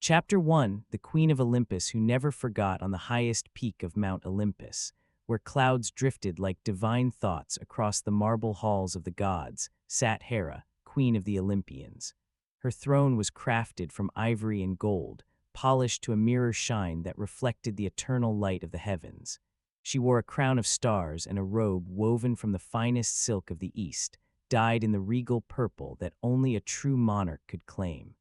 Chapter 1, The Queen of Olympus Who Never Forgot on the Highest Peak of Mount Olympus, where clouds drifted like divine thoughts across the marble halls of the gods, sat Hera, queen of the Olympians. Her throne was crafted from ivory and gold, polished to a mirror shine that reflected the eternal light of the heavens. She wore a crown of stars and a robe woven from the finest silk of the East, dyed in the regal purple that only a true monarch could claim.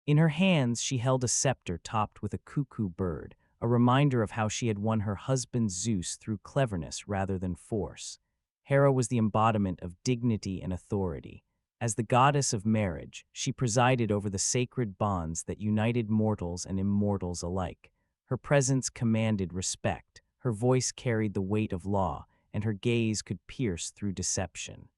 In her hands she held a scepter topped with a cuckoo bird, a reminder of how she had won her husband Zeus through cleverness rather than force. Hera was the embodiment of dignity and authority. As the goddess of marriage, she presided over the sacred bonds that united mortals and immortals alike. Her presence commanded respect, her voice carried the weight of law, and her gaze could pierce through deception.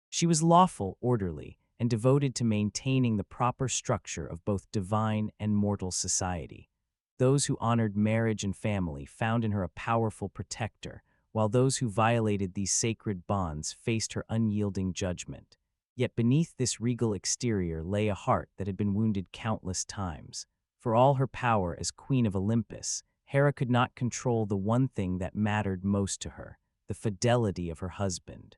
She was lawful, orderly, and devoted to maintaining the proper structure of both divine and mortal society. Those who honored marriage and family found in her a powerful protector, while those who violated these sacred bonds faced her unyielding judgment. Yet beneath this regal exterior lay a heart that had been wounded countless times. For all her power as Queen of Olympus, Hera could not control the one thing that mattered most to her, the fidelity of her husband.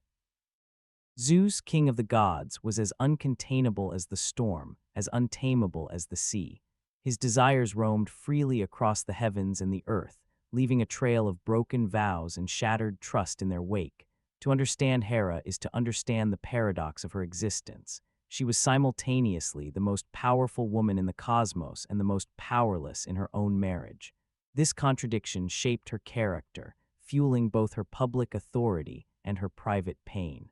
Zeus, king of the gods, was as uncontainable as the storm, as untamable as the sea. His desires roamed freely across the heavens and the earth, leaving a trail of broken vows and shattered trust in their wake. To understand Hera is to understand the paradox of her existence. She was simultaneously the most powerful woman in the cosmos and the most powerless in her own marriage. This contradiction shaped her character, fueling both her public authority and her private pain.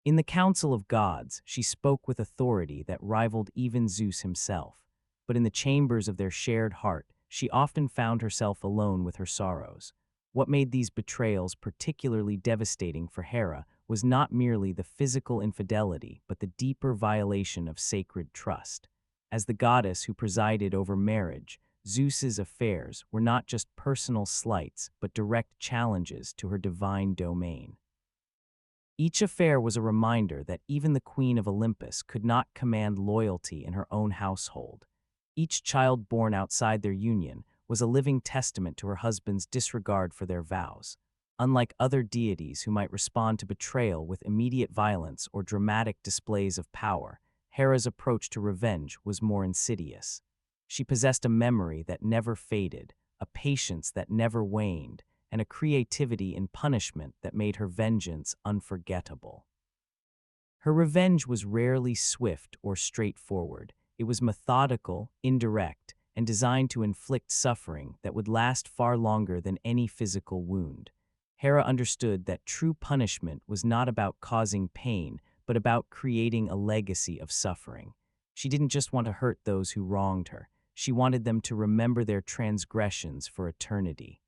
In the Council of Gods, she spoke with authority that rivaled even Zeus himself. But in the chambers of their shared heart, she often found herself alone with her sorrows. What made these betrayals particularly devastating for Hera was not merely the physical infidelity, but the deeper violation of sacred trust. As the goddess who presided over marriage, Zeus's affairs were not just personal slights, but direct challenges to her divine domain. Each affair was a reminder that even the Queen of Olympus could not command loyalty in her own household. Each child born outside their union was a living testament to her husband's disregard for their vows. Unlike other deities who might respond to betrayal with immediate violence or dramatic displays of power, Hera's approach to revenge was more insidious. She possessed a memory that never faded, a patience that never waned, and a creativity in punishment that made her vengeance unforgettable. Her revenge was rarely swift or straightforward. It was methodical, indirect, and designed to inflict suffering that would last far longer than any physical wound. Hera understood that true punishment was not about causing pain, but about creating a legacy of suffering. She didn't just want to hurt those who wronged her. She wanted them to remember their transgressions for eternity.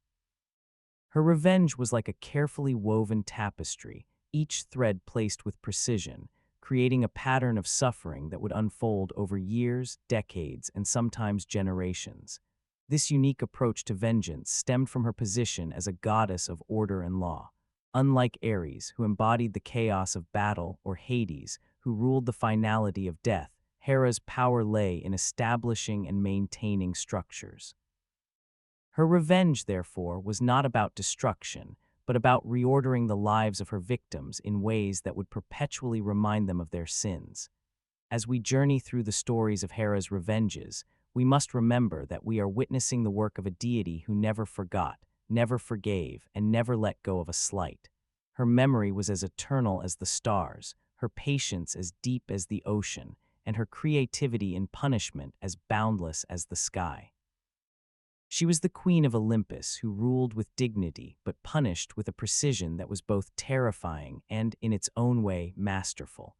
Her revenge was like a carefully woven tapestry, each thread placed with precision, creating a pattern of suffering that would unfold over years, decades, and sometimes generations. This unique approach to vengeance stemmed from her position as a goddess of order and law. Unlike Ares, who embodied the chaos of battle, or Hades, who ruled the finality of death, Hera's power lay in establishing and maintaining structures. Her revenge, therefore, was not about destruction, but about reordering the lives of her victims in ways that would perpetually remind them of their sins. As we journey through the stories of Hera's revenges, we must remember that we are witnessing the work of a deity who never forgot, never forgave, and never let go of a slight. Her memory was as eternal as the stars, her patience as deep as the ocean, and her creativity in punishment as boundless as the sky. She was the Queen of Olympus who ruled with dignity but punished with a precision that was both terrifying and, in its own way, masterful.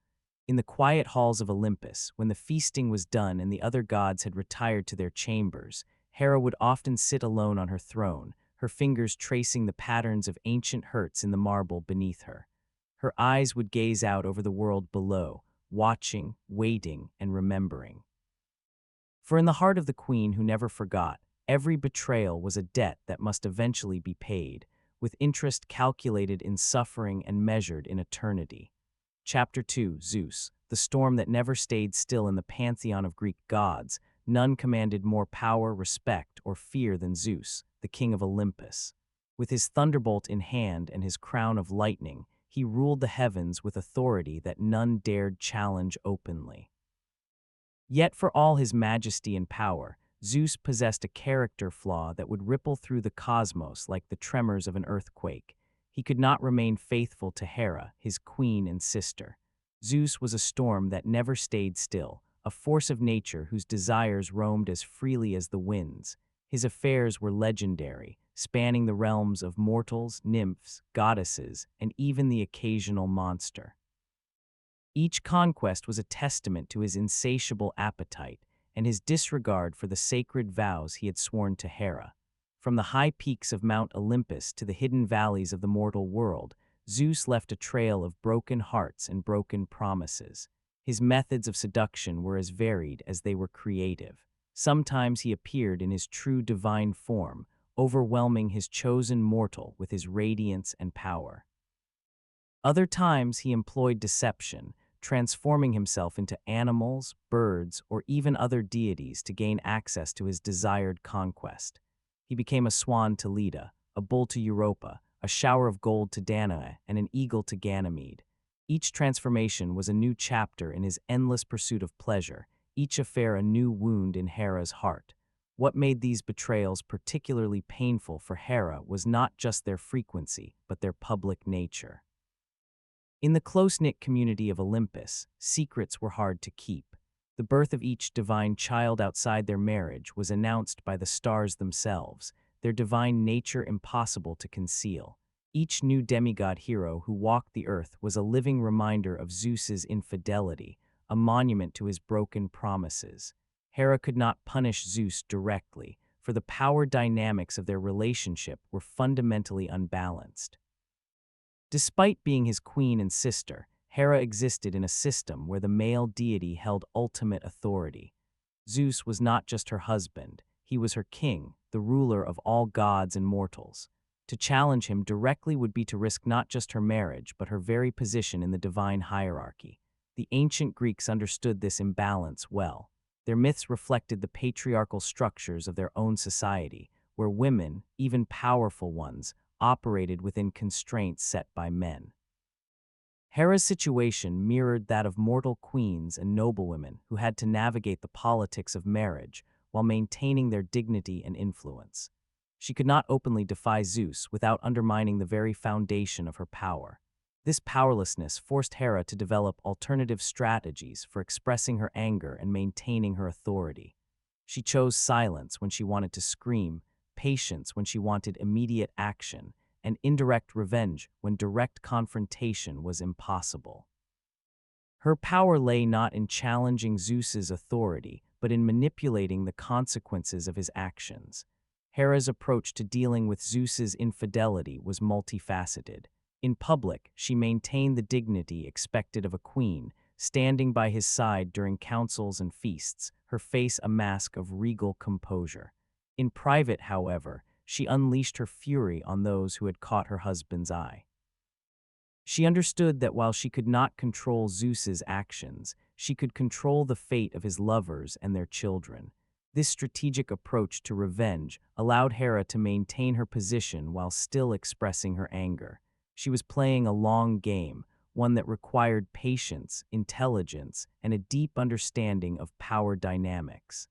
In the quiet halls of Olympus, when the feasting was done and the other gods had retired to their chambers, Hera would often sit alone on her throne, her fingers tracing the patterns of ancient hurts in the marble beneath her. Her eyes would gaze out over the world below, watching, waiting, and remembering. For in the heart of the queen who never forgot, every betrayal was a debt that must eventually be paid, with interest calculated in suffering and measured in eternity. Chapter 2, Zeus, the storm that never stayed still in the pantheon of Greek gods. None commanded more power, respect, or fear than Zeus, the king of Olympus. With his thunderbolt in hand and his crown of lightning, he ruled the heavens with authority that none dared challenge openly. Yet for all his majesty and power, Zeus possessed a character flaw that would ripple through the cosmos like the tremors of an earthquake. He could not remain faithful to Hera, his queen and sister. Zeus was a storm that never stayed still, a force of nature whose desires roamed as freely as the winds. His affairs were legendary, spanning the realms of mortals, nymphs, goddesses, and even the occasional monster. Each conquest was a testament to his insatiable appetite and his disregard for the sacred vows he had sworn to Hera. From the high peaks of Mount Olympus to the hidden valleys of the mortal world, Zeus left a trail of broken hearts and broken promises. His methods of seduction were as varied as they were creative. Sometimes he appeared in his true divine form, overwhelming his chosen mortal with his radiance and power. Other times he employed deception, transforming himself into animals, birds, or even other deities to gain access to his desired conquest. He became a swan to Leda, a bull to Europa, a shower of gold to Danae, and an eagle to Ganymede. Each transformation was a new chapter in his endless pursuit of pleasure, each affair a new wound in Hera's heart. What made these betrayals particularly painful for Hera was not just their frequency, but their public nature. In the close-knit community of Olympus, secrets were hard to keep. The birth of each divine child outside their marriage was announced by the stars themselves, their divine nature impossible to conceal. Each new demigod hero who walked the earth was a living reminder of Zeus's infidelity, a monument to his broken promises. Hera could not punish Zeus directly, for the power dynamics of their relationship were fundamentally unbalanced. Despite being his queen and sister, Hera existed in a system where the male deity held ultimate authority. Zeus was not just her husband, he was her king, the ruler of all gods and mortals. To challenge him directly would be to risk not just her marriage, but her very position in the divine hierarchy. The ancient Greeks understood this imbalance well. Their myths reflected the patriarchal structures of their own society, where women, even powerful ones, operated within constraints set by men. Hera's situation mirrored that of mortal queens and noblewomen who had to navigate the politics of marriage while maintaining their dignity and influence. She could not openly defy Zeus without undermining the very foundation of her power. This powerlessness forced Hera to develop alternative strategies for expressing her anger and maintaining her authority. She chose silence when she wanted to scream, patience when she wanted immediate action, and indirect revenge when direct confrontation was impossible. Her power lay not in challenging Zeus's authority, but in manipulating the consequences of his actions. Hera's approach to dealing with Zeus's infidelity was multifaceted. In public, she maintained the dignity expected of a queen, standing by his side during councils and feasts, her face a mask of regal composure. In private, however, she unleashed her fury on those who had caught her husband's eye. She understood that while she could not control Zeus's actions, she could control the fate of his lovers and their children. This strategic approach to revenge allowed Hera to maintain her position while still expressing her anger. She was playing a long game, one that required patience, intelligence, and a deep understanding of power dynamics.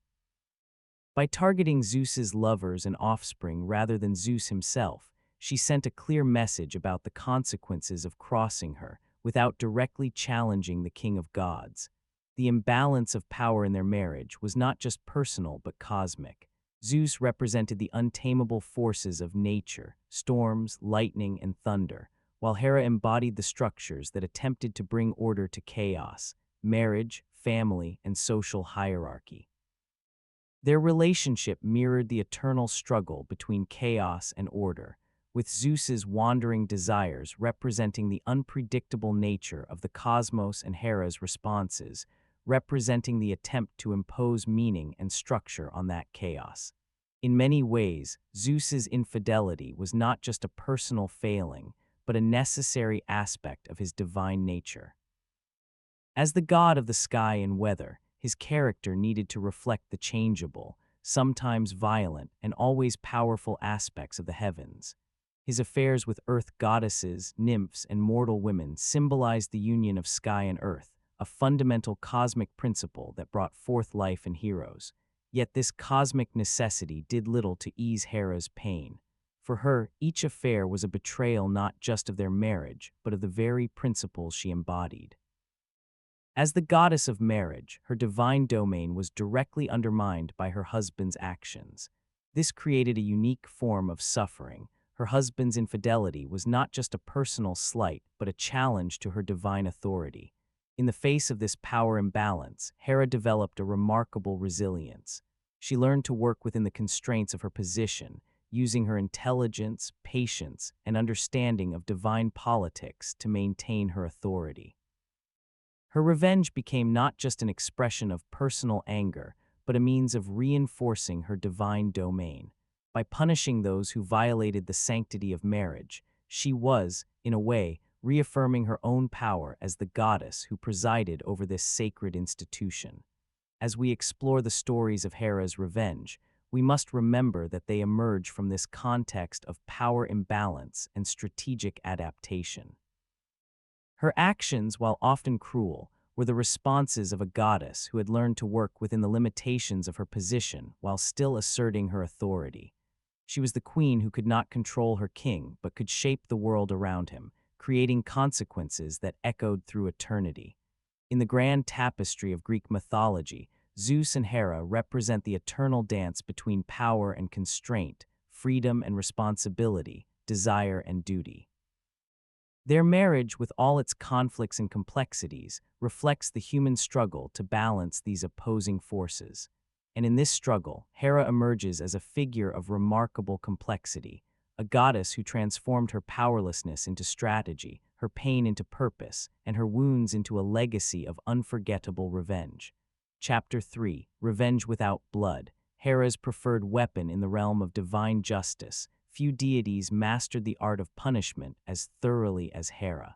By targeting Zeus's lovers and offspring rather than Zeus himself, she sent a clear message about the consequences of crossing her without directly challenging the king of gods. The imbalance of power in their marriage was not just personal but cosmic. Zeus represented the untamable forces of nature, storms, lightning, and thunder, while Hera embodied the structures that attempted to bring order to chaos, marriage, family, and social hierarchy. Their relationship mirrored the eternal struggle between chaos and order, with Zeus's wandering desires representing the unpredictable nature of the cosmos and Hera's responses, representing the attempt to impose meaning and structure on that chaos. In many ways, Zeus's infidelity was not just a personal failing, but a necessary aspect of his divine nature. As the god of the sky and weather, his character needed to reflect the changeable, sometimes violent and always powerful aspects of the heavens. His affairs with earth goddesses, nymphs, and mortal women symbolized the union of sky and earth, a fundamental cosmic principle that brought forth life and heroes. Yet this cosmic necessity did little to ease Hera's pain. For her, each affair was a betrayal not just of their marriage, but of the very principles she embodied. As the goddess of marriage, her divine domain was directly undermined by her husband's actions. This created a unique form of suffering. Her husband's infidelity was not just a personal slight, but a challenge to her divine authority. In the face of this power imbalance, Hera developed a remarkable resilience. She learned to work within the constraints of her position, using her intelligence, patience, and understanding of divine politics to maintain her authority. Her revenge became not just an expression of personal anger, but a means of reinforcing her divine domain. By punishing those who violated the sanctity of marriage, she was, in a way, reaffirming her own power as the goddess who presided over this sacred institution. As we explore the stories of Hera's revenge, we must remember that they emerge from this context of power imbalance and strategic adaptation. Her actions, while often cruel, were the responses of a goddess who had learned to work within the limitations of her position while still asserting her authority. She was the queen who could not control her king but could shape the world around him, creating consequences that echoed through eternity. In the grand tapestry of Greek mythology, Zeus and Hera represent the eternal dance between power and constraint, freedom and responsibility, desire and duty. Their marriage, with all its conflicts and complexities, reflects the human struggle to balance these opposing forces. And in this struggle, Hera emerges as a figure of remarkable complexity, a goddess who transformed her powerlessness into strategy, her pain into purpose, and her wounds into a legacy of unforgettable revenge. Chapter 3: Revenge Without Blood. Hera's preferred weapon in the realm of divine justice. Few deities mastered the art of punishment as thoroughly as Hera.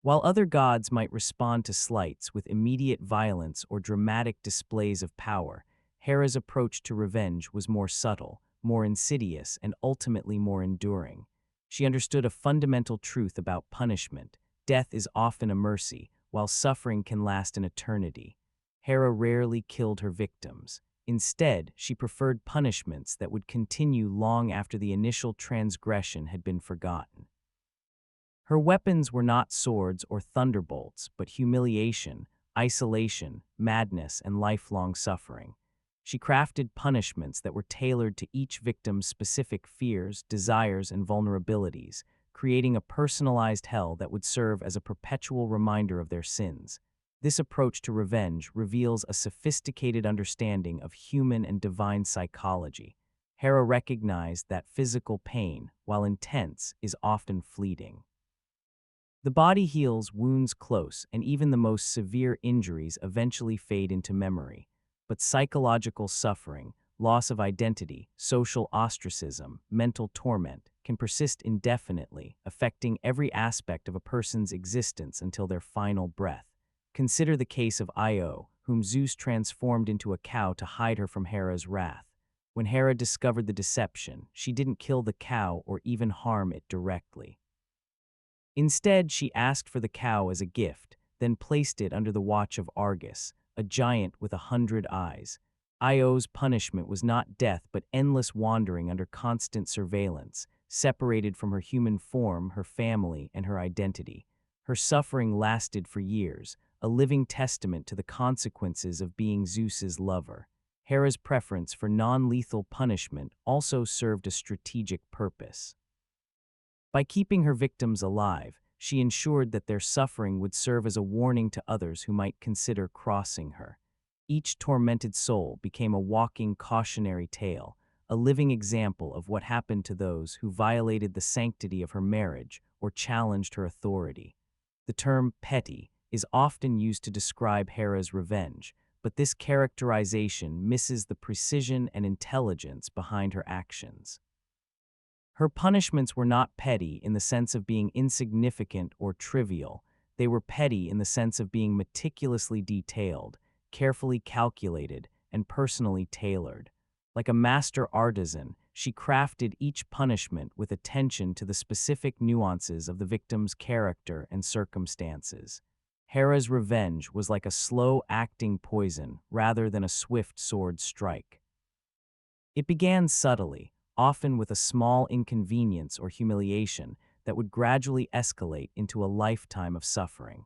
While other gods might respond to slights with immediate violence or dramatic displays of power, Hera's approach to revenge was more subtle, more insidious, and ultimately more enduring. She understood a fundamental truth about punishment: death is often a mercy, while suffering can last an eternity. Hera rarely killed her victims. Instead, she preferred punishments that would continue long after the initial transgression had been forgotten. Her weapons were not swords or thunderbolts, but humiliation, isolation, madness, and lifelong suffering. She crafted punishments that were tailored to each victim's specific fears, desires, and vulnerabilities, creating a personalized hell that would serve as a perpetual reminder of their sins. This approach to revenge reveals a sophisticated understanding of human and divine psychology. Hera recognized that physical pain, while intense, is often fleeting. The body heals wounds close, and even the most severe injuries eventually fade into memory. But psychological suffering, loss of identity, social ostracism, mental torment, can persist indefinitely, affecting every aspect of a person's existence until their final breath. Consider the case of Io, whom Zeus transformed into a cow to hide her from Hera's wrath. When Hera discovered the deception, she didn't kill the cow or even harm it directly. Instead, she asked for the cow as a gift, then placed it under the watch of Argus, a giant with 100 eyes. Io's punishment was not death but endless wandering under constant surveillance, separated from her human form, her family, and her identity. Her suffering lasted for years, a living testament to the consequences of being Zeus's lover. Hera's preference for non-lethal punishment also served a strategic purpose. By keeping her victims alive, she ensured that their suffering would serve as a warning to others who might consider crossing her. Each tormented soul became a walking cautionary tale, a living example of what happened to those who violated the sanctity of her marriage or challenged her authority. The term petty is often used to describe Hera's revenge, but this characterization misses the precision and intelligence behind her actions. Her punishments were not petty in the sense of being insignificant or trivial. They were petty in the sense of being meticulously detailed, carefully calculated, and personally tailored. Like a master artisan, she crafted each punishment with attention to the specific nuances of the victim's character and circumstances. Hera's revenge was like a slow-acting poison rather than a swift sword strike. It began subtly, often with a small inconvenience or humiliation that would gradually escalate into a lifetime of suffering.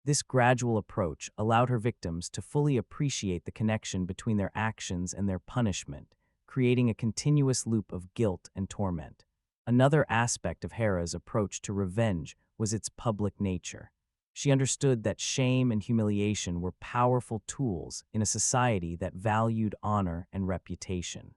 This gradual approach allowed her victims to fully appreciate the connection between their actions and their punishment, creating a continuous loop of guilt and torment. Another aspect of Hera's approach to revenge was its public nature. She understood that shame and humiliation were powerful tools in a society that valued honor and reputation.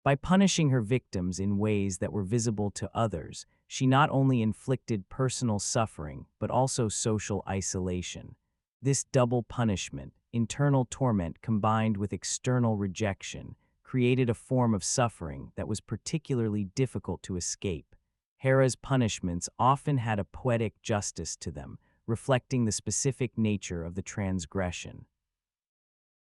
By punishing her victims in ways that were visible to others, she not only inflicted personal suffering but also social isolation. This double punishment, internal torment combined with external rejection, created a form of suffering that was particularly difficult to escape. Hera's punishments often had a poetic justice to them, reflecting the specific nature of the transgression.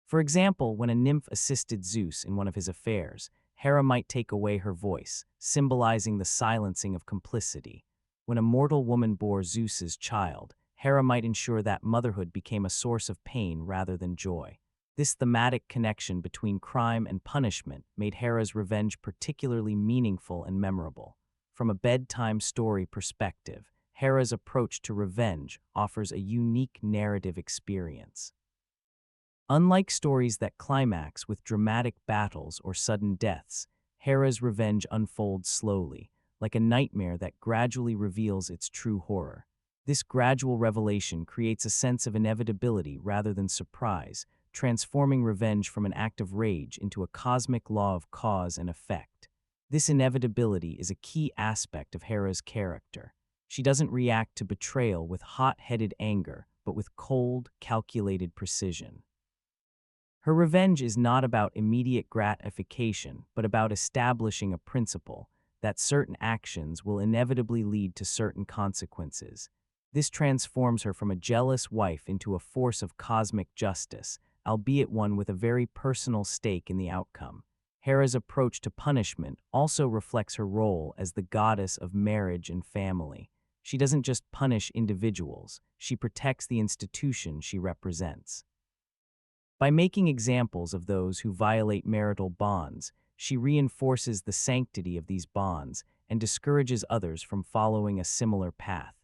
For example, when a nymph assisted Zeus in one of his affairs, Hera might take away her voice, symbolizing the silencing of complicity. When a mortal woman bore Zeus's child, Hera might ensure that motherhood became a source of pain rather than joy. This thematic connection between crime and punishment made Hera's revenge particularly meaningful and memorable. From a bedtime story perspective, Hera's approach to revenge offers a unique narrative experience. Unlike stories that climax with dramatic battles or sudden deaths, Hera's revenge unfolds slowly, like a nightmare that gradually reveals its true horror. This gradual revelation creates a sense of inevitability rather than surprise, transforming revenge from an act of rage into a cosmic law of cause and effect. This inevitability is a key aspect of Hera's character. She doesn't react to betrayal with hot-headed anger, but with cold, calculated precision. Her revenge is not about immediate gratification, but about establishing a principle that certain actions will inevitably lead to certain consequences. This transforms her from a jealous wife into a force of cosmic justice, albeit one with a very personal stake in the outcome. Hera's approach to punishment also reflects her role as the goddess of marriage and family. She doesn't just punish individuals, she protects the institution she represents. By making examples of those who violate marital bonds, she reinforces the sanctity of these bonds and discourages others from following a similar path.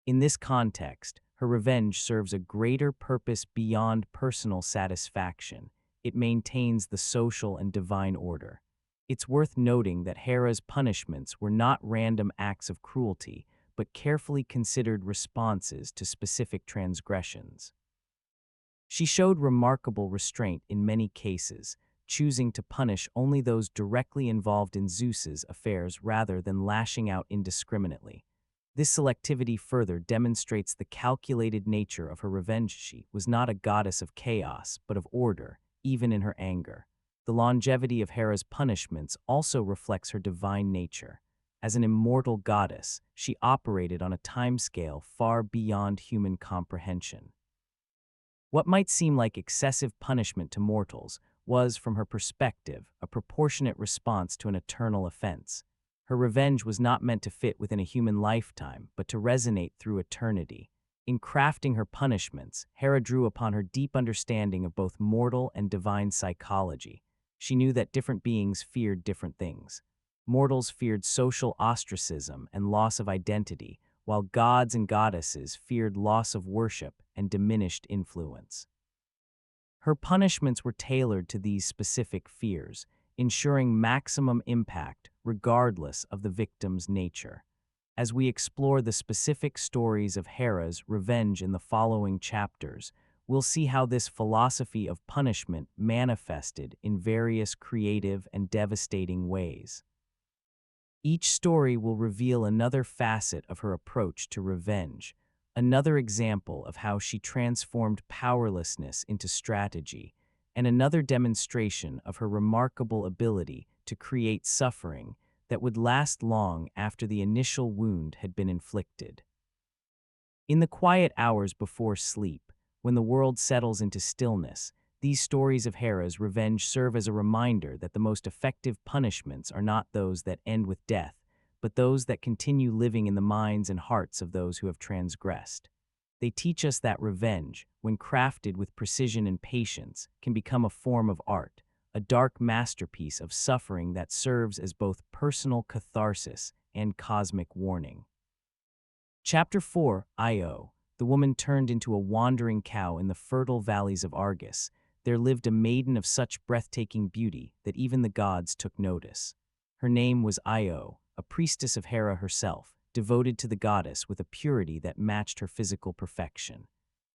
In this context, her revenge serves a greater purpose beyond personal satisfaction. It maintains the social and divine order. It's worth noting that Hera's punishments were not random acts of cruelty, but carefully considered responses to specific transgressions. She showed remarkable restraint in many cases, choosing to punish only those directly involved in Zeus's affairs rather than lashing out indiscriminately. This selectivity further demonstrates the calculated nature of her revenge. She was not a goddess of chaos, but of order, even in her anger. The longevity of Hera's punishments also reflects her divine nature. As an immortal goddess, she operated on a timescale far beyond human comprehension. What might seem like excessive punishment to mortals was, from her perspective, a proportionate response to an eternal offense. Her revenge was not meant to fit within a human lifetime, but to resonate through eternity. In crafting her punishments, Hera drew upon her deep understanding of both mortal and divine psychology. She knew that different beings feared different things. Mortals feared social ostracism and loss of identity, while gods and goddesses feared loss of worship and diminished influence. Her punishments were tailored to these specific fears, ensuring maximum impact regardless of the victim's nature. As we explore the specific stories of Hera's revenge in the following chapters, we'll see how this philosophy of punishment manifested in various creative and devastating ways. Each story will reveal another facet of her approach to revenge, another example of how she transformed powerlessness into strategy, and another demonstration of her remarkable ability to create suffering that would last long after the initial wound had been inflicted. In the quiet hours before sleep, when the world settles into stillness, these stories of Hera's revenge serve as a reminder that the most effective punishments are not those that end with death, but those that continue living in the minds and hearts of those who have transgressed. They teach us that revenge, when crafted with precision and patience, can become a form of art, a dark masterpiece of suffering that serves as both personal catharsis and cosmic warning. Chapter 4, Io. The woman turned into a wandering cow in the fertile valleys of Argus. There lived a maiden of such breathtaking beauty that even the gods took notice. Her name was Io, a priestess of Hera herself, devoted to the goddess with a purity that matched her physical perfection.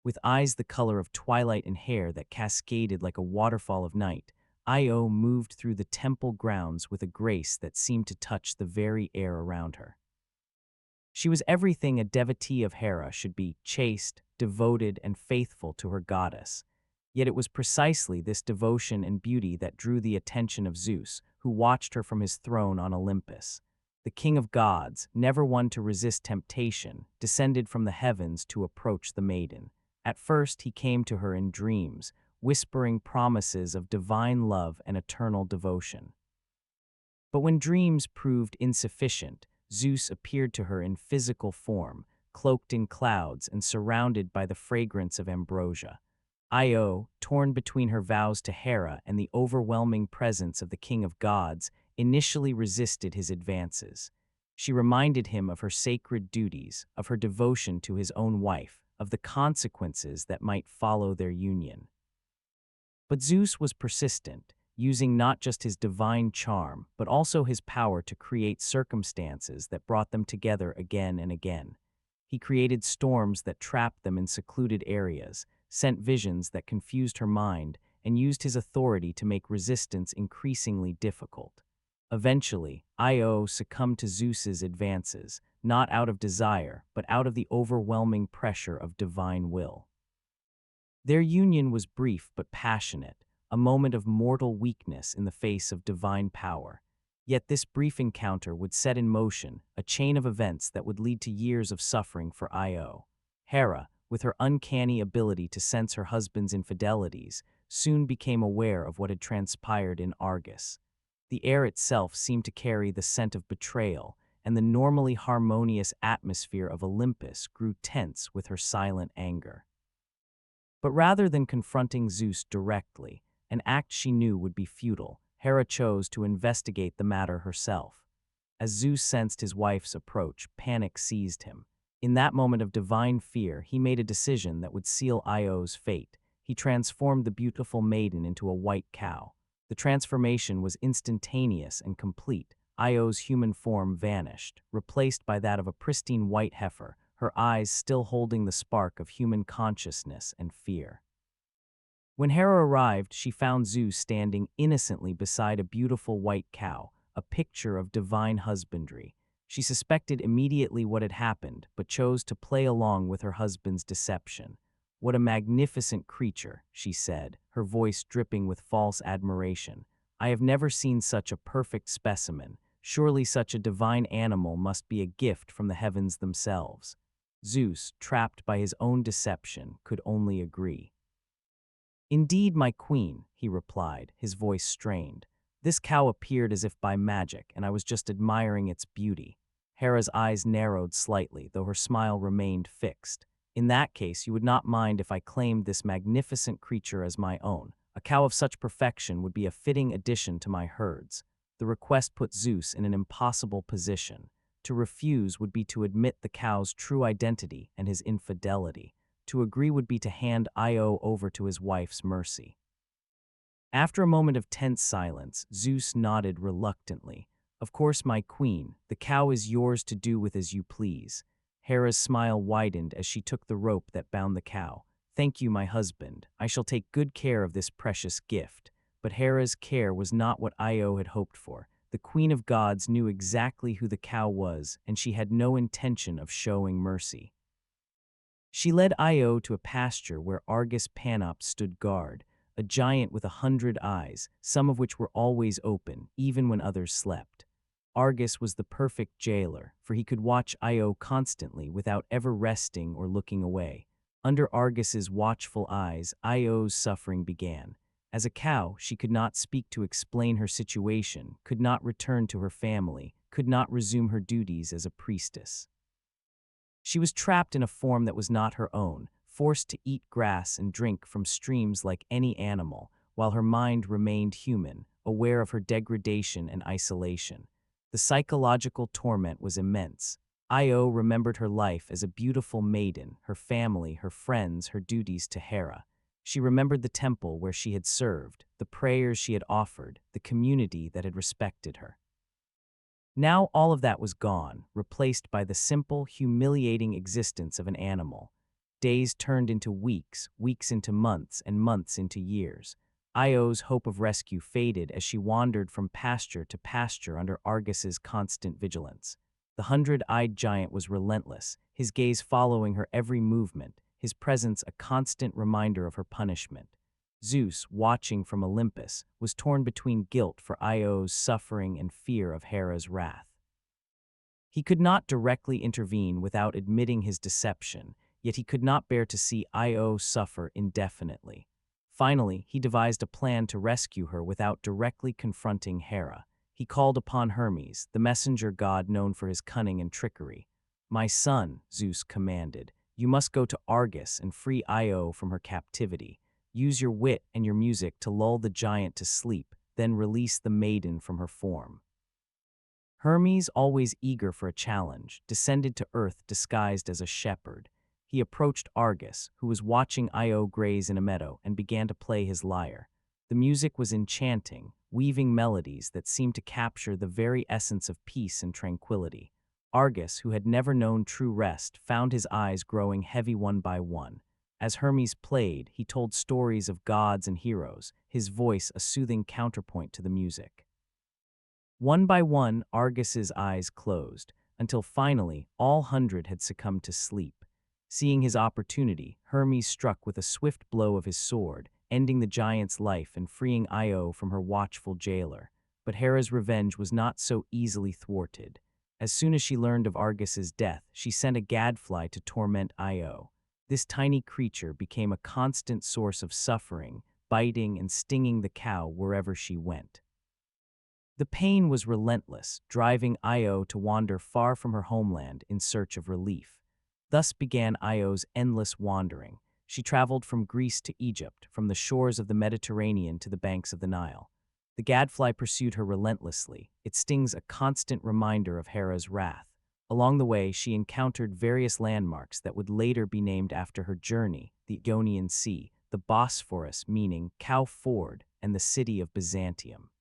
With eyes the color of twilight and hair that cascaded like a waterfall of night, Io moved through the temple grounds with a grace that seemed to touch the very air around her. She was everything a devotee of Hera should be: chaste, devoted, and faithful to her goddess. Yet it was precisely this devotion and beauty that drew the attention of Zeus, who watched her from his throne on Olympus. The king of gods, never one to resist temptation, descended from the heavens to approach the maiden. At first he came to her in dreams, whispering promises of divine love and eternal devotion. But when dreams proved insufficient, Zeus appeared to her in physical form, cloaked in clouds and surrounded by the fragrance of ambrosia. Io, torn between her vows to Hera and the overwhelming presence of the king of gods, initially resisted his advances. She reminded him of her sacred duties, of her devotion to his own wife, of the consequences that might follow their union. But Zeus was persistent, using not just his divine charm, but also his power to create circumstances that brought them together again and again. He created storms that trapped them in secluded areas, sent visions that confused her mind, and used his authority to make resistance increasingly difficult. Eventually, Io succumbed to Zeus's advances, not out of desire, but out of the overwhelming pressure of divine will. Their union was brief but passionate, a moment of mortal weakness in the face of divine power. Yet this brief encounter would set in motion a chain of events that would lead to years of suffering for Io. Hera, with her uncanny ability to sense her husband's infidelities, soon became aware of what had transpired in Argus. The air itself seemed to carry the scent of betrayal, and the normally harmonious atmosphere of Olympus grew tense with her silent anger. But rather than confronting Zeus directly, an act she knew would be futile, Hera chose to investigate the matter herself. As Zeus sensed his wife's approach, panic seized him. In that moment of divine fear, he made a decision that would seal Io's fate. He transformed the beautiful maiden into a white cow. The transformation was instantaneous and complete. Io's human form vanished, replaced by that of a pristine white heifer, her eyes still holding the spark of human consciousness and fear. When Hera arrived, she found Zeus standing innocently beside a beautiful white cow, a picture of divine husbandry. She suspected immediately what had happened, but chose to play along with her husband's deception. "What a magnificent creature," she said, her voice dripping with false admiration. "I have never seen such a perfect specimen. Surely such a divine animal must be a gift from the heavens themselves." Zeus, trapped by his own deception, could only agree. "Indeed, my queen," he replied, his voice strained. "This cow appeared as if by magic, and I was just admiring its beauty." Hera's eyes narrowed slightly, though her smile remained fixed. "In that case, you would not mind if I claimed this magnificent creature as my own. A cow of such perfection would be a fitting addition to my herds." The request put Zeus in an impossible position. To refuse would be to admit the cow's true identity and his infidelity. To agree would be to hand Io over to his wife's mercy. After a moment of tense silence, Zeus nodded reluctantly. "Of course, my queen, the cow is yours to do with as you please." Hera's smile widened as she took the rope that bound the cow. "Thank you, my husband. I shall take good care of this precious gift." But Hera's care was not what Io had hoped for. The queen of gods knew exactly who the cow was, and she had no intention of showing mercy. She led Io to a pasture where Argus Panops stood guard, a giant with 100 eyes, some of which were always open, even when others slept. Argus was the perfect jailer, for he could watch Io constantly without ever resting or looking away. Under Argus's watchful eyes, Io's suffering began. As a cow, she could not speak to explain her situation, could not return to her family, could not resume her duties as a priestess. She was trapped in a form that was not her own, forced to eat grass and drink from streams like any animal, while her mind remained human, aware of her degradation and isolation. The psychological torment was immense. Io remembered her life as a beautiful maiden, her family, her friends, her duties to Hera. She remembered the temple where she had served, the prayers she had offered, the community that had respected her. Now all of that was gone, replaced by the simple, humiliating existence of an animal. Days turned into weeks, weeks into months, and months into years. Io's hope of rescue faded as she wandered from pasture to pasture under Argus's constant vigilance. The hundred-eyed giant was relentless, his gaze following her every movement, his presence a constant reminder of her punishment. Zeus, watching from Olympus, was torn between guilt for Io's suffering and fear of Hera's wrath. He could not directly intervene without admitting his deception, yet he could not bear to see Io suffer indefinitely. Finally, he devised a plan to rescue her without directly confronting Hera. He called upon Hermes, the messenger god known for his cunning and trickery. "My son," Zeus commanded, "you must go to Argus and free Io from her captivity. Use your wit and your music to lull the giant to sleep, then release the maiden from her form." Hermes, always eager for a challenge, descended to earth disguised as a shepherd. He approached Argus, who was watching Io graze in a meadow, and began to play his lyre. The music was enchanting, weaving melodies that seemed to capture the very essence of peace and tranquility. Argus, who had never known true rest, found his eyes growing heavy one by one. As Hermes played, he told stories of gods and heroes, his voice a soothing counterpoint to the music. One by one, Argus's eyes closed, until finally all 100 had succumbed to sleep. Seeing his opportunity, Hermes struck with a swift blow of his sword, ending the giant's life and freeing Io from her watchful jailer. But Hera's revenge was not so easily thwarted. As soon as she learned of Argus's death, she sent a gadfly to torment Io. This tiny creature became a constant source of suffering, biting and stinging the cow wherever she went. The pain was relentless, driving Io to wander far from her homeland in search of relief. Thus began Io's endless wandering. She traveled from Greece to Egypt, from the shores of the Mediterranean to the banks of the Nile. The gadfly pursued her relentlessly, its stings a constant reminder of Hera's wrath. Along the way, she encountered various landmarks that would later be named after her journey: the Ionian Sea, the Bosphorus, meaning cow ford, and the city of Byzantium.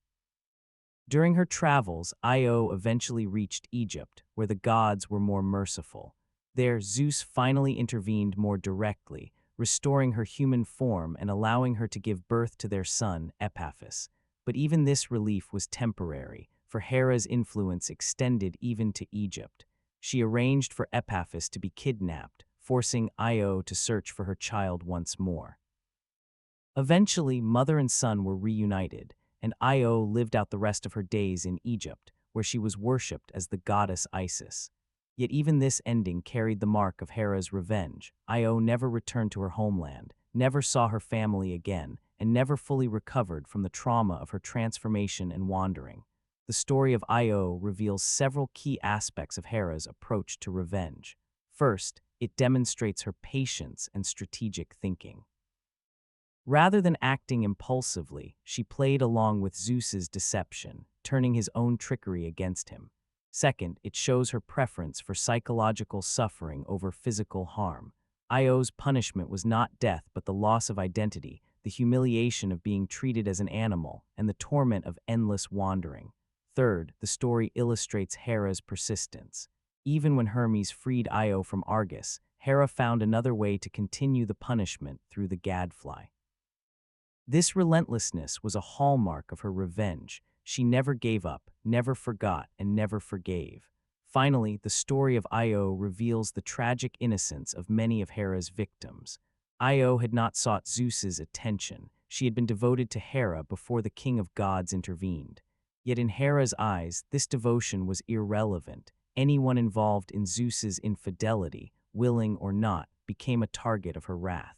During her travels, Io eventually reached Egypt, where the gods were more merciful. There, Zeus finally intervened more directly, restoring her human form and allowing her to give birth to their son, Epaphus. But even this relief was temporary, for Hera's influence extended even to Egypt. She arranged for Epaphus to be kidnapped, forcing Io to search for her child once more. Eventually, mother and son were reunited, and Io lived out the rest of her days in Egypt, where she was worshipped as the goddess Isis. Yet even this ending carried the mark of Hera's revenge. Io never returned to her homeland, never saw her family again, and never fully recovered from the trauma of her transformation and wandering. The story of Io reveals several key aspects of Hera's approach to revenge. First, it demonstrates her patience and strategic thinking. Rather than acting impulsively, she played along with Zeus's deception, turning his own trickery against him. Second, it shows her preference for psychological suffering over physical harm. Io's punishment was not death but the loss of identity, the humiliation of being treated as an animal, and the torment of endless wandering. Third, the story illustrates Hera's persistence. Even when Hermes freed Io from Argus, Hera found another way to continue the punishment through the gadfly. This relentlessness was a hallmark of her revenge. She never gave up, never forgot, and never forgave. Finally, the story of Io reveals the tragic innocence of many of Hera's victims. Io had not sought Zeus's attention. She had been devoted to Hera before the king of gods intervened. Yet in Hera's eyes, this devotion was irrelevant. Anyone involved in Zeus's infidelity, willing or not, became a target of her wrath.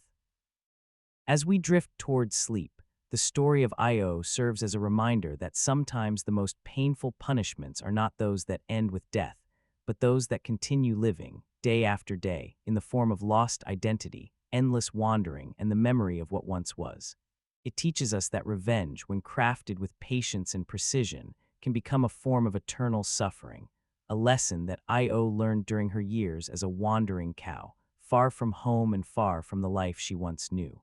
As we drift towards sleep, the story of Io serves as a reminder that sometimes the most painful punishments are not those that end with death, but those that continue living, day after day, in the form of lost identity, endless wandering, and the memory of what once was. It teaches us that revenge, when crafted with patience and precision, can become a form of eternal suffering, a lesson that Io learned during her years as a wandering cow, far from home and far from the life she once knew.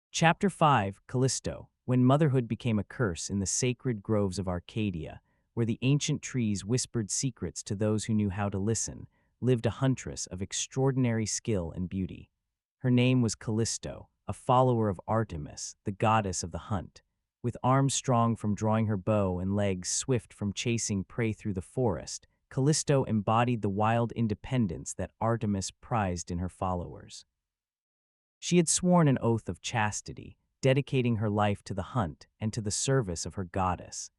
Chapter 5, Callisto, when motherhood became a curse in the sacred groves of Arcadia, where the ancient trees whispered secrets to those who knew how to listen, lived a huntress of extraordinary skill and beauty. Her name was Callisto, a follower of Artemis, the goddess of the hunt. With arms strong from drawing her bow and legs swift from chasing prey through the forest, Callisto embodied the wild independence that Artemis prized in her followers. She had sworn an oath of chastity, dedicating her life to the hunt and to the service of her goddess.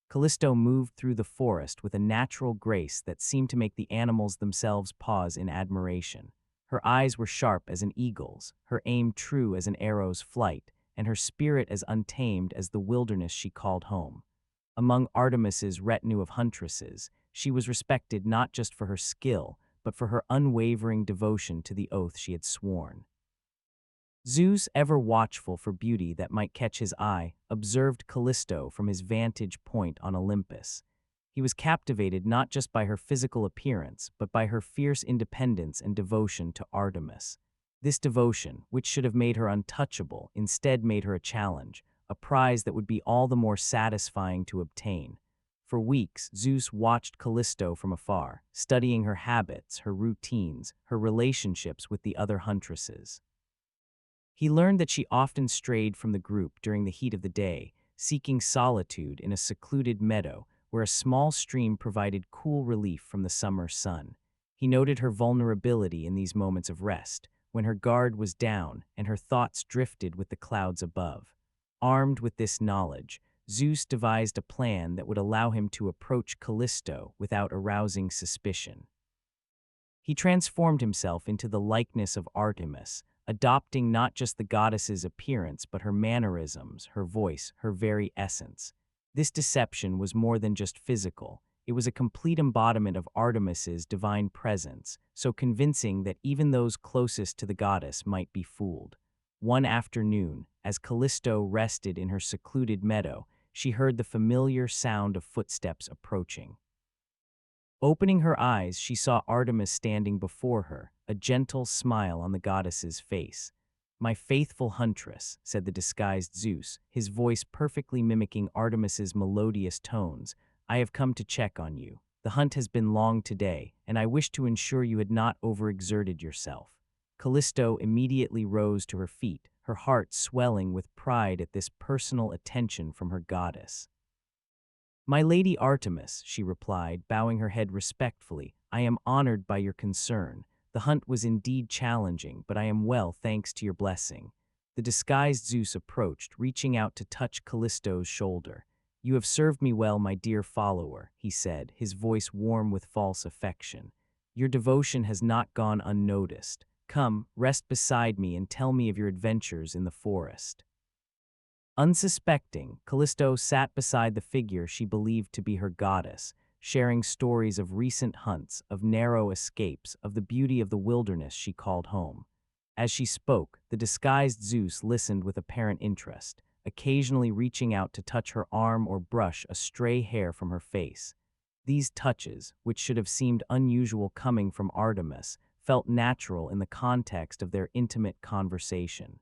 Callisto moved through the forest with a natural grace that seemed to make the animals themselves pause in admiration. Her eyes were sharp as an eagle's, her aim true as an arrow's flight, and her spirit as untamed as the wilderness she called home. Among Artemis's retinue of huntresses, she was respected not just for her skill, but for her unwavering devotion to the oath she had sworn. Zeus, ever watchful for beauty that might catch his eye, observed Callisto from his vantage point on Olympus. He was captivated not just by her physical appearance, but by her fierce independence and devotion to Artemis. This devotion, which should have made her untouchable, instead made her a challenge, a prize that would be all the more satisfying to obtain. For weeks, Zeus watched Callisto from afar, studying her habits, her routines, her relationships with the other huntresses. He learned that she often strayed from the group during the heat of the day, seeking solitude in a secluded meadow where a small stream provided cool relief from the summer sun. He noted her vulnerability in these moments of rest, when her guard was down and her thoughts drifted with the clouds above. Armed with this knowledge, Zeus devised a plan that would allow him to approach Callisto without arousing suspicion. He transformed himself into the likeness of Artemis, adopting not just the goddess's appearance but her mannerisms, her voice, her very essence. This deception was more than just physical. It was a complete embodiment of Artemis's divine presence, so convincing that even those closest to the goddess might be fooled. One afternoon, as Callisto rested in her secluded meadow, she heard the familiar sound of footsteps approaching. Opening her eyes, she saw Artemis standing before her, a gentle smile on the goddess's face. "My faithful huntress," said the disguised Zeus, his voice perfectly mimicking Artemis's melodious tones, "I have come to check on you. The hunt has been long today, and I wish to ensure you had not overexerted yourself." Callisto immediately rose to her feet, her heart swelling with pride at this personal attention from her goddess. "My lady Artemis," she replied, bowing her head respectfully, "I am honored by your concern. The hunt was indeed challenging, but I am well thanks to your blessing." The disguised Zeus approached, reaching out to touch Callisto's shoulder. "You have served me well, my dear follower," he said, his voice warm with false affection. "Your devotion has not gone unnoticed. Come, rest beside me and tell me of your adventures in the forest." Unsuspecting, Callisto sat beside the figure she believed to be her goddess, sharing stories of recent hunts, of narrow escapes, of the beauty of the wilderness she called home. As she spoke, the disguised Zeus listened with apparent interest, occasionally reaching out to touch her arm or brush a stray hair from her face. These touches, which should have seemed unusual coming from Artemis, felt natural in the context of their intimate conversation.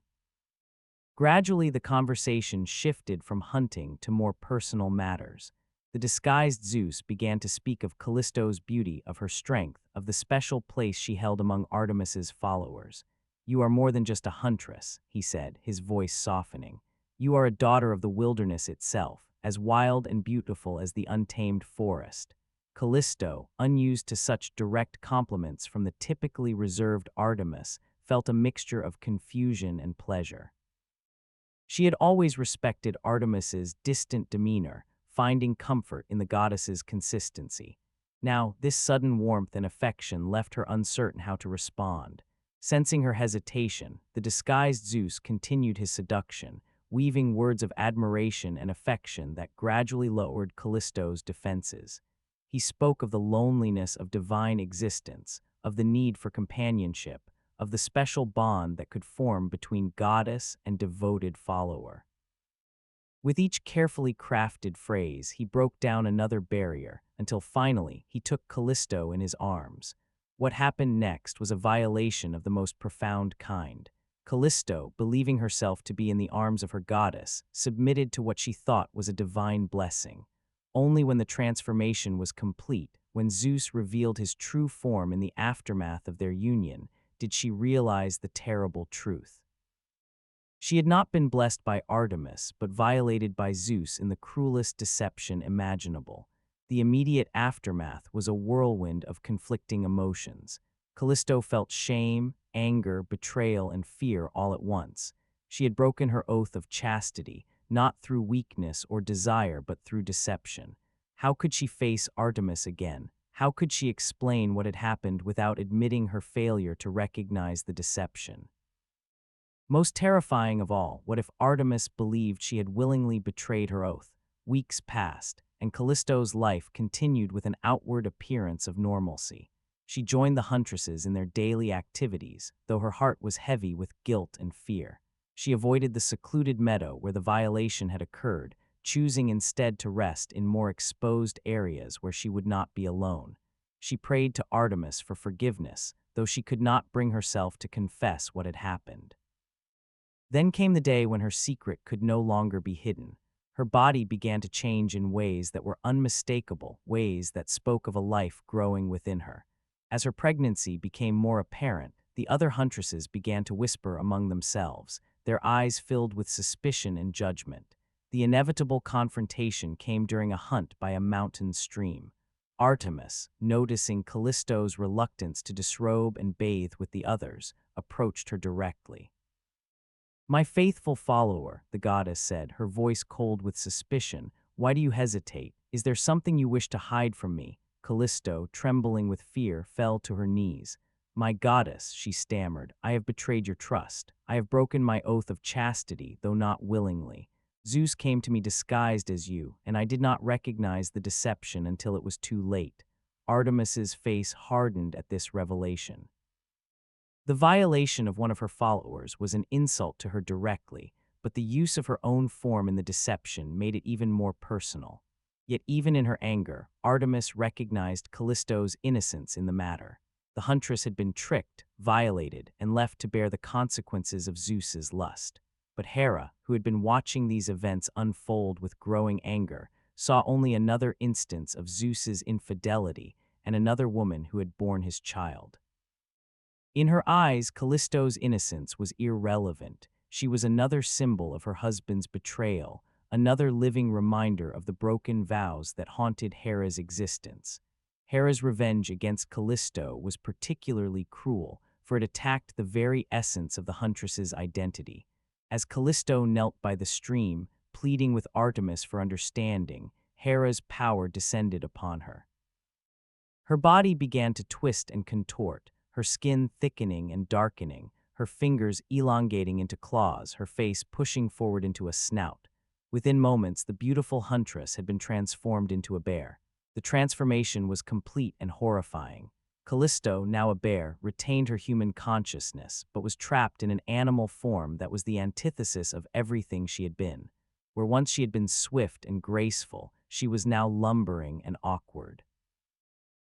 Gradually, the conversation shifted from hunting to more personal matters. The disguised Zeus began to speak of Callisto's beauty, of her strength, of the special place she held among Artemis's followers. "You are more than just a huntress," he said, his voice softening. "You are a daughter of the wilderness itself, as wild and beautiful as the untamed forest." Callisto, unused to such direct compliments from the typically reserved Artemis, felt a mixture of confusion and pleasure. She had always respected Artemis's distant demeanor, finding comfort in the goddess's consistency. Now, this sudden warmth and affection left her uncertain how to respond. Sensing her hesitation, the disguised Zeus continued his seduction, weaving words of admiration and affection that gradually lowered Callisto's defenses. He spoke of the loneliness of divine existence, of the need for companionship, of the special bond that could form between goddess and devoted follower. With each carefully crafted phrase, he broke down another barrier, until finally he took Callisto in his arms. What happened next was a violation of the most profound kind. Callisto, believing herself to be in the arms of her goddess, submitted to what she thought was a divine blessing. Only when the transformation was complete, when Zeus revealed his true form in the aftermath of their union, did she realize the terrible truth. She had not been blessed by Artemis, but violated by Zeus in the cruelest deception imaginable. The immediate aftermath was a whirlwind of conflicting emotions. Callisto felt shame, anger, betrayal, and fear all at once. She had broken her oath of chastity, not through weakness or desire, but through deception. How could she face Artemis again? How could she explain what had happened without admitting her failure to recognize the deception? Most terrifying of all, what if Artemis believed she had willingly betrayed her oath? Weeks passed, and Callisto's life continued with an outward appearance of normalcy. She joined the huntresses in their daily activities, though her heart was heavy with guilt and fear. She avoided the secluded meadow where the violation had occurred, choosing instead to rest in more exposed areas where she would not be alone. She prayed to Artemis for forgiveness, though she could not bring herself to confess what had happened. Then came the day when her secret could no longer be hidden. Her body began to change in ways that were unmistakable, ways that spoke of a life growing within her. As her pregnancy became more apparent, the other huntresses began to whisper among themselves, their eyes filled with suspicion and judgment. The inevitable confrontation came during a hunt by a mountain stream. Artemis, noticing Callisto's reluctance to disrobe and bathe with the others, approached her directly. "My faithful follower," the goddess said, her voice cold with suspicion, "why do you hesitate? Is there something you wish to hide from me?" Callisto, trembling with fear, fell to her knees. "My goddess," she stammered, "I have betrayed your trust. I have broken my oath of chastity, though not willingly. Zeus came to me disguised as you, and I did not recognize the deception until it was too late." Artemis's face hardened at this revelation. The violation of one of her followers was an insult to her directly, but the use of her own form in the deception made it even more personal. Yet even in her anger, Artemis recognized Callisto's innocence in the matter. The huntress had been tricked, violated, and left to bear the consequences of Zeus's lust. But Hera, who had been watching these events unfold with growing anger, saw only another instance of Zeus's infidelity and another woman who had borne his child. In her eyes, Callisto's innocence was irrelevant. She was another symbol of her husband's betrayal, another living reminder of the broken vows that haunted Hera's existence. Hera's revenge against Callisto was particularly cruel, for it attacked the very essence of the huntress's identity. As Callisto knelt by the stream, pleading with Artemis for understanding, Hera's power descended upon her. Her body began to twist and contort, her skin thickening and darkening, her fingers elongating into claws, her face pushing forward into a snout. Within moments, the beautiful huntress had been transformed into a bear. The transformation was complete and horrifying. Callisto, now a bear, retained her human consciousness, but was trapped in an animal form that was the antithesis of everything she had been. Where once she had been swift and graceful, she was now lumbering and awkward.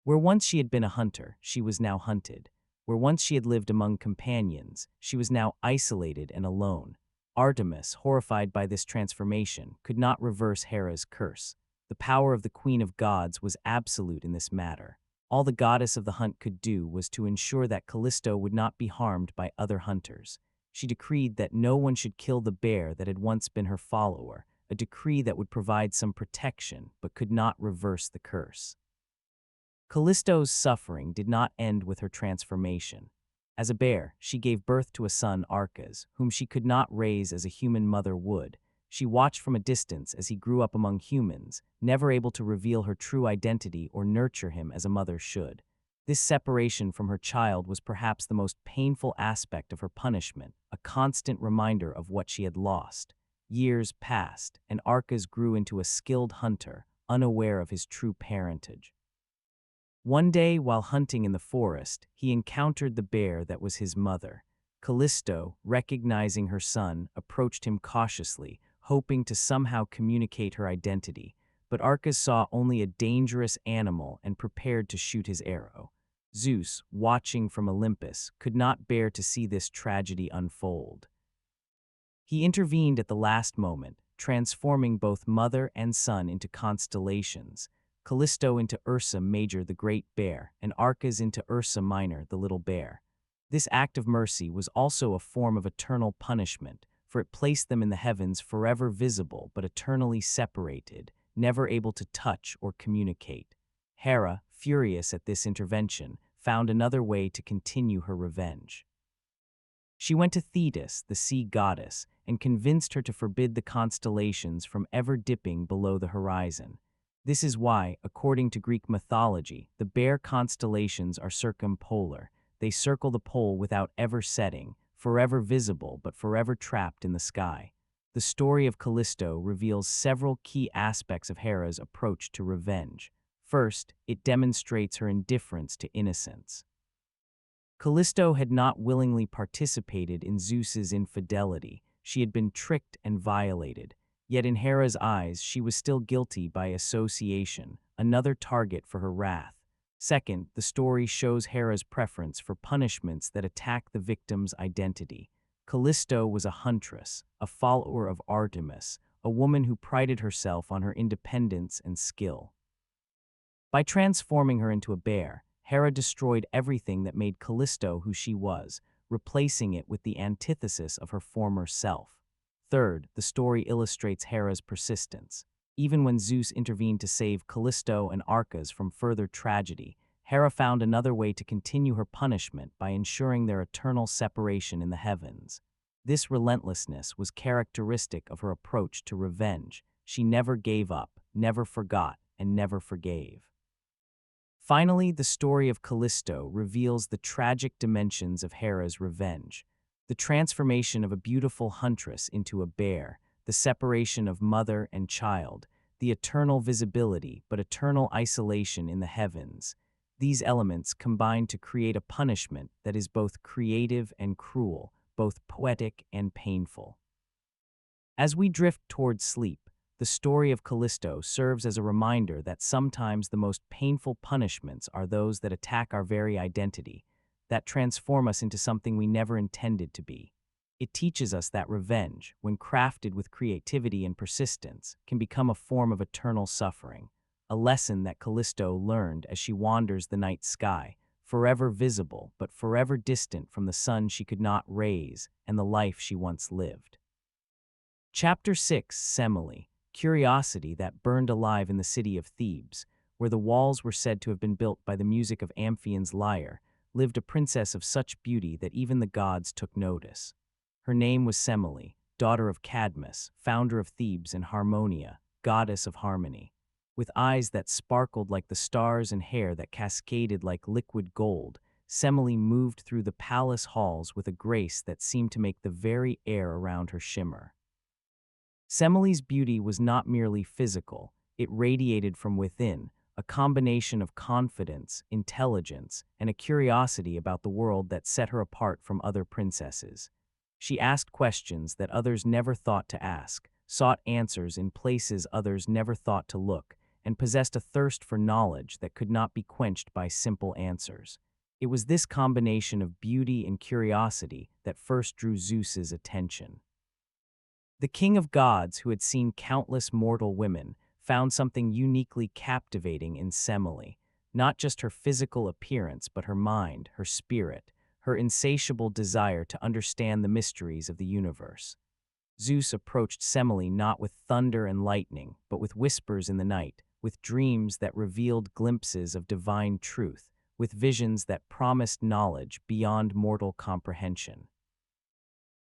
Where once she had been a hunter, she was now hunted. Where once she had lived among companions, she was now isolated and alone. Artemis, horrified by this transformation, could not reverse Hera's curse. The power of the Queen of Gods was absolute in this matter. All the goddess of the hunt could do was to ensure that Callisto would not be harmed by other hunters. She decreed that no one should kill the bear that had once been her follower, a decree that would provide some protection but could not reverse the curse. Callisto's suffering did not end with her transformation. As a bear, she gave birth to a son, Arcas, whom she could not raise as a human mother would. She watched from a distance as he grew up among humans, never able to reveal her true identity or nurture him as a mother should. This separation from her child was perhaps the most painful aspect of her punishment, a constant reminder of what she had lost. Years passed, and Arcas grew into a skilled hunter, unaware of his true parentage. One day, while hunting in the forest, he encountered the bear that was his mother. Callisto, recognizing her son, approached him cautiously, hoping to somehow communicate her identity, but Arcas saw only a dangerous animal and prepared to shoot his arrow. Zeus, watching from Olympus, could not bear to see this tragedy unfold. He intervened at the last moment, transforming both mother and son into constellations, Callisto into Ursa Major the Great Bear, and Arcas into Ursa Minor the Little Bear. This act of mercy was also a form of eternal punishment, for it placed them in the heavens forever visible but eternally separated, never able to touch or communicate. Hera, furious at this intervention, found another way to continue her revenge. She went to Thetis, the sea goddess, and convinced her to forbid the constellations from ever dipping below the horizon. This is why, according to Greek mythology, the bear constellations are circumpolar. They circle the pole without ever setting, forever visible but forever trapped in the sky. The story of Callisto reveals several key aspects of Hera's approach to revenge. First, it demonstrates her indifference to innocence. Callisto had not willingly participated in Zeus's infidelity. She had been tricked and violated. Yet in Hera's eyes, she was still guilty by association, another target for her wrath. Second, the story shows Hera's preference for punishments that attack the victim's identity. Callisto was a huntress, a follower of Artemis, a woman who prided herself on her independence and skill. By transforming her into a bear, Hera destroyed everything that made Callisto who she was, replacing it with the antithesis of her former self. Third, the story illustrates Hera's persistence. Even when Zeus intervened to save Callisto and Arcas from further tragedy, Hera found another way to continue her punishment by ensuring their eternal separation in the heavens. This relentlessness was characteristic of her approach to revenge. She never gave up, never forgot, and never forgave. Finally, the story of Callisto reveals the tragic dimensions of Hera's revenge. The transformation of a beautiful huntress into a bear, the separation of mother and child, the eternal visibility but eternal isolation in the heavens. These elements combine to create a punishment that is both creative and cruel, both poetic and painful. As we drift toward sleep, the story of Callisto serves as a reminder that sometimes the most painful punishments are those that attack our very identity, that transform us into something we never intended to be. It teaches us that revenge, when crafted with creativity and persistence, can become a form of eternal suffering, a lesson that Callisto learned as she wanders the night sky, forever visible but forever distant from the sun she could not raise and the life she once lived. Chapter 6, Semele, curiosity that burned alive in the city of Thebes, where the walls were said to have been built by the music of Amphion's lyre, lived a princess of such beauty that even the gods took notice. Her name was Semele, daughter of Cadmus, founder of Thebes, and Harmonia, goddess of harmony. With eyes that sparkled like the stars and hair that cascaded like liquid gold, Semele moved through the palace halls with a grace that seemed to make the very air around her shimmer. Semele's beauty was not merely physical, it radiated from within, a combination of confidence, intelligence, and a curiosity about the world that set her apart from other princesses. She asked questions that others never thought to ask, sought answers in places others never thought to look, and possessed a thirst for knowledge that could not be quenched by simple answers. It was this combination of beauty and curiosity that first drew Zeus's attention. The king of gods, who had seen countless mortal women, found something uniquely captivating in Semele, not just her physical appearance but her mind, her spirit, her insatiable desire to understand the mysteries of the universe. Zeus approached Semele not with thunder and lightning, but with whispers in the night, with dreams that revealed glimpses of divine truth, with visions that promised knowledge beyond mortal comprehension.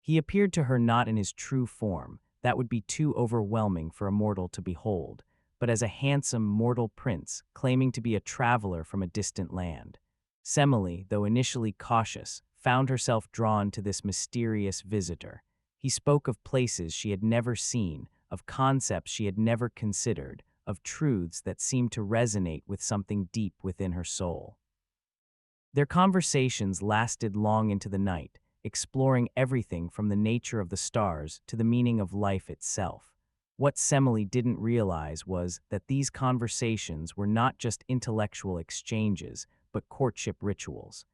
He appeared to her not in his true form, That would be too overwhelming for a mortal to behold, but as a handsome mortal prince claiming to be a traveler from a distant land. Semele, though initially cautious, found herself drawn to this mysterious visitor. He spoke of places she had never seen, of concepts she had never considered, of truths that seemed to resonate with something deep within her soul. Their conversations lasted long into the night, exploring everything from the nature of the stars to the meaning of life itself. What Semele didn't realize was that these conversations were not just intellectual exchanges, but courtship rituals.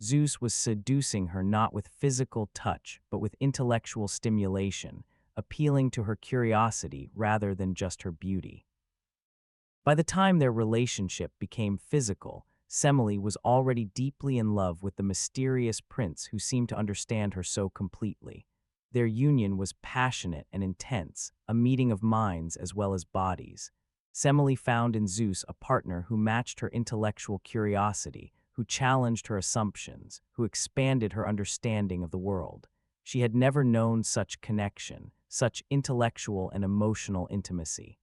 Zeus was seducing her not with physical touch, but with intellectual stimulation, appealing to her curiosity rather than just her beauty. By the time their relationship became physical, Semele was already deeply in love with the mysterious prince who seemed to understand her so completely. Their union was passionate and intense, a meeting of minds as well as bodies. Semele found in Zeus a partner who matched her intellectual curiosity, who challenged her assumptions, who expanded her understanding of the world. She had never known such connection, such intellectual and emotional intimacy.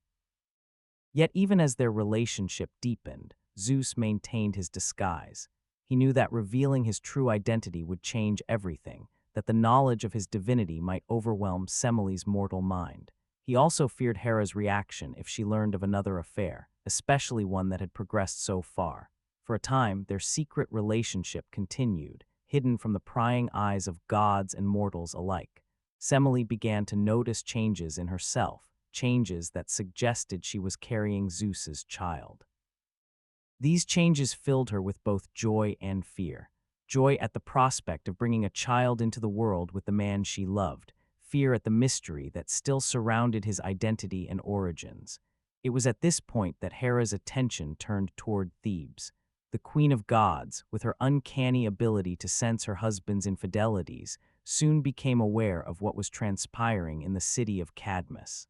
Yet even as their relationship deepened, Zeus maintained his disguise. He knew that revealing his true identity would change everything, that the knowledge of his divinity might overwhelm Semele's mortal mind. He also feared Hera's reaction if she learned of another affair, especially one that had progressed so far. For a time, their secret relationship continued, hidden from the prying eyes of gods and mortals alike. Semele began to notice changes in herself, changes that suggested she was carrying Zeus's child. These changes filled her with both joy and fear. Joy at the prospect of bringing a child into the world with the man she loved, fear at the mystery that still surrounded his identity and origins. It was at this point that Hera's attention turned toward Thebes. The queen of gods, with her uncanny ability to sense her husband's infidelities, soon became aware of what was transpiring in the city of Cadmus.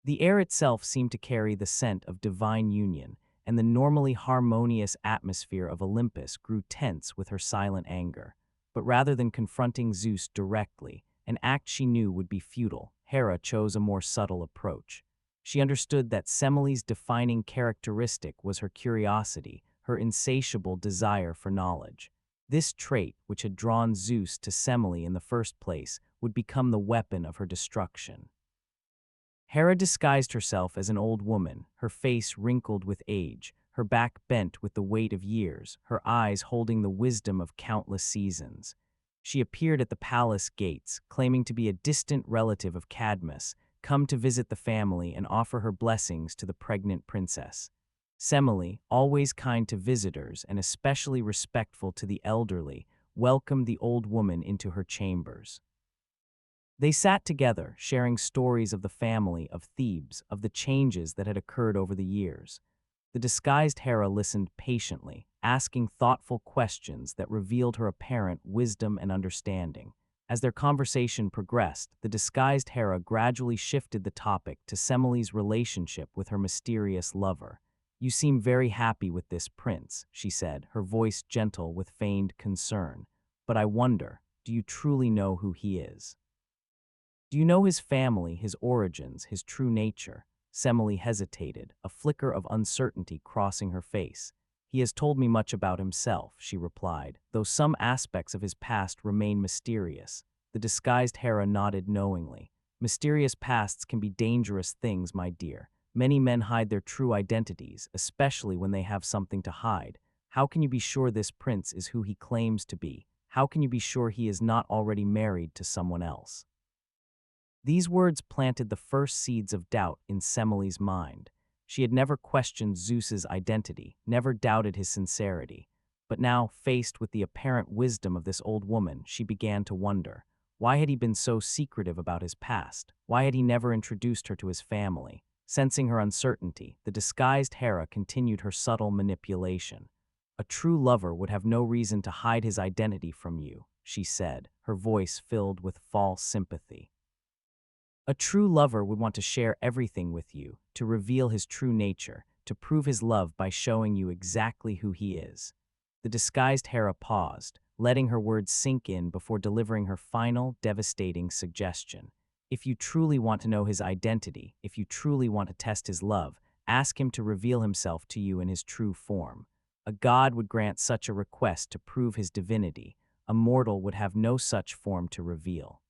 The air itself seemed to carry the scent of divine union, and the normally harmonious atmosphere of Olympus grew tense with her silent anger. But rather than confronting Zeus directly, an act she knew would be futile, Hera chose a more subtle approach. She understood that Semele's defining characteristic was her curiosity, her insatiable desire for knowledge. This trait, which had drawn Zeus to Semele in the first place, would become the weapon of her destruction. Hera disguised herself as an old woman, her face wrinkled with age, her back bent with the weight of years, her eyes holding the wisdom of countless seasons. She appeared at the palace gates, claiming to be a distant relative of Cadmus, come to visit the family and offer her blessings to the pregnant princess. Semele, always kind to visitors and especially respectful to the elderly, welcomed the old woman into her chambers. They sat together, sharing stories of the family, of Thebes, of the changes that had occurred over the years. The disguised Hera listened patiently, asking thoughtful questions that revealed her apparent wisdom and understanding. As their conversation progressed, the disguised Hera gradually shifted the topic to Semele's relationship with her mysterious lover. "You seem very happy with this prince," she said, her voice gentle with feigned concern. "But I wonder, do you truly know who he is? Do you know his family, his origins, his true nature?" Semele hesitated, a flicker of uncertainty crossing her face. "He has told me much about himself," she replied, "though some aspects of his past remain mysterious." The disguised Hera nodded knowingly. "Mysterious pasts can be dangerous things, my dear. Many men hide their true identities, especially when they have something to hide. How can you be sure this prince is who he claims to be? How can you be sure he is not already married to someone else?" These words planted the first seeds of doubt in Semele's mind. She had never questioned Zeus's identity, never doubted his sincerity. But now, faced with the apparent wisdom of this old woman, she began to wonder. Why had he been so secretive about his past? Why had he never introduced her to his family? Sensing her uncertainty, the disguised Hera continued her subtle manipulation. "A true lover would have no reason to hide his identity from you," she said, her voice filled with false sympathy. "A true lover would want to share everything with you, to reveal his true nature, to prove his love by showing you exactly who he is." The disguised Hera paused, letting her words sink in before delivering her final, devastating suggestion. If you truly want to know his identity, if you truly want to test his love, ask him to reveal himself to you in his true form. A god would grant such a request to prove his divinity. A mortal would have no such form to reveal.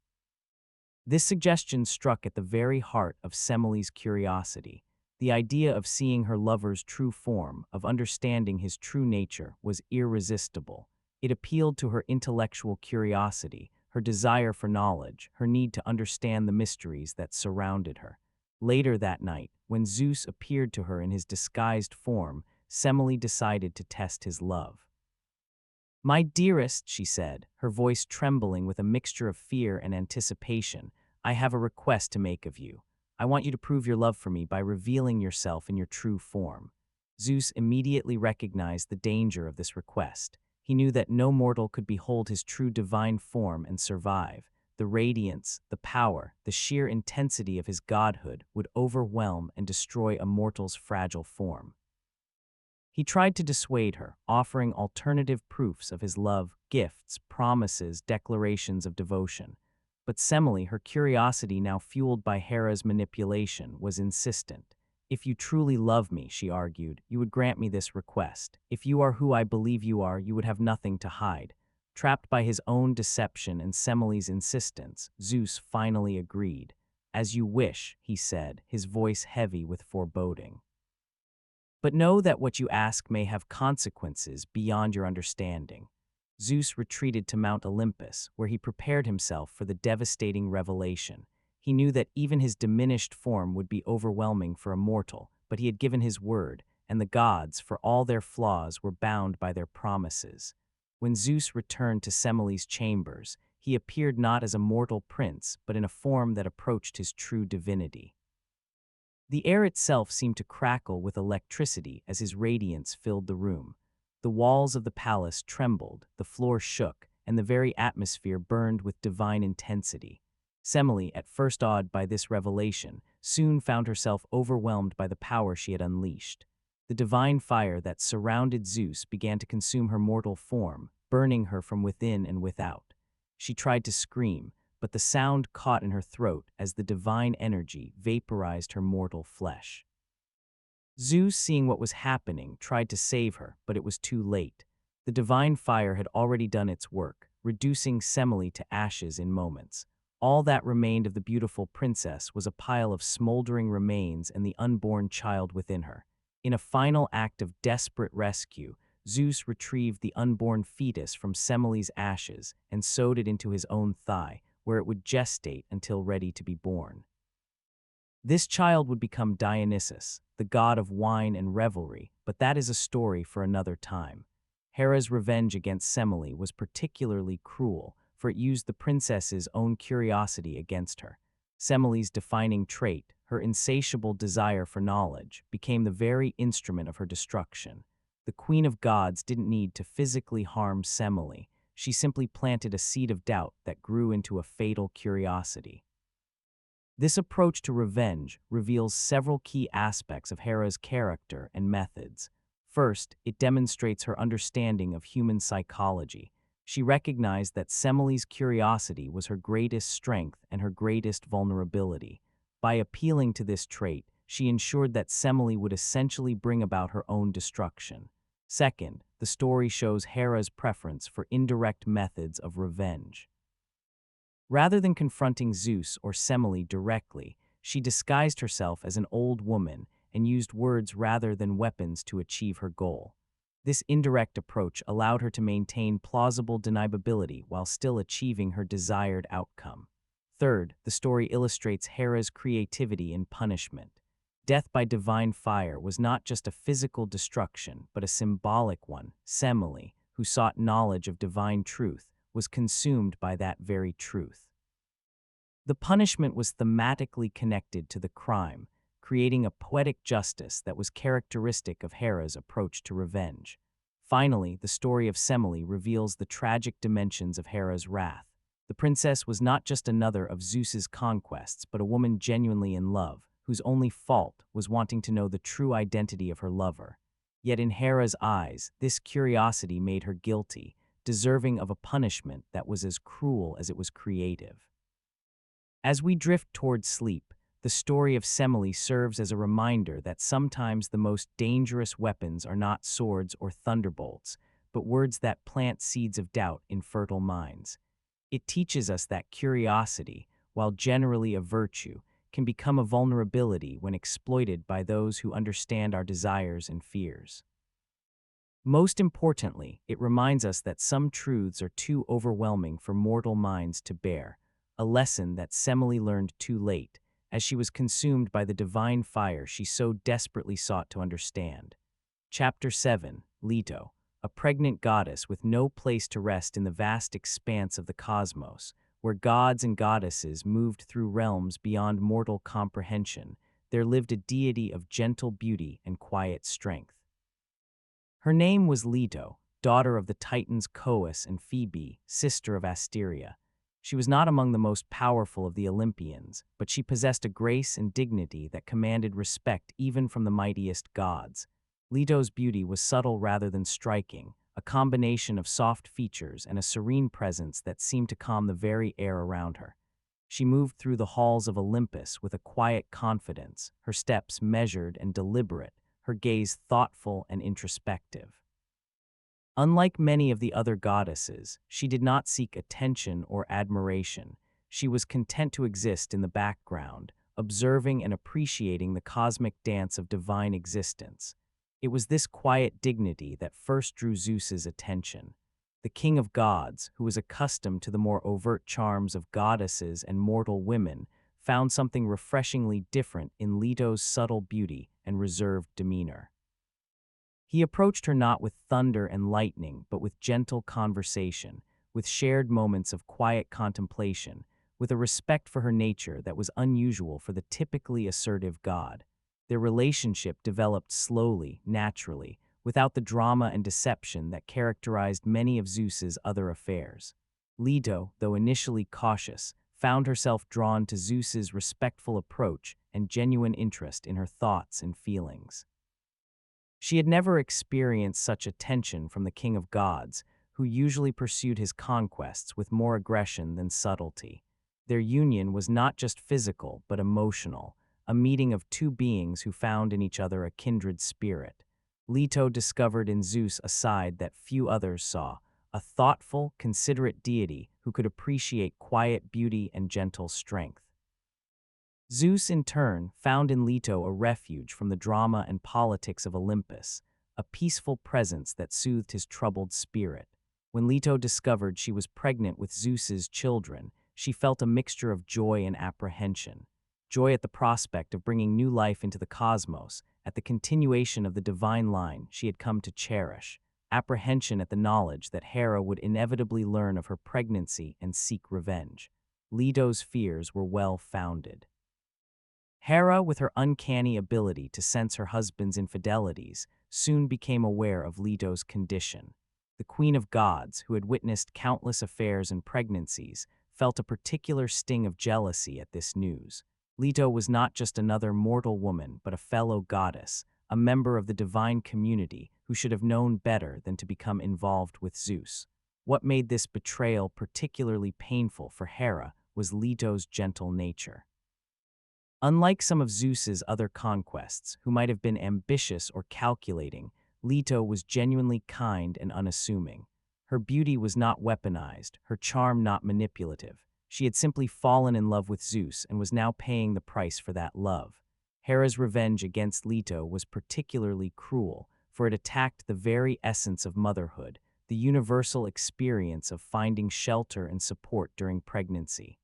This suggestion struck at the very heart of Semele's curiosity. The idea of seeing her lover's true form, of understanding his true nature, was irresistible. It appealed to her intellectual curiosity, her desire for knowledge, her need to understand the mysteries that surrounded her. Later that night, when Zeus appeared to her in his disguised form, Semele decided to test his love. "My dearest," she said, her voice trembling with a mixture of fear and anticipation, "I have a request to make of you. I want you to prove your love for me by revealing yourself in your true form." Zeus immediately recognized the danger of this request. He knew that no mortal could behold his true divine form and survive. The radiance, the power, the sheer intensity of his godhood would overwhelm and destroy a mortal's fragile form. He tried to dissuade her, offering alternative proofs of his love, gifts, promises, declarations of devotion. But Semele, her curiosity now fueled by Hera's manipulation, was insistent. "If you truly love me," she argued, "you would grant me this request. If you are who I believe you are, you would have nothing to hide." Trapped by his own deception and Semele's insistence, Zeus finally agreed. "As you wish," he said, his voice heavy with foreboding. "But know that what you ask may have consequences beyond your understanding." Zeus retreated to Mount Olympus, where he prepared himself for the devastating revelation. He knew that even his diminished form would be overwhelming for a mortal, but he had given his word, and the gods, for all their flaws, were bound by their promises. When Zeus returned to Semele's chambers, he appeared not as a mortal prince, but in a form that approached his true divinity. The air itself seemed to crackle with electricity as his radiance filled the room. The walls of the palace trembled, the floor shook, and the very atmosphere burned with divine intensity. Semele, at first awed by this revelation, soon found herself overwhelmed by the power she had unleashed. The divine fire that surrounded Zeus began to consume her mortal form, burning her from within and without. She tried to scream, but the sound caught in her throat as the divine energy vaporized her mortal flesh. Zeus, seeing what was happening, tried to save her, but it was too late. The divine fire had already done its work, reducing Semele to ashes in moments. All that remained of the beautiful princess was a pile of smoldering remains and the unborn child within her. In a final act of desperate rescue, Zeus retrieved the unborn fetus from Semele's ashes and sewed it into his own thigh, where it would gestate until ready to be born. This child would become Dionysus, the god of wine and revelry, but that is a story for another time. Hera's revenge against Semele was particularly cruel, for it used the princess's own curiosity against her. Semele's defining trait, her insatiable desire for knowledge, became the very instrument of her destruction. The Queen of Gods didn't need to physically harm Semele. She simply planted a seed of doubt that grew into a fatal curiosity. This approach to revenge reveals several key aspects of Hera's character and methods. First, it demonstrates her understanding of human psychology. She recognized that Semele's curiosity was her greatest strength and her greatest vulnerability. By appealing to this trait, she ensured that Semele would essentially bring about her own destruction. Second, the story shows Hera's preference for indirect methods of revenge. Rather than confronting Zeus or Semele directly, she disguised herself as an old woman and used words rather than weapons to achieve her goal. This indirect approach allowed her to maintain plausible deniability while still achieving her desired outcome. Third, the story illustrates Hera's creativity in punishment. Death by divine fire was not just a physical destruction, but a symbolic one. Semele, who sought knowledge of divine truth, was consumed by that very truth. The punishment was thematically connected to the crime, creating a poetic justice that was characteristic of Hera's approach to revenge. Finally, the story of Semele reveals the tragic dimensions of Hera's wrath. The princess was not just another of Zeus's conquests, but a woman genuinely in love, whose only fault was wanting to know the true identity of her lover. Yet in Hera's eyes, this curiosity made her guilty, deserving of a punishment that was as cruel as it was creative. As we drift toward sleep, the story of Semele serves as a reminder that sometimes the most dangerous weapons are not swords or thunderbolts, but words that plant seeds of doubt in fertile minds. It teaches us that curiosity, while generally a virtue, can become a vulnerability when exploited by those who understand our desires and fears. Most importantly, it reminds us that some truths are too overwhelming for mortal minds to bear, a lesson that Semele learned too late, as she was consumed by the divine fire she so desperately sought to understand. Chapter 7, Leto, a pregnant goddess with no place to rest in the vast expanse of the cosmos, where gods and goddesses moved through realms beyond mortal comprehension, there lived a deity of gentle beauty and quiet strength. Her name was Leto, daughter of the Titans Coeus and Phoebe, sister of Asteria. She was not among the most powerful of the Olympians, but she possessed a grace and dignity that commanded respect even from the mightiest gods. Leto's beauty was subtle rather than striking, a combination of soft features and a serene presence that seemed to calm the very air around her. She moved through the halls of Olympus with a quiet confidence, her steps measured and deliberate, her gaze thoughtful and introspective. Unlike many of the other goddesses, she did not seek attention or admiration. She was content to exist in the background, observing and appreciating the cosmic dance of divine existence. It was this quiet dignity that first drew Zeus's attention. The king of gods, who was accustomed to the more overt charms of goddesses and mortal women, found something refreshingly different in Leto's subtle beauty and reserved demeanor. He approached her not with thunder and lightning, but with gentle conversation, with shared moments of quiet contemplation, with a respect for her nature that was unusual for the typically assertive god. Their relationship developed slowly, naturally, without the drama and deception that characterized many of Zeus's other affairs. Leto, though initially cautious, found herself drawn to Zeus's respectful approach and genuine interest in her thoughts and feelings. She had never experienced such attention from the king of gods, who usually pursued his conquests with more aggression than subtlety. Their union was not just physical, but emotional, a meeting of two beings who found in each other a kindred spirit. Leto discovered in Zeus a side that few others saw, a thoughtful, considerate deity who could appreciate quiet beauty and gentle strength. Zeus, in turn, found in Leto a refuge from the drama and politics of Olympus, a peaceful presence that soothed his troubled spirit. When Leto discovered she was pregnant with Zeus's children, she felt a mixture of joy and apprehension. Joy at the prospect of bringing new life into the cosmos, at the continuation of the divine line she had come to cherish. Apprehension at the knowledge that Hera would inevitably learn of her pregnancy and seek revenge. Leto's fears were well-founded. Hera, with her uncanny ability to sense her husband's infidelities, soon became aware of Leto's condition. The queen of gods, who had witnessed countless affairs and pregnancies, felt a particular sting of jealousy at this news. Leto was not just another mortal woman, but a fellow goddess, a member of the divine community who should have known better than to become involved with Zeus. What made this betrayal particularly painful for Hera was Leto's gentle nature. Unlike some of Zeus's other conquests, who might have been ambitious or calculating, Leto was genuinely kind and unassuming. Her beauty was not weaponized, her charm not manipulative. She had simply fallen in love with Zeus and was now paying the price for that love. Hera's revenge against Leto was particularly cruel, for it attacked the very essence of motherhood, the universal experience of finding shelter and support during pregnancy.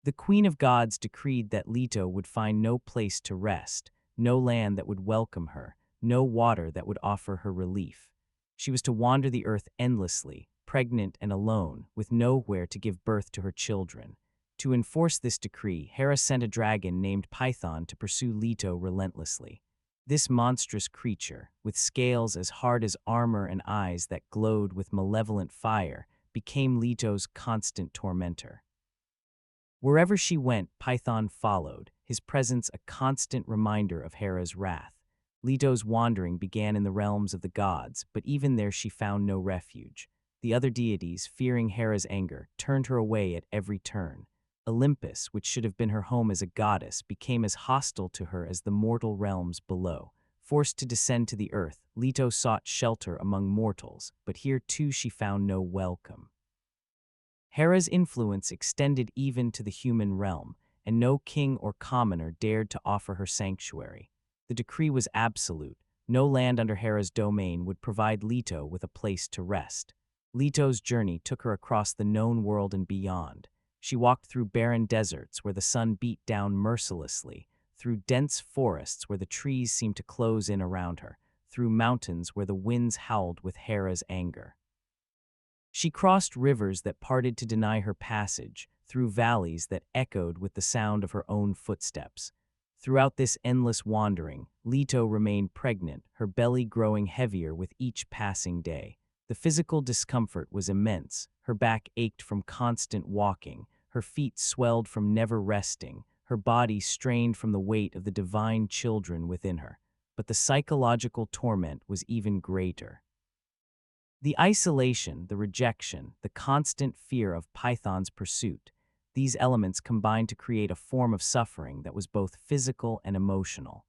The Queen of Gods decreed that Leto would find no place to rest, no land that would welcome her, no water that would offer her relief. She was to wander the earth endlessly, pregnant and alone, with nowhere to give birth to her children. To enforce this decree, Hera sent a dragon named Python to pursue Leto relentlessly. This monstrous creature, with scales as hard as armor and eyes that glowed with malevolent fire, became Leto's constant tormentor. Wherever she went, Python followed, his presence a constant reminder of Hera's wrath. Leto's wandering began in the realms of the gods, but even there she found no refuge. The other deities, fearing Hera's anger, turned her away at every turn. Olympus, which should have been her home as a goddess, became as hostile to her as the mortal realms below. Forced to descend to the earth, Leto sought shelter among mortals, but here too she found no welcome. Hera's influence extended even to the human realm, and no king or commoner dared to offer her sanctuary. The decree was absolute. No land under Hera's domain would provide Leto with a place to rest. Leto's journey took her across the known world and beyond. She walked through barren deserts where the sun beat down mercilessly, through dense forests where the trees seemed to close in around her, through mountains where the winds howled with Hera's anger. She crossed rivers that parted to deny her passage, through valleys that echoed with the sound of her own footsteps. Throughout this endless wandering, Leto remained pregnant, her belly growing heavier with each passing day. The physical discomfort was immense. Her back ached from constant walking, her feet swelled from never resting, her body strained from the weight of the divine children within her. But the psychological torment was even greater. The isolation, the rejection, the constant fear of Python's pursuit, these elements combined to create a form of suffering that was both physical and emotional.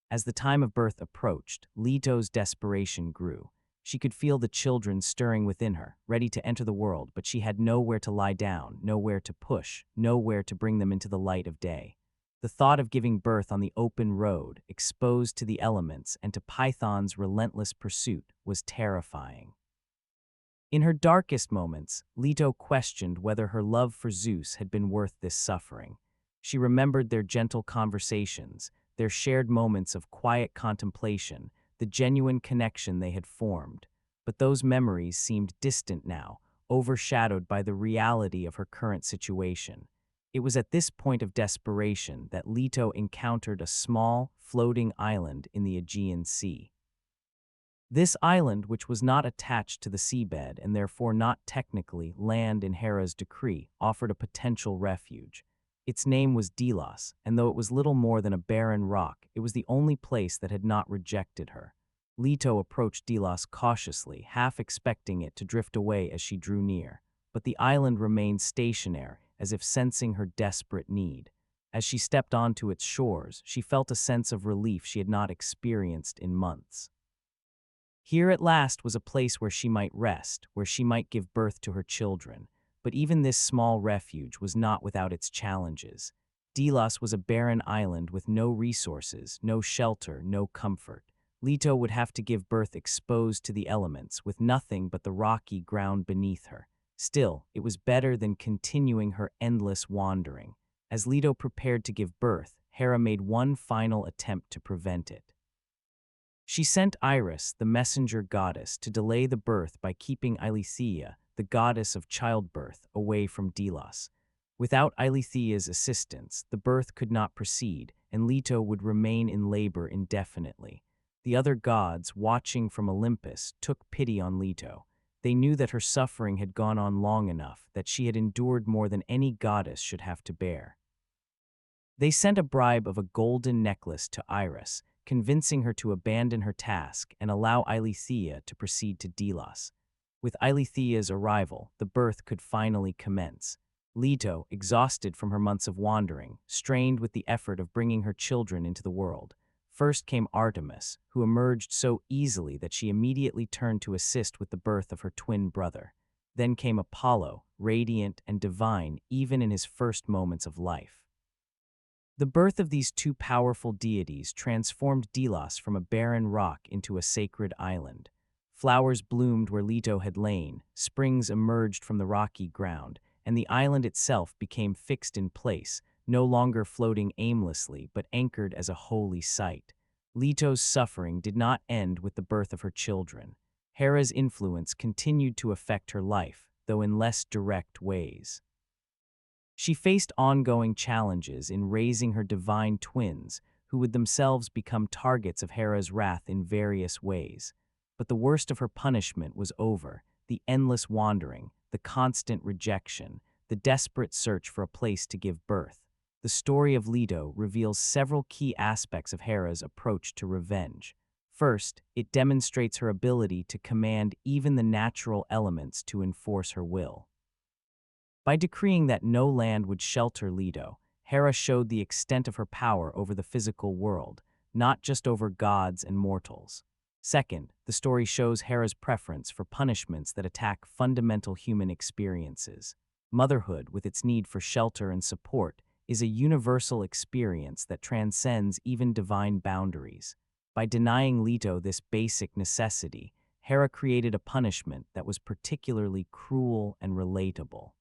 As the time of birth approached, Leto's desperation grew. She could feel the children stirring within her, ready to enter the world, but she had nowhere to lie down, nowhere to push, nowhere to bring them into the light of day. The thought of giving birth on the open road, exposed to the elements and to Python's relentless pursuit, was terrifying. In her darkest moments, Leto questioned whether her love for Zeus had been worth this suffering. She remembered their gentle conversations, their shared moments of quiet contemplation, the genuine connection they had formed. But those memories seemed distant now, overshadowed by the reality of her current situation. It was at this point of desperation that Leto encountered a small, floating island in the Aegean Sea. This island, which was not attached to the seabed and therefore not technically land in Hera's decree, offered a potential refuge. Its name was Delos, and though it was little more than a barren rock, it was the only place that had not rejected her. Leto approached Delos cautiously, half expecting it to drift away as she drew near. But the island remained stationary, as if sensing her desperate need. As she stepped onto its shores, she felt a sense of relief she had not experienced in months. Here at last was a place where she might rest, where she might give birth to her children. But even this small refuge was not without its challenges. Delos was a barren island with no resources, no shelter, no comfort. Leto would have to give birth exposed to the elements, with nothing but the rocky ground beneath her. Still, it was better than continuing her endless wandering. As Leto prepared to give birth, Hera made one final attempt to prevent it. She sent Iris, the messenger goddess, to delay the birth by keeping Eileithyia, the goddess of childbirth, away from Delos. Without Eileithyia's assistance, the birth could not proceed, and Leto would remain in labor indefinitely. The other gods, watching from Olympus, took pity on Leto. They knew that her suffering had gone on long enough, that she had endured more than any goddess should have to bear. They sent a bribe of a golden necklace to Iris, convincing her to abandon her task and allow Eileithyia to proceed to Delos. With Eileithyia's arrival, the birth could finally commence. Leto, exhausted from her months of wandering, strained with the effort of bringing her children into the world. First came Artemis, who emerged so easily that she immediately turned to assist with the birth of her twin brother. Then came Apollo, radiant and divine even in his first moments of life. The birth of these two powerful deities transformed Delos from a barren rock into a sacred island. Flowers bloomed where Leto had lain, springs emerged from the rocky ground, and the island itself became fixed in place, no longer floating aimlessly but anchored as a holy site. Leto's suffering did not end with the birth of her children. Hera's influence continued to affect her life, though in less direct ways. She faced ongoing challenges in raising her divine twins, who would themselves become targets of Hera's wrath in various ways. But the worst of her punishment was over: the endless wandering, the constant rejection, the desperate search for a place to give birth. The story of Leto reveals several key aspects of Hera's approach to revenge. First, it demonstrates her ability to command even the natural elements to enforce her will. By decreeing that no land would shelter Leto, Hera showed the extent of her power over the physical world, not just over gods and mortals. Second, the story shows Hera's preference for punishments that attack fundamental human experiences. Motherhood, with its need for shelter and support, is a universal experience that transcends even divine boundaries. By denying Leto this basic necessity, Hera created a punishment that was particularly cruel and relatable.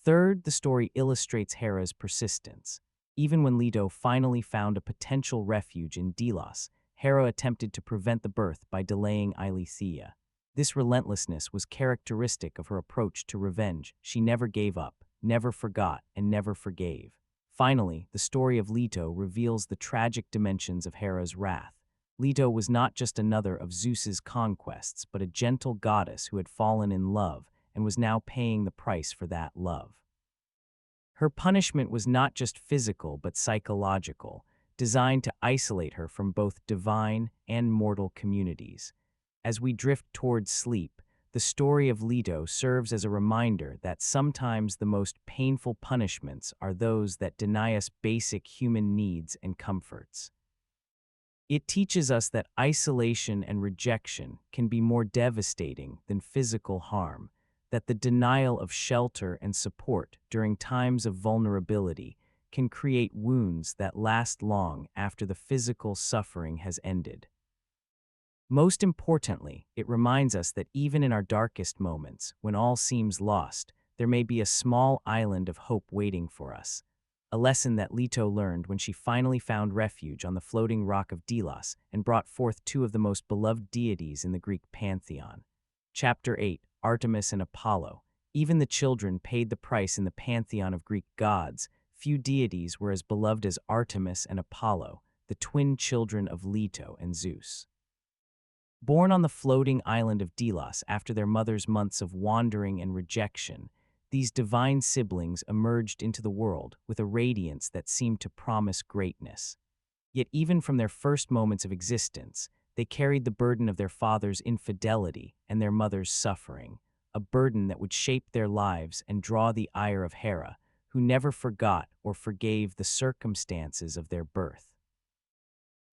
Third, the story illustrates Hera's persistence. Even when Leto finally found a potential refuge in Delos, Hera attempted to prevent the birth by delaying Eileithyia. This relentlessness was characteristic of her approach to revenge. She never gave up, never forgot, and never forgave. Finally, the story of Leto reveals the tragic dimensions of Hera's wrath. Leto was not just another of Zeus's conquests, but a gentle goddess who had fallen in love and was now paying the price for that love. Her punishment was not just physical but psychological, designed to isolate her from both divine and mortal communities. As we drift towards sleep, the story of Leto serves as a reminder that sometimes the most painful punishments are those that deny us basic human needs and comforts. It teaches us that isolation and rejection can be more devastating than physical harm, that the denial of shelter and support during times of vulnerability can create wounds that last long after the physical suffering has ended. Most importantly, it reminds us that even in our darkest moments, when all seems lost, there may be a small island of hope waiting for us. A lesson that Leto learned when she finally found refuge on the floating rock of Delos and brought forth two of the most beloved deities in the Greek pantheon. Chapter 8, Artemis and Apollo. Even the children paid the price in the pantheon of Greek gods. Few deities were as beloved as Artemis and Apollo, the twin children of Leto and Zeus. Born on the floating island of Delos after their mother's months of wandering and rejection, these divine siblings emerged into the world with a radiance that seemed to promise greatness. Yet even from their first moments of existence, they carried the burden of their father's infidelity and their mother's suffering, a burden that would shape their lives and draw the ire of Hera, who never forgot or forgave the circumstances of their birth.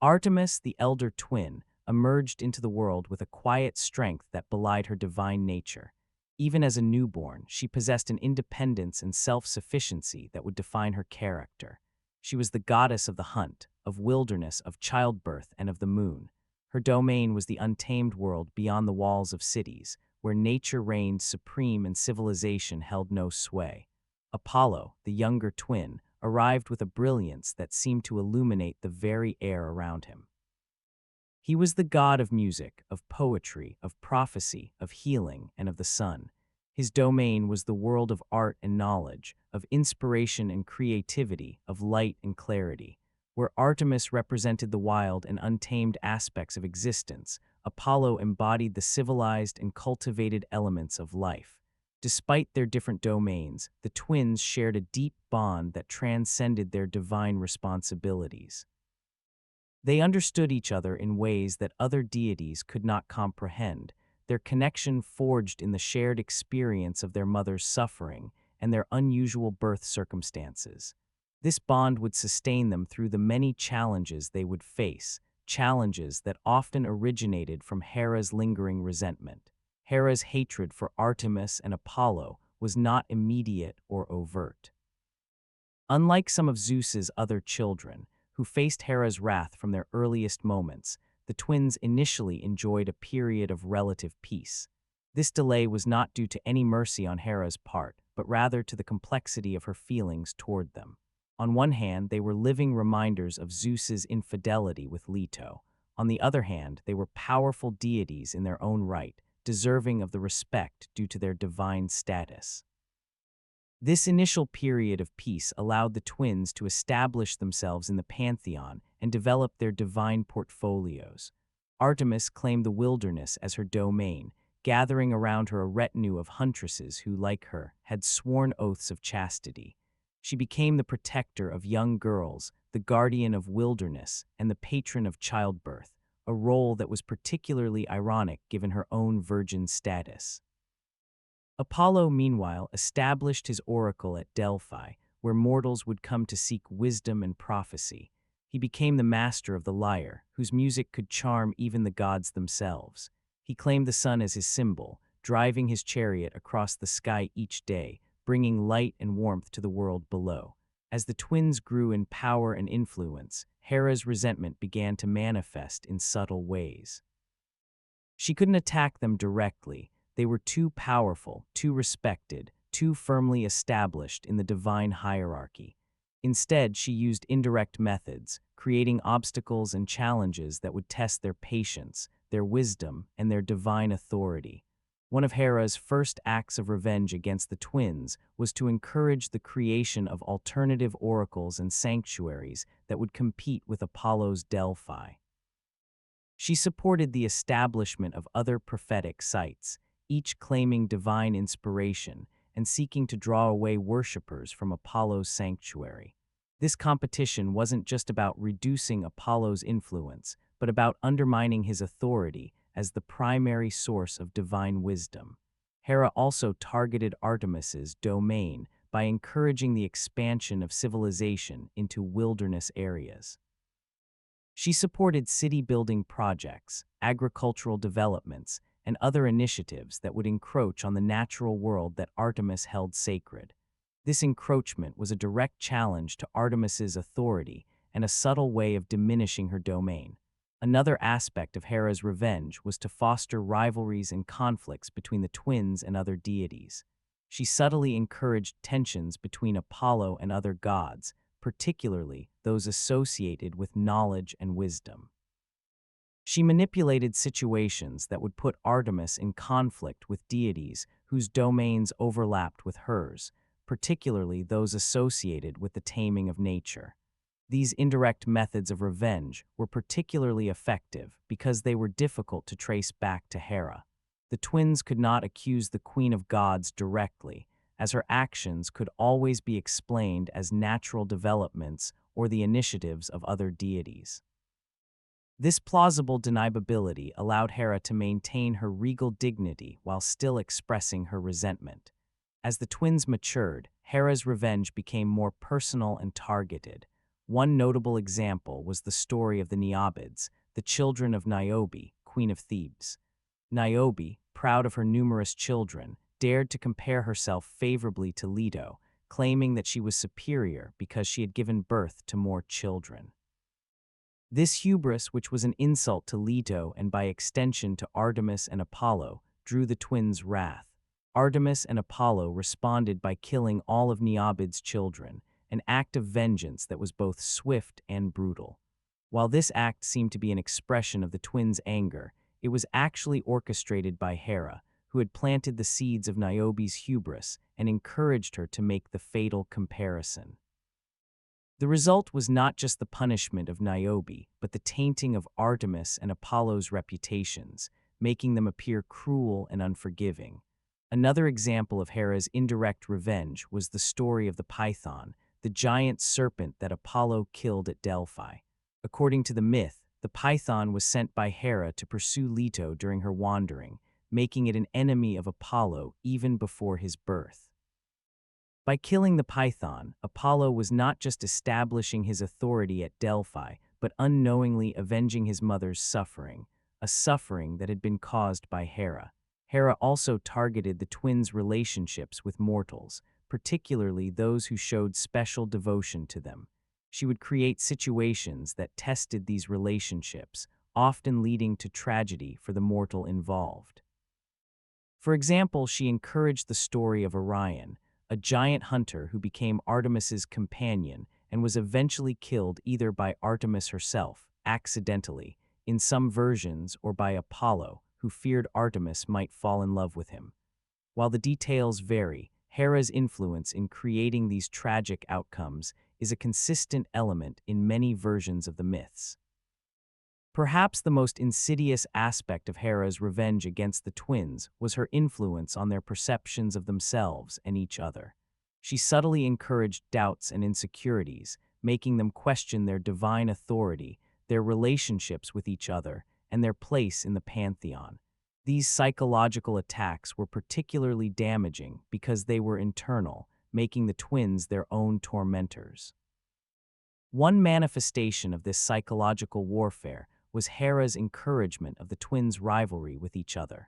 Artemis, the elder twin, emerged into the world with a quiet strength that belied her divine nature. Even as a newborn, she possessed an independence and self-sufficiency that would define her character. She was the goddess of the hunt, of wilderness, of childbirth, and of the moon. Her domain was the untamed world beyond the walls of cities, where nature reigned supreme and civilization held no sway. Apollo, the younger twin, arrived with a brilliance that seemed to illuminate the very air around him. He was the god of music, of poetry, of prophecy, of healing, and of the sun. His domain was the world of art and knowledge, of inspiration and creativity, of light and clarity. Where Artemis represented the wild and untamed aspects of existence, Apollo embodied the civilized and cultivated elements of life. Despite their different domains, the twins shared a deep bond that transcended their divine responsibilities. They understood each other in ways that other deities could not comprehend, their connection forged in the shared experience of their mother's suffering and their unusual birth circumstances. This bond would sustain them through the many challenges they would face, challenges that often originated from Hera's lingering resentment. Hera's hatred for Artemis and Apollo was not immediate or overt. Unlike some of Zeus's other children, who faced Hera's wrath from their earliest moments, the twins initially enjoyed a period of relative peace. This delay was not due to any mercy on Hera's part, but rather to the complexity of her feelings toward them. On one hand, they were living reminders of Zeus's infidelity with Leto. On the other hand, they were powerful deities in their own right, deserving of the respect due to their divine status. This initial period of peace allowed the twins to establish themselves in the pantheon and develop their divine portfolios. Artemis claimed the wilderness as her domain, gathering around her a retinue of huntresses who, like her, had sworn oaths of chastity. She became the protector of young girls, the guardian of wilderness, and the patron of childbirth, a role that was particularly ironic given her own virgin status. Apollo, meanwhile, established his oracle at Delphi, where mortals would come to seek wisdom and prophecy. He became the master of the lyre, whose music could charm even the gods themselves. He claimed the sun as his symbol, driving his chariot across the sky each day, bringing light and warmth to the world below. As the twins grew in power and influence, Hera's resentment began to manifest in subtle ways. She couldn't attack them directly. They were too powerful, too respected, too firmly established in the divine hierarchy. Instead, she used indirect methods, creating obstacles and challenges that would test their patience, their wisdom, and their divine authority. One of Hera's first acts of revenge against the twins was to encourage the creation of alternative oracles and sanctuaries that would compete with Apollo's Delphi. She supported the establishment of other prophetic sites, each claiming divine inspiration and seeking to draw away worshippers from Apollo's sanctuary. This competition wasn't just about reducing Apollo's influence, but about undermining his authority as the primary source of divine wisdom. Hera also targeted Artemis's domain by encouraging the expansion of civilization into wilderness areas. She supported city-building projects, agricultural developments, and other initiatives that would encroach on the natural world that Artemis held sacred. This encroachment was a direct challenge to Artemis's authority and a subtle way of diminishing her domain. Another aspect of Hera's revenge was to foster rivalries and conflicts between the twins and other deities. She subtly encouraged tensions between Apollo and other gods, particularly those associated with knowledge and wisdom. She manipulated situations that would put Artemis in conflict with deities whose domains overlapped with hers, particularly those associated with the taming of nature. These indirect methods of revenge were particularly effective because they were difficult to trace back to Hera. The twins could not accuse the Queen of Gods directly, as her actions could always be explained as natural developments or the initiatives of other deities. This plausible deniability allowed Hera to maintain her regal dignity while still expressing her resentment. As the twins matured, Hera's revenge became more personal and targeted. One notable example was the story of the Neobids, the children of Niobe, Queen of Thebes. Niobe, proud of her numerous children, dared to compare herself favorably to Leto, claiming that she was superior because she had given birth to more children. This hubris, which was an insult to Leto and by extension to Artemis and Apollo, drew the twins' wrath. Artemis and Apollo responded by killing all of Neobid's children, an act of vengeance that was both swift and brutal. While this act seemed to be an expression of the twins' anger, it was actually orchestrated by Hera, who had planted the seeds of Niobe's hubris and encouraged her to make the fatal comparison. The result was not just the punishment of Niobe, but the tainting of Artemis and Apollo's reputations, making them appear cruel and unforgiving. Another example of Hera's indirect revenge was the story of the Python, the giant serpent that Apollo killed at Delphi. According to the myth, the Python was sent by Hera to pursue Leto during her wandering, making it an enemy of Apollo even before his birth. By killing the Python, Apollo was not just establishing his authority at Delphi, but unknowingly avenging his mother's suffering, a suffering that had been caused by Hera. Hera also targeted the twins' relationships with mortals, particularly those who showed special devotion to them. She would create situations that tested these relationships, often leading to tragedy for the mortal involved. For example, she encouraged the story of Orion, a giant hunter who became Artemis's companion and was eventually killed either by Artemis herself, accidentally, in some versions, or by Apollo, who feared Artemis might fall in love with him. While the details vary, Hera's influence in creating these tragic outcomes is a consistent element in many versions of the myths. Perhaps the most insidious aspect of Hera's revenge against the twins was her influence on their perceptions of themselves and each other. She subtly encouraged doubts and insecurities, making them question their divine authority, their relationships with each other, and their place in the pantheon. These psychological attacks were particularly damaging because they were internal, making the twins their own tormentors. One manifestation of this psychological warfare was Hera's encouragement of the twins' rivalry with each other.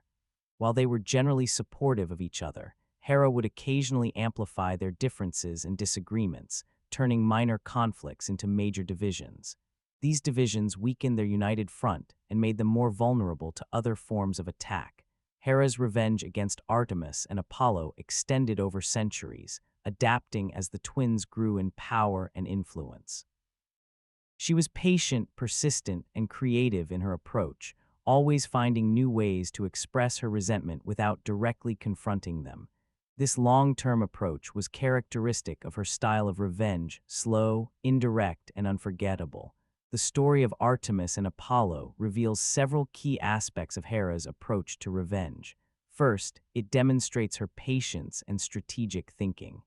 While they were generally supportive of each other, Hera would occasionally amplify their differences and disagreements, turning minor conflicts into major divisions. These divisions weakened their united front and made them more vulnerable to other forms of attack. Hera's revenge against Artemis and Apollo extended over centuries, adapting as the twins grew in power and influence. She was patient, persistent, and creative in her approach, always finding new ways to express her resentment without directly confronting them. This long-term approach was characteristic of her style of revenge, slow, indirect, and unforgettable. The story of Artemis and Apollo reveals several key aspects of Hera's approach to revenge. First, it demonstrates her patience and strategic thinking.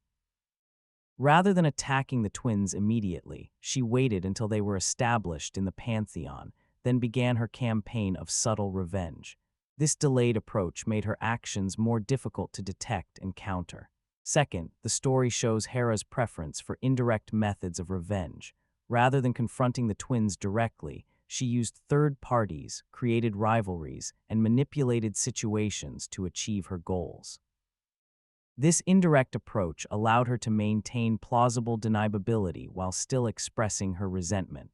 Rather than attacking the twins immediately, she waited until they were established in the pantheon, then began her campaign of subtle revenge. This delayed approach made her actions more difficult to detect and counter. Second, the story shows Hera's preference for indirect methods of revenge. Rather than confronting the twins directly, she used third parties, created rivalries, and manipulated situations to achieve her goals. This indirect approach allowed her to maintain plausible deniability while still expressing her resentment.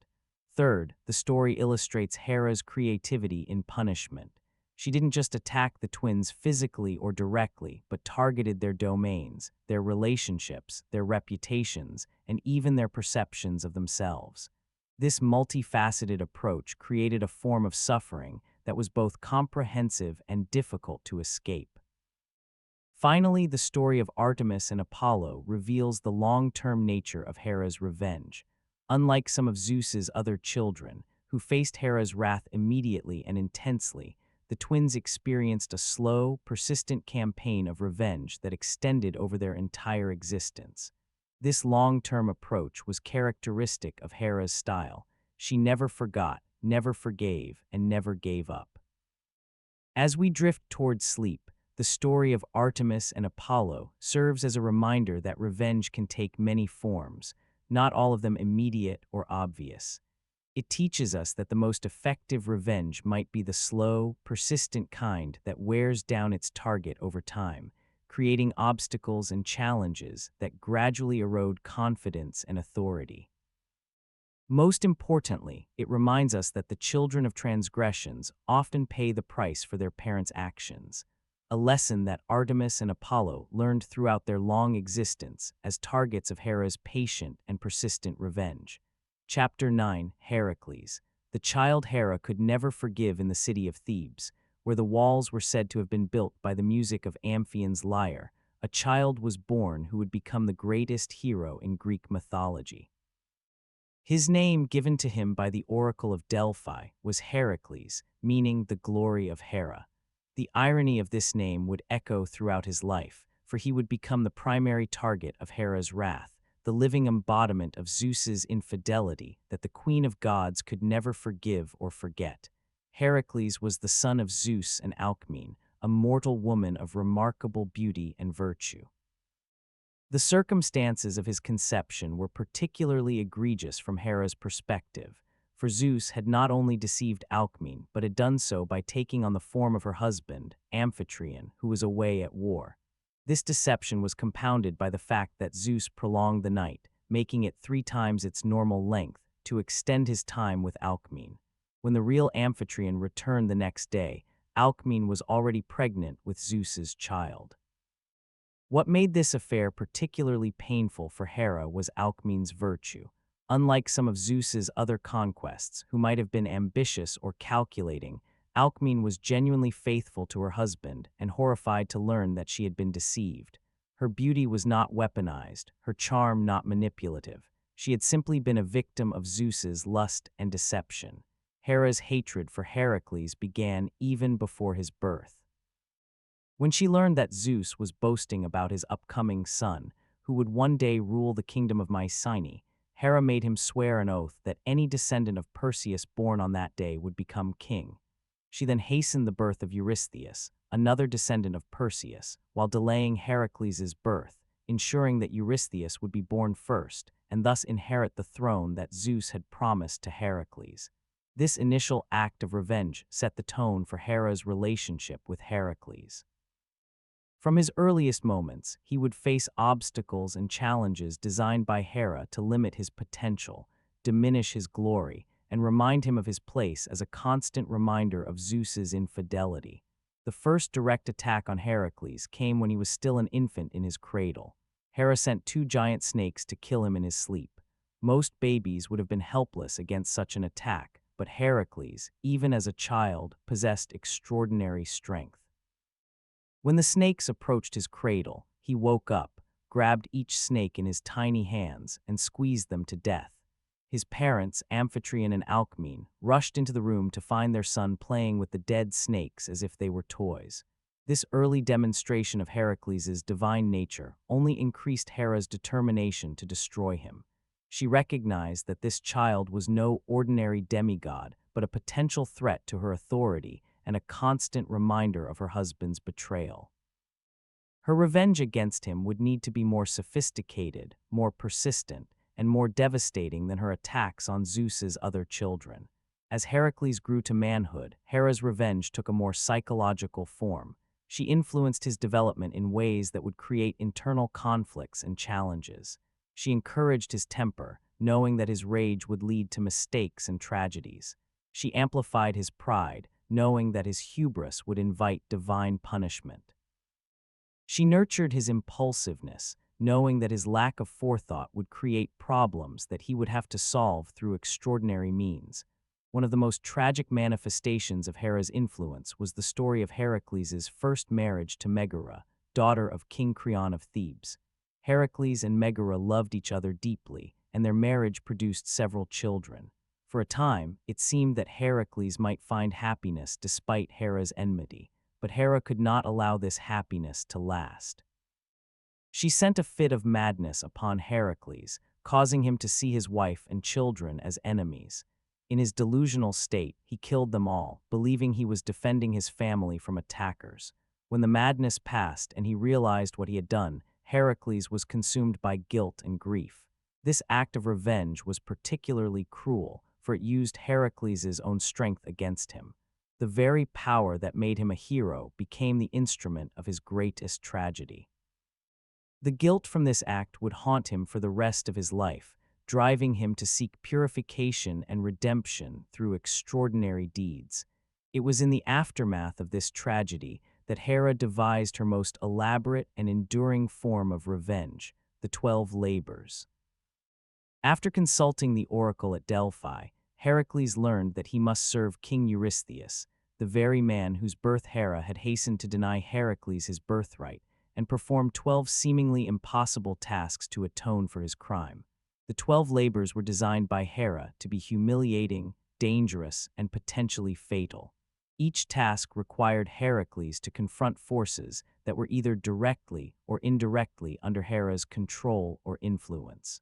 Third, the story illustrates Hera's creativity in punishment. She didn't just attack the twins physically or directly, but targeted their domains, their relationships, their reputations, and even their perceptions of themselves. This multifaceted approach created a form of suffering that was both comprehensive and difficult to escape. Finally, the story of Artemis and Apollo reveals the long-term nature of Hera's revenge. Unlike some of Zeus's other children, who faced Hera's wrath immediately and intensely, the twins experienced a slow, persistent campaign of revenge that extended over their entire existence. This long-term approach was characteristic of Hera's style. She never forgot, never forgave, and never gave up. As we drift toward sleep, the story of Artemis and Apollo serves as a reminder that revenge can take many forms, not all of them immediate or obvious. It teaches us that the most effective revenge might be the slow, persistent kind that wears down its target over time, creating obstacles and challenges that gradually erode confidence and authority. Most importantly, it reminds us that the children of transgressions often pay the price for their parents' actions, a lesson that Artemis and Apollo learned throughout their long existence as targets of Hera's patient and persistent revenge. Chapter 9, Heracles. The child Hera could never forgive in the city of Thebes, where the walls were said to have been built by the music of Amphion's lyre. A child was born who would become the greatest hero in Greek mythology. His name, given to him by the oracle of Delphi, was Heracles, meaning the glory of Hera. The irony of this name would echo throughout his life, for he would become the primary target of Hera's wrath, the living embodiment of Zeus's infidelity that the queen of gods could never forgive or forget. Heracles was the son of Zeus and Alcmene, a mortal woman of remarkable beauty and virtue. The circumstances of his conception were particularly egregious from Hera's perspective, for Zeus had not only deceived Alcmene, but had done so by taking on the form of her husband, Amphitryon, who was away at war. This deception was compounded by the fact that Zeus prolonged the night, making it 3 times its normal length, to extend his time with Alcmene. When the real Amphitryon returned the next day, Alcmene was already pregnant with Zeus's child. What made this affair particularly painful for Hera was Alcmene's virtue. Unlike some of Zeus's other conquests, who might have been ambitious or calculating, Alcmene was genuinely faithful to her husband and horrified to learn that she had been deceived. Her beauty was not weaponized, her charm not manipulative. She had simply been a victim of Zeus's lust and deception. Hera's hatred for Heracles began even before his birth. When she learned that Zeus was boasting about his upcoming son, who would one day rule the kingdom of Mycenae, Hera made him swear an oath that any descendant of Perseus born on that day would become king. She then hastened the birth of Eurystheus, another descendant of Perseus, while delaying Heracles' birth, ensuring that Eurystheus would be born first and thus inherit the throne that Zeus had promised to Heracles. This initial act of revenge set the tone for Hera's relationship with Heracles. From his earliest moments, he would face obstacles and challenges designed by Hera to limit his potential, diminish his glory, and remind him of his place as a constant reminder of Zeus's infidelity. The first direct attack on Heracles came when he was still an infant in his cradle. Hera sent 2 giant snakes to kill him in his sleep. Most babies would have been helpless against such an attack, but Heracles, even as a child, possessed extraordinary strength. When the snakes approached his cradle, he woke up, grabbed each snake in his tiny hands, and squeezed them to death. His parents, Amphitryon and Alcmene, rushed into the room to find their son playing with the dead snakes as if they were toys. This early demonstration of Heracles' divine nature only increased Hera's determination to destroy him. She recognized that this child was no ordinary demigod, but a potential threat to her authority and a constant reminder of her husband's betrayal. Her revenge against him would need to be more sophisticated, more persistent, and more devastating than her attacks on Zeus's other children. As Heracles grew to manhood, Hera's revenge took a more psychological form. She influenced his development in ways that would create internal conflicts and challenges. She encouraged his temper, knowing that his rage would lead to mistakes and tragedies. She amplified his pride, knowing that his hubris would invite divine punishment. She nurtured his impulsiveness, knowing that his lack of forethought would create problems that he would have to solve through extraordinary means. One of the most tragic manifestations of Hera's influence was the story of Heracles' first marriage to Megara, daughter of King Creon of Thebes. Heracles and Megara loved each other deeply, and their marriage produced several children. For a time, it seemed that Heracles might find happiness despite Hera's enmity, but Hera could not allow this happiness to last. She sent a fit of madness upon Heracles, causing him to see his wife and children as enemies. In his delusional state, he killed them all, believing he was defending his family from attackers. When the madness passed and he realized what he had done, Heracles was consumed by guilt and grief. This act of revenge was particularly cruel, for it used Heracles' own strength against him. The very power that made him a hero became the instrument of his greatest tragedy. The guilt from this act would haunt him for the rest of his life, driving him to seek purification and redemption through extraordinary deeds. It was in the aftermath of this tragedy that Hera devised her most elaborate and enduring form of revenge, the 12 labors. After consulting the oracle at Delphi, Heracles learned that he must serve King Eurystheus, the very man whose birth Hera had hastened to deny Heracles his birthright, and perform 12 seemingly impossible tasks to atone for his crime. The 12 labors were designed by Hera to be humiliating, dangerous, and potentially fatal. Each task required Heracles to confront forces that were either directly or indirectly under Hera's control or influence.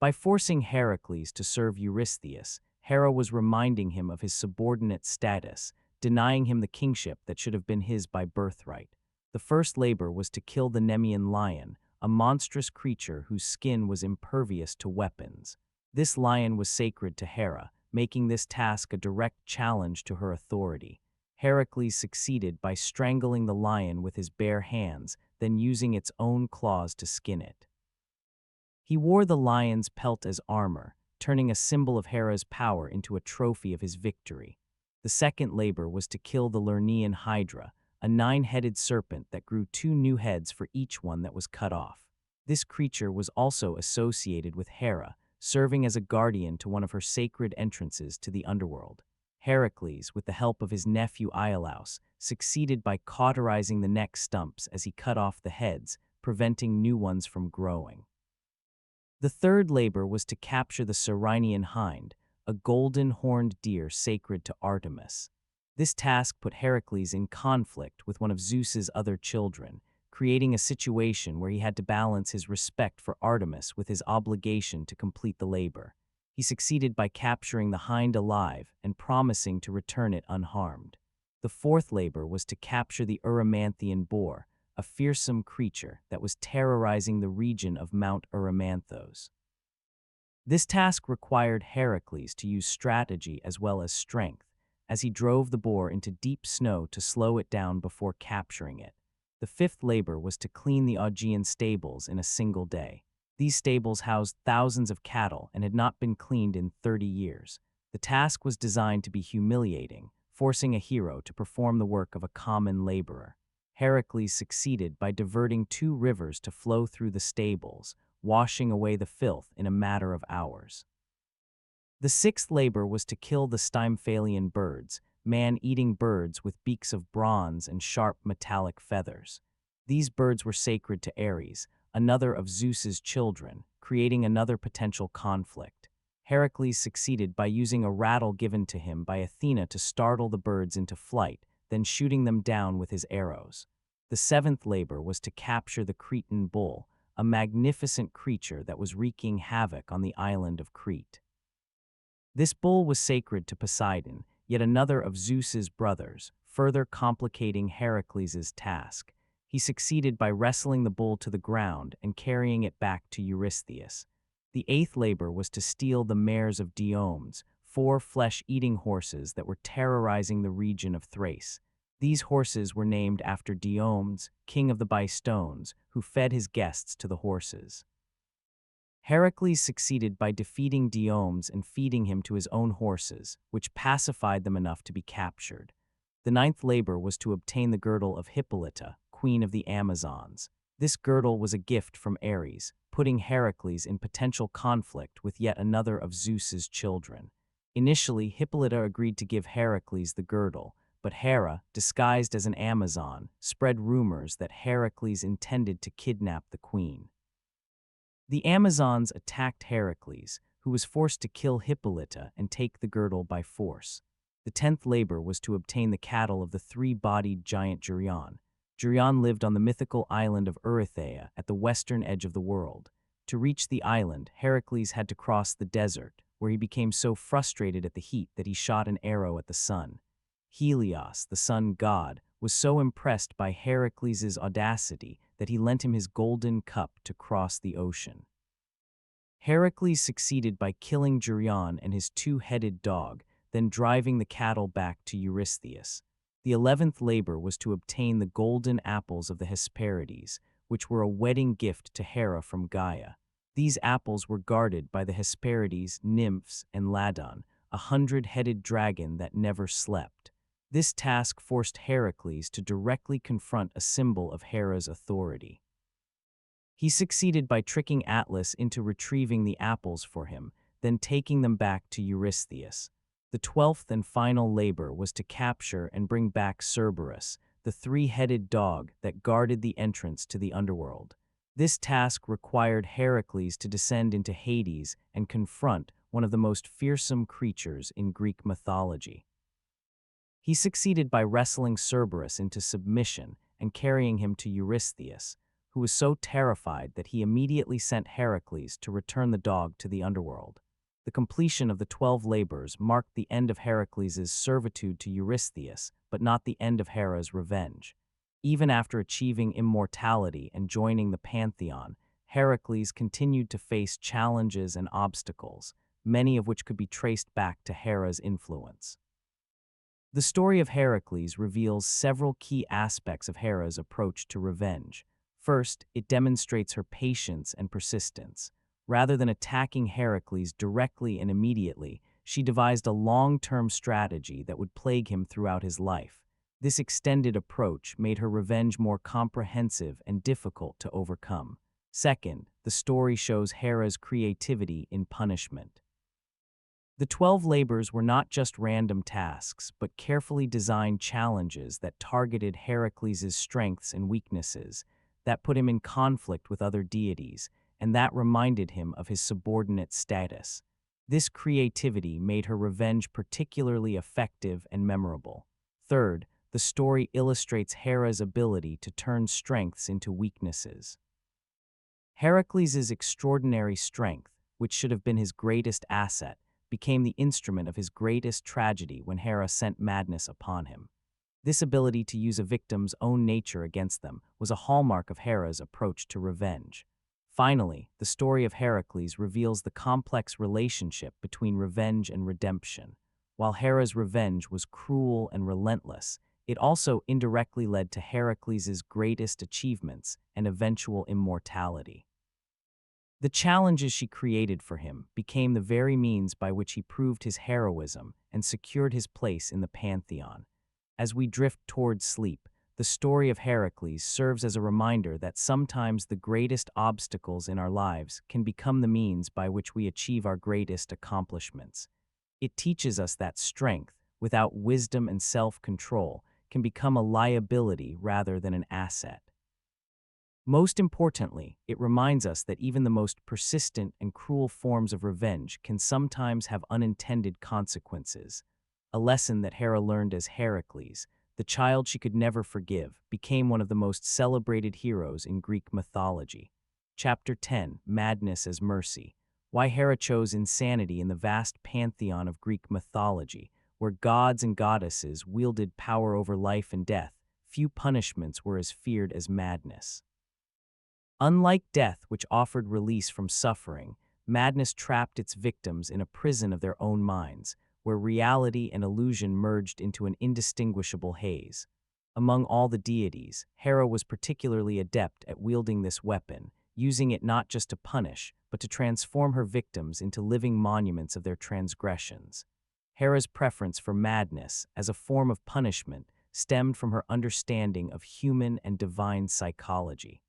By forcing Heracles to serve Eurystheus, Hera was reminding him of his subordinate status, denying him the kingship that should have been his by birthright. The first labor was to kill the Nemean lion, a monstrous creature whose skin was impervious to weapons. This lion was sacred to Hera, making this task a direct challenge to her authority. Heracles succeeded by strangling the lion with his bare hands, then using its own claws to skin it. He wore the lion's pelt as armor, turning a symbol of Hera's power into a trophy of his victory. The second labor was to kill the Lernaean Hydra, a 9-headed serpent that grew 2 new heads for each one that was cut off. This creature was also associated with Hera, serving as a guardian to one of her sacred entrances to the underworld. Heracles, with the help of his nephew Iolaus, succeeded by cauterizing the neck stumps as he cut off the heads, preventing new ones from growing. The third labor was to capture the Cyrenian hind, a golden horned deer sacred to Artemis. This task put Heracles in conflict with one of Zeus's other children, creating a situation where he had to balance his respect for Artemis with his obligation to complete the labor. He succeeded by capturing the hind alive and promising to return it unharmed. The fourth labor was to capture the Erymanthian boar, a fearsome creature that was terrorizing the region of Mount Erymanthos. This task required Heracles to use strategy as well as strength, as he drove the boar into deep snow to slow it down before capturing it. The fifth labor was to clean the Augean stables in a single day. These stables housed thousands of cattle and had not been cleaned in 30 years. The task was designed to be humiliating, forcing a hero to perform the work of a common laborer. Heracles succeeded by diverting 2 rivers to flow through the stables, washing away the filth in a matter of hours. The sixth labor was to kill the Stymphalian birds, man-eating birds with beaks of bronze and sharp metallic feathers. These birds were sacred to Ares, another of Zeus's children, creating another potential conflict. Heracles succeeded by using a rattle given to him by Athena to startle the birds into flight, then shooting them down with his arrows. The seventh labor was to capture the Cretan bull, a magnificent creature that was wreaking havoc on the island of Crete. This bull was sacred to Poseidon, yet another of Zeus's brothers, further complicating Heracles' task. He succeeded by wrestling the bull to the ground and carrying it back to Eurystheus. The eighth labor was to steal the mares of Diomedes, 4 flesh-eating horses that were terrorizing the region of Thrace. These horses were named after Diomedes, king of the Bystones, who fed his guests to the horses. Heracles succeeded by defeating Diomedes and feeding him to his own horses, which pacified them enough to be captured. The ninth labor was to obtain the girdle of Hippolyta, queen of the Amazons. This girdle was a gift from Ares, putting Heracles in potential conflict with yet another of Zeus's children. Initially, Hippolyta agreed to give Heracles the girdle, but Hera, disguised as an Amazon, spread rumors that Heracles intended to kidnap the queen. The Amazons attacked Heracles, who was forced to kill Hippolyta and take the girdle by force. The 10th labor was to obtain the cattle of the 3-bodied giant Geryon. Geryon lived on the mythical island of Erythea at the western edge of the world. To reach the island, Heracles had to cross the desert, where he became so frustrated at the heat that he shot an arrow at the sun. Helios, the sun god, was so impressed by Heracles' audacity that he lent him his golden cup to cross the ocean. Heracles succeeded by killing Geryon and his 2-headed dog, then driving the cattle back to Eurystheus. The 11th labor was to obtain the golden apples of the Hesperides, which were a wedding gift to Hera from Gaia. These apples were guarded by the Hesperides, nymphs, and Ladon, a 100-headed dragon that never slept. This task forced Heracles to directly confront a symbol of Hera's authority. He succeeded by tricking Atlas into retrieving the apples for him, then taking them back to Eurystheus. The 12th and final labor was to capture and bring back Cerberus, the 3-headed dog that guarded the entrance to the underworld. This task required Heracles to descend into Hades and confront one of the most fearsome creatures in Greek mythology. He succeeded by wrestling Cerberus into submission and carrying him to Eurystheus, who was so terrified that he immediately sent Heracles to return the dog to the underworld. The completion of the 12 labors marked the end of Heracles' servitude to Eurystheus, but not the end of Hera's revenge. Even after achieving immortality and joining the Pantheon, Heracles continued to face challenges and obstacles, many of which could be traced back to Hera's influence. The story of Heracles reveals several key aspects of Hera's approach to revenge. First, it demonstrates her patience and persistence. Rather than attacking Heracles directly and immediately, she devised a long-term strategy that would plague him throughout his life. This extended approach made her revenge more comprehensive and difficult to overcome. Second, the story shows Hera's creativity in punishment. The 12 labors were not just random tasks, but carefully designed challenges that targeted Heracles' strengths and weaknesses, that put him in conflict with other deities, and that reminded him of his subordinate status. This creativity made her revenge particularly effective and memorable. Third, the story illustrates Hera's ability to turn strengths into weaknesses. Heracles' extraordinary strength, which should have been his greatest asset, became the instrument of his greatest tragedy when Hera sent madness upon him. This ability to use a victim's own nature against them was a hallmark of Hera's approach to revenge. Finally, the story of Heracles reveals the complex relationship between revenge and redemption. While Hera's revenge was cruel and relentless, it also indirectly led to Heracles' greatest achievements and eventual immortality. The challenges she created for him became the very means by which he proved his heroism and secured his place in the pantheon. As we drift towards sleep, the story of Heracles serves as a reminder that sometimes the greatest obstacles in our lives can become the means by which we achieve our greatest accomplishments. It teaches us that strength, without wisdom and self-control, can become a liability rather than an asset. Most importantly, it reminds us that even the most persistent and cruel forms of revenge can sometimes have unintended consequences. A lesson that Hera learned as Heracles, the child she could never forgive, became one of the most celebrated heroes in Greek mythology. Chapter 10, Madness as Mercy. Why Hera chose insanity in the vast pantheon of Greek mythology, where gods and goddesses wielded power over life and death. Few punishments were as feared as madness. Unlike death, which offered release from suffering, madness trapped its victims in a prison of their own minds, where reality and illusion merged into an indistinguishable haze. Among all the deities, Hera was particularly adept at wielding this weapon, using it not just to punish, but to transform her victims into living monuments of their transgressions. Hera's preference for madness as a form of punishment stemmed from her understanding of human and divine psychology.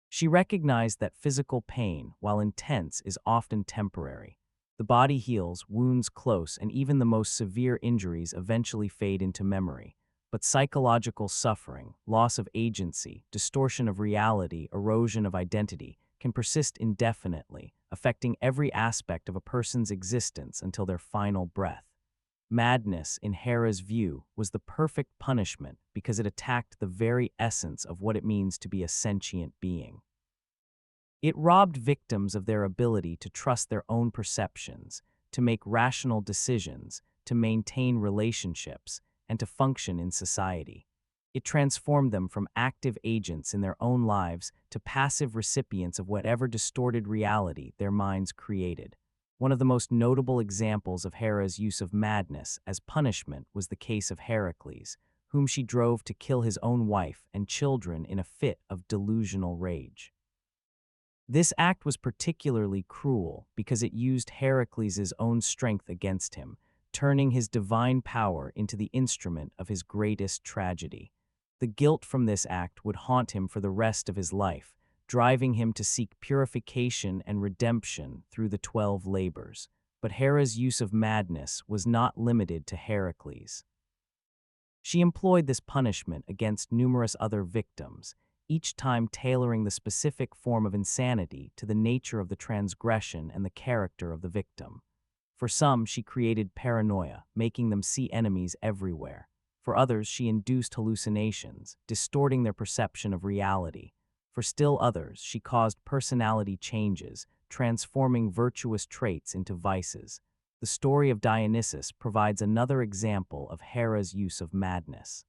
She recognized that physical pain, while intense, is often temporary. The body heals, wounds close, and even the most severe injuries eventually fade into memory. But psychological suffering, loss of agency, distortion of reality, erosion of identity, can persist indefinitely, affecting every aspect of a person's existence until their final breath. Madness, in Hera's view, was the perfect punishment because it attacked the very essence of what it means to be a sentient being. It robbed victims of their ability to trust their own perceptions, to make rational decisions, to maintain relationships, and to function in society. It transformed them from active agents in their own lives to passive recipients of whatever distorted reality their minds created. One of the most notable examples of Hera's use of madness as punishment was the case of Heracles, whom she drove to kill his own wife and children in a fit of delusional rage. This act was particularly cruel because it used Heracles' own strength against him, turning his divine power into the instrument of his greatest tragedy. The guilt from this act would haunt him for the rest of his life, driving him to seek purification and redemption through the 12 labors. But Hera's use of madness was not limited to Heracles. She employed this punishment against numerous other victims, each time tailoring the specific form of insanity to the nature of the transgression and the character of the victim. For some, she created paranoia, making them see enemies everywhere. For others, she induced hallucinations, distorting their perception of reality. For still others, she caused personality changes, transforming virtuous traits into vices. The story of Dionysus provides another example of Hera's use of madness.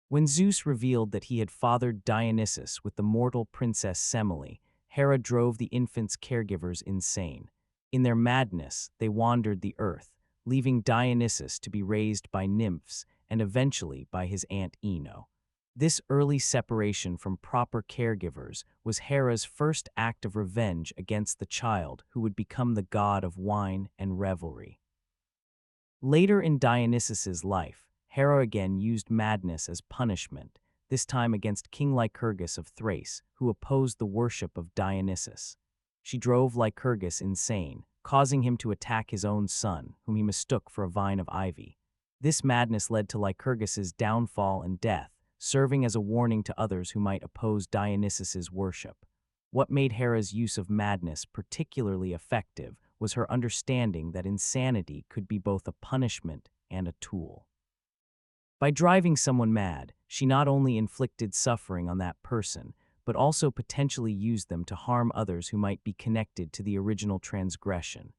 When Zeus revealed that he had fathered Dionysus with the mortal princess Semele, Hera drove the infant's caregivers insane. In their madness, they wandered the earth, leaving Dionysus to be raised by nymphs and eventually by his aunt Ino. This early separation from proper caregivers was Hera's first act of revenge against the child who would become the god of wine and revelry. Later in Dionysus's life, Hera again used madness as punishment, this time against King Lycurgus of Thrace, who opposed the worship of Dionysus. She drove Lycurgus insane, causing him to attack his own son, whom he mistook for a vine of ivy. This madness led to Lycurgus's downfall and death, serving as a warning to others who might oppose Dionysus's worship. What made Hera's use of madness particularly effective was her understanding that insanity could be both a punishment and a tool. By driving someone mad, she not only inflicted suffering on that person, but also potentially used them to harm others who might be connected to the original transgression.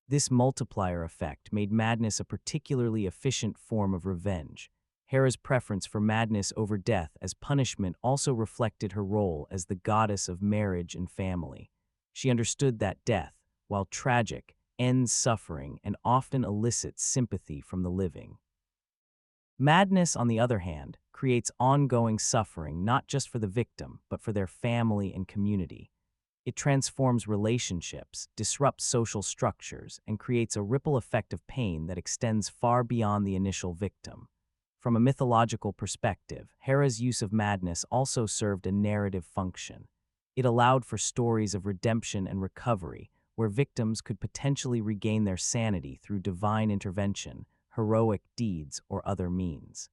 This multiplier effect made madness a particularly efficient form of revenge. Hera's preference for madness over death as punishment also reflected her role as the goddess of marriage and family. She understood that death, while tragic, ends suffering and often elicits sympathy from the living. Madness, on the other hand, creates ongoing suffering not just for the victim, but for their family and community. It transforms relationships, disrupts social structures, and creates a ripple effect of pain that extends far beyond the initial victim. From a mythological perspective, Hera's use of madness also served a narrative function. It allowed for stories of redemption and recovery, where victims could potentially regain their sanity through divine intervention, heroic deeds, or other means.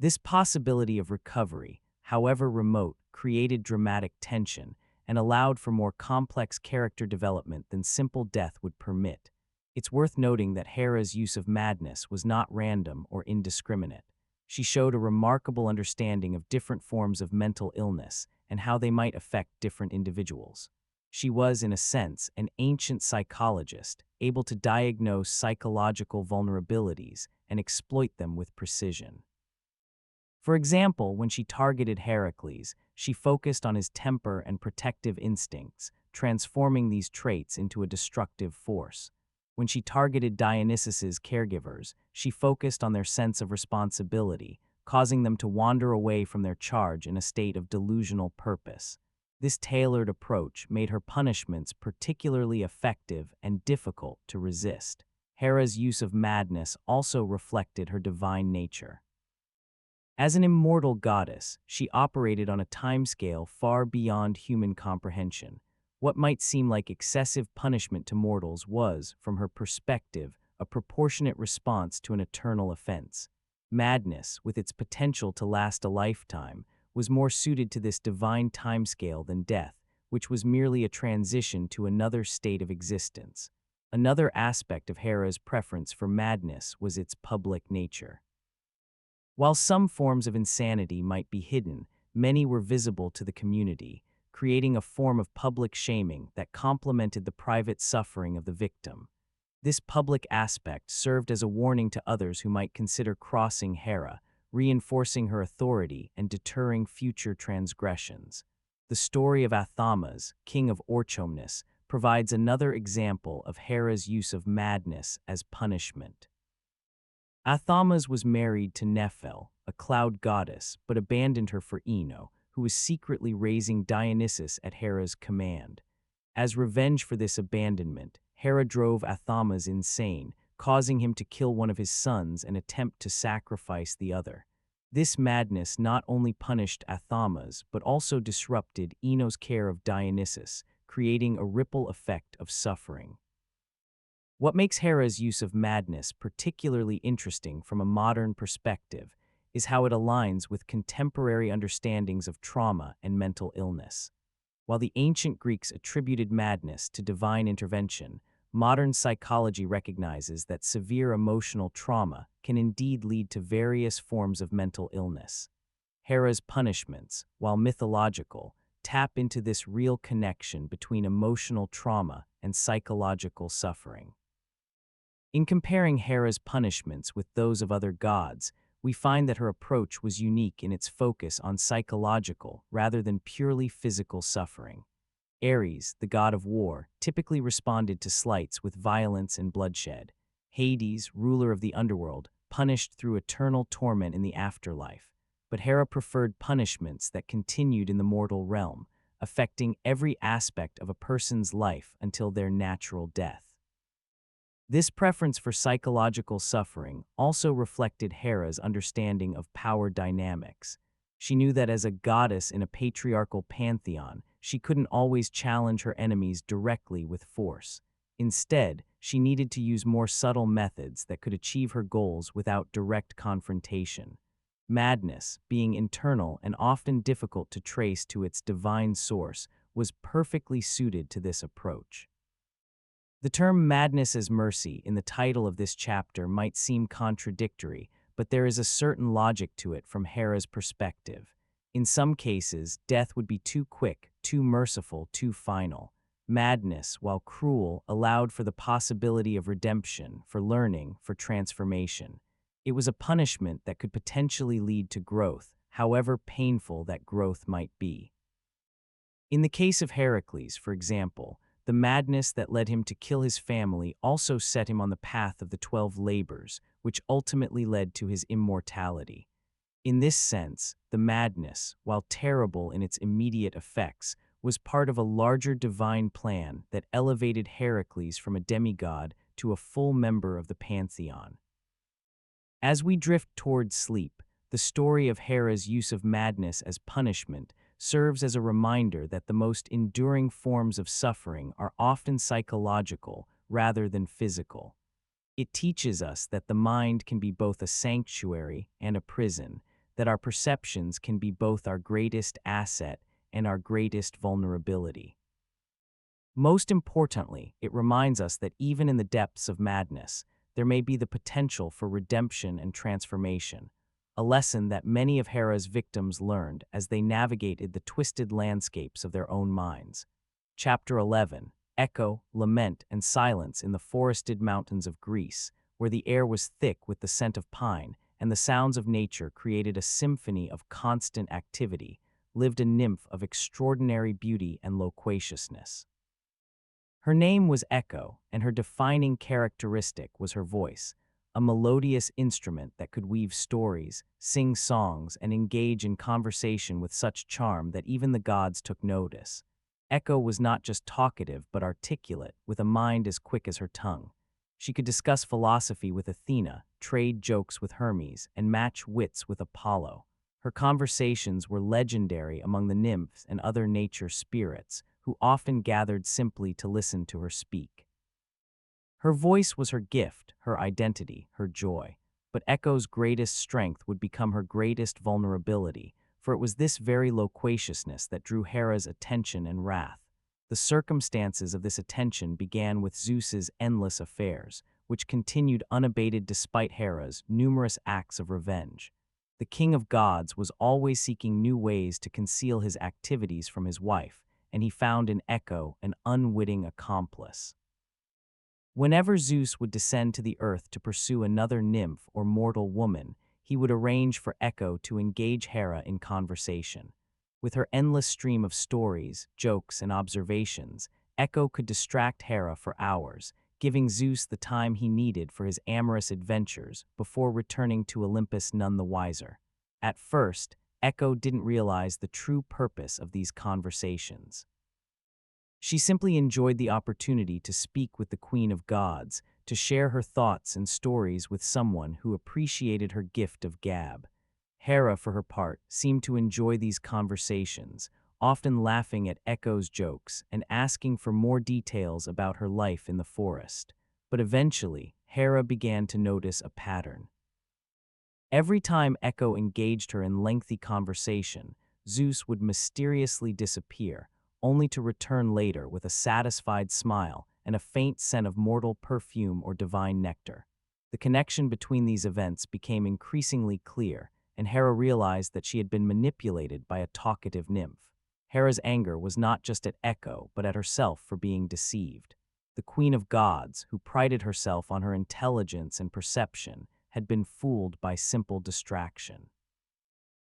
This possibility of recovery, however remote, created dramatic tension and allowed for more complex character development than simple death would permit. It's worth noting that Hera's use of madness was not random or indiscriminate. She showed a remarkable understanding of different forms of mental illness and how they might affect different individuals. She was, in a sense, an ancient psychologist, able to diagnose psychological vulnerabilities and exploit them with precision. For example, when she targeted Heracles, she focused on his temper and protective instincts, transforming these traits into a destructive force. When she targeted Dionysus's caregivers, she focused on their sense of responsibility, causing them to wander away from their charge in a state of delusional purpose. This tailored approach made her punishments particularly effective and difficult to resist. Hera's use of madness also reflected her divine nature. As an immortal goddess, she operated on a timescale far beyond human comprehension. What might seem like excessive punishment to mortals was, from her perspective, a proportionate response to an eternal offense. Madness, with its potential to last a lifetime, was more suited to this divine timescale than death, which was merely a transition to another state of existence. Another aspect of Hera's preference for madness was its public nature. While some forms of insanity might be hidden, many were visible to the community, creating a form of public shaming that complemented the private suffering of the victim. This public aspect served as a warning to others who might consider crossing Hera, reinforcing her authority and deterring future transgressions. The story of Athamas, king of Orchomnus, provides another example of Hera's use of madness as punishment. Athamas was married to Nephil, a cloud goddess, but abandoned her for Ino, who was secretly raising Dionysus at Hera's command. As revenge for this abandonment, Hera drove Athamas insane, causing him to kill one of his sons and attempt to sacrifice the other. This madness not only punished Athamas, but also disrupted Ino's care of Dionysus, creating a ripple effect of suffering. What makes Hera's use of madness particularly interesting from a modern perspective is how it aligns with contemporary understandings of trauma and mental illness. While the ancient Greeks attributed madness to divine intervention, modern psychology recognizes that severe emotional trauma can indeed lead to various forms of mental illness. Hera's punishments, while mythological, tap into this real connection between emotional trauma and psychological suffering. In comparing Hera's punishments with those of other gods, we find that her approach was unique in its focus on psychological rather than purely physical suffering. Ares, the god of war, typically responded to slights with violence and bloodshed. Hades, ruler of the underworld, punished through eternal torment in the afterlife. But Hera preferred punishments that continued in the mortal realm, affecting every aspect of a person's life until their natural death. This preference for psychological suffering also reflected Hera's understanding of power dynamics. She knew that as a goddess in a patriarchal pantheon, she couldn't always challenge her enemies directly with force. Instead, she needed to use more subtle methods that could achieve her goals without direct confrontation. Madness, being internal and often difficult to trace to its divine source, was perfectly suited to this approach. The term madness as mercy in the title of this chapter might seem contradictory, but there is a certain logic to it from Hera's perspective. In some cases, death would be too quick, too merciful, too final. Madness, while cruel, allowed for the possibility of redemption, for learning, for transformation. It was a punishment that could potentially lead to growth, however painful that growth might be. In the case of Heracles, for example, the madness that led him to kill his family also set him on the path of the 12 labors, which ultimately led to his immortality. In this sense, the madness, while terrible in its immediate effects, was part of a larger divine plan that elevated Heracles from a demigod to a full member of the pantheon. As we drift toward sleep, the story of Hera's use of madness as punishment serves as a reminder that the most enduring forms of suffering are often psychological rather than physical. It teaches us that the mind can be both a sanctuary and a prison, that our perceptions can be both our greatest asset and our greatest vulnerability. Most importantly, it reminds us that even in the depths of madness, there may be the potential for redemption and transformation, a lesson that many of Hera's victims learned as they navigated the twisted landscapes of their own minds. Chapter 11: Echo, Lament, and Silence in the Forested Mountains of Greece, where the air was thick with the scent of pine, and the sounds of nature created a symphony of constant activity, lived a nymph of extraordinary beauty and loquaciousness. Her name was Echo, and her defining characteristic was her voice, a melodious instrument that could weave stories, sing songs, and engage in conversation with such charm that even the gods took notice. Echo was not just talkative but articulate, with a mind as quick as her tongue. She could discuss philosophy with Athena, trade jokes with Hermes, and match wits with Apollo. Her conversations were legendary among the nymphs and other nature spirits, who often gathered simply to listen to her speak. Her voice was her gift, her identity, her joy. But Echo's greatest strength would become her greatest vulnerability, for it was this very loquaciousness that drew Hera's attention and wrath. The circumstances of this attention began with Zeus's endless affairs, which continued unabated despite Hera's numerous acts of revenge. The king of gods was always seeking new ways to conceal his activities from his wife, and he found in Echo an unwitting accomplice. Whenever Zeus would descend to the earth to pursue another nymph or mortal woman, he would arrange for Echo to engage Hera in conversation. With her endless stream of stories, jokes, and observations, Echo could distract Hera for hours, giving Zeus the time he needed for his amorous adventures before returning to Olympus none the wiser. At first, Echo didn't realize the true purpose of these conversations. She simply enjoyed the opportunity to speak with the Queen of Gods, to share her thoughts and stories with someone who appreciated her gift of gab. Hera, for her part, seemed to enjoy these conversations, often laughing at Echo's jokes and asking for more details about her life in the forest. But eventually, Hera began to notice a pattern. Every time Echo engaged her in lengthy conversation, Zeus would mysteriously disappear, only to return later with a satisfied smile and a faint scent of mortal perfume or divine nectar. The connection between these events became increasingly clear, and Hera realized that she had been manipulated by a talkative nymph. Hera's anger was not just at Echo, but at herself for being deceived. The Queen of Gods, who prided herself on her intelligence and perception, had been fooled by simple distraction.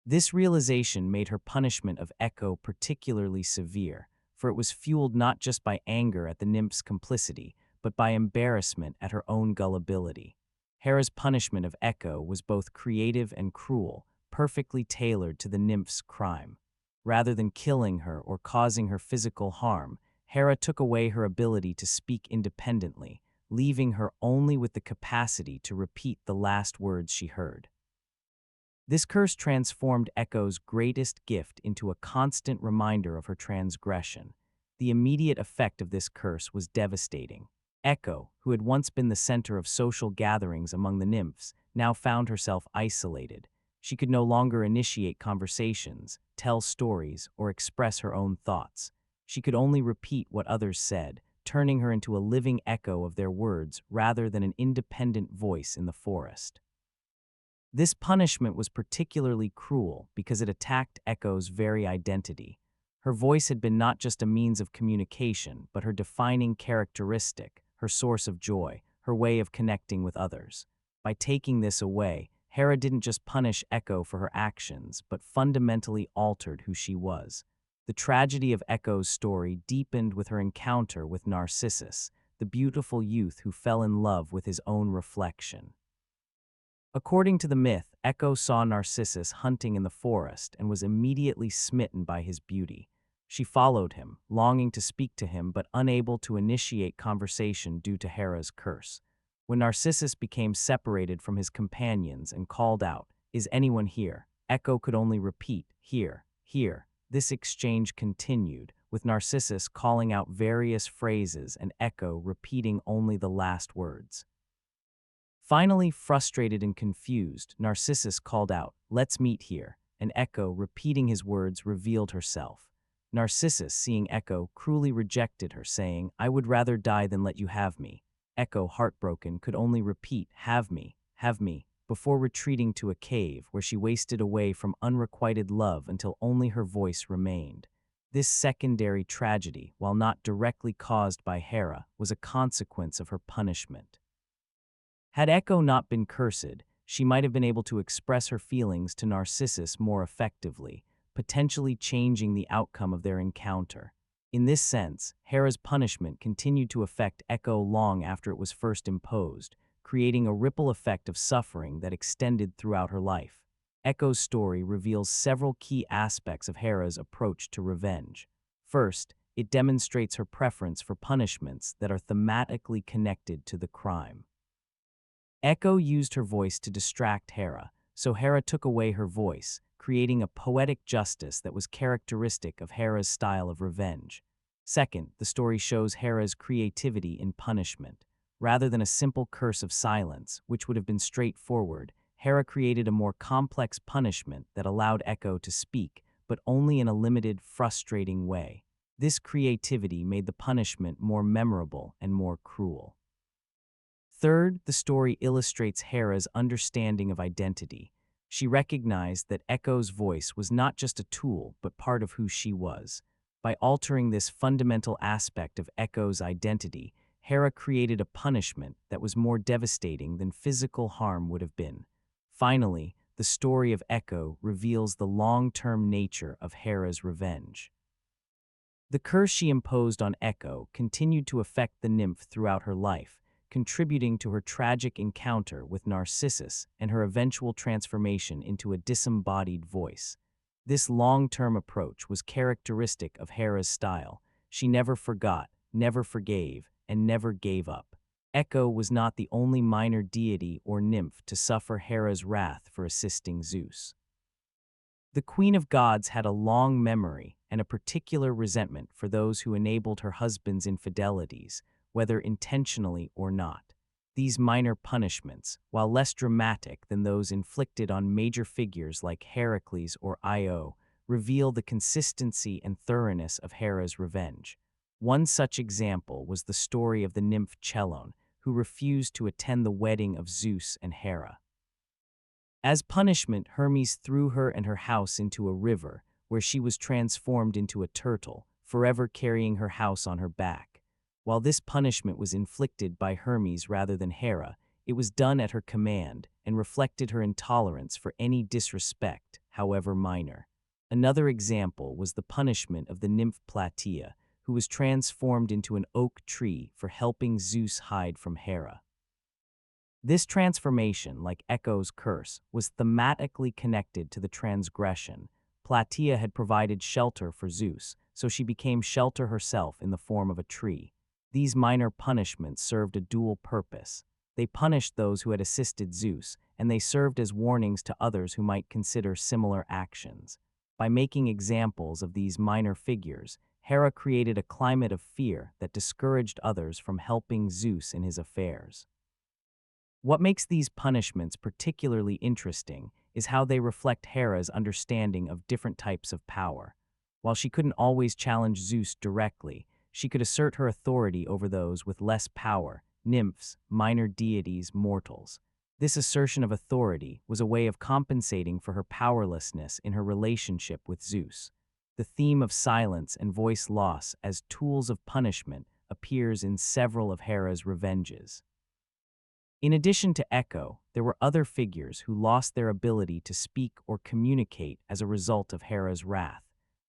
This realization made her punishment of Echo particularly severe, for it was fueled not just by anger at the nymph's complicity, but by embarrassment at her own gullibility. Hera's punishment of Echo was both creative and cruel, perfectly tailored to the nymph's crime. Rather than killing her or causing her physical harm, Hera took away her ability to speak independently, leaving her only with the capacity to repeat the last words she heard. This curse transformed Echo's greatest gift into a constant reminder of her transgression. The immediate effect of this curse was devastating. Echo, who had once been the center of social gatherings among the nymphs, now found herself isolated. She could no longer initiate conversations, tell stories, or express her own thoughts. She could only repeat what others said, turning her into a living echo of their words rather than an independent voice in the forest. This punishment was particularly cruel because it attacked Echo's very identity. Her voice had been not just a means of communication, but her defining characteristic, her source of joy, her way of connecting with others. By taking this away, Hera didn't just punish Echo for her actions, but fundamentally altered who she was. The tragedy of Echo's story deepened with her encounter with Narcissus, the beautiful youth who fell in love with his own reflection. According to the myth, Echo saw Narcissus hunting in the forest and was immediately smitten by his beauty. She followed him, longing to speak to him but unable to initiate conversation due to Hera's curse. When Narcissus became separated from his companions and called out, "Is anyone here?" Echo could only repeat, "Here, here." This exchange continued, with Narcissus calling out various phrases and Echo repeating only the last words. Finally, frustrated and confused, Narcissus called out, "Let's meet here," and Echo, repeating his words, revealed herself. Narcissus, seeing Echo, cruelly rejected her, saying, "I would rather die than let you have me." Echo, heartbroken, could only repeat, have me," before retreating to a cave where she wasted away from unrequited love until only her voice remained. This secondary tragedy, while not directly caused by Hera, was a consequence of her punishment. Had Echo not been cursed, she might have been able to express her feelings to Narcissus more effectively, potentially changing the outcome of their encounter. In this sense, Hera's punishment continued to affect Echo long after it was first imposed, creating a ripple effect of suffering that extended throughout her life. Echo's story reveals several key aspects of Hera's approach to revenge. First, it demonstrates her preference for punishments that are thematically connected to the crime. Echo used her voice to distract Hera, so Hera took away her voice, creating a poetic justice that was characteristic of Hera's style of revenge. Second, the story shows Hera's creativity in punishment. Rather than a simple curse of silence, which would have been straightforward, Hera created a more complex punishment that allowed Echo to speak, but only in a limited, frustrating way. This creativity made the punishment more memorable and more cruel. Third, the story illustrates Hera's understanding of identity. She recognized that Echo's voice was not just a tool, but part of who she was. By altering this fundamental aspect of Echo's identity, Hera created a punishment that was more devastating than physical harm would have been. Finally, the story of Echo reveals the long-term nature of Hera's revenge. The curse she imposed on Echo continued to affect the nymph throughout her life, contributing to her tragic encounter with Narcissus and her eventual transformation into a disembodied voice. This long-term approach was characteristic of Hera's style. She never forgot, never forgave, and never gave up. Echo was not the only minor deity or nymph to suffer Hera's wrath for assisting Zeus. The Queen of Gods had a long memory and a particular resentment for those who enabled her husband's infidelities, whether intentionally or not. These minor punishments, while less dramatic than those inflicted on major figures like Heracles or Io, reveal the consistency and thoroughness of Hera's revenge. One such example was the story of the nymph Chelone, who refused to attend the wedding of Zeus and Hera. As punishment, Hermes threw her and her house into a river, where she was transformed into a turtle, forever carrying her house on her back. While this punishment was inflicted by Hermes rather than Hera, it was done at her command and reflected her intolerance for any disrespect, however minor. Another example was the punishment of the nymph Plataea, who was transformed into an oak tree for helping Zeus hide from Hera. This transformation, like Echo's curse, was thematically connected to the transgression. Plataea had provided shelter for Zeus, so she became shelter herself in the form of a tree. These minor punishments served a dual purpose. They punished those who had assisted Zeus, and they served as warnings to others who might consider similar actions. By making examples of these minor figures, Hera created a climate of fear that discouraged others from helping Zeus in his affairs. What makes these punishments particularly interesting is how they reflect Hera's understanding of different types of power. While she couldn't always challenge Zeus directly, she could assert her authority over those with less power, nymphs, minor deities, mortals. This assertion of authority was a way of compensating for her powerlessness in her relationship with Zeus. The theme of silence and voice loss as tools of punishment appears in several of Hera's revenges. In addition to Echo, there were other figures who lost their ability to speak or communicate as a result of Hera's wrath.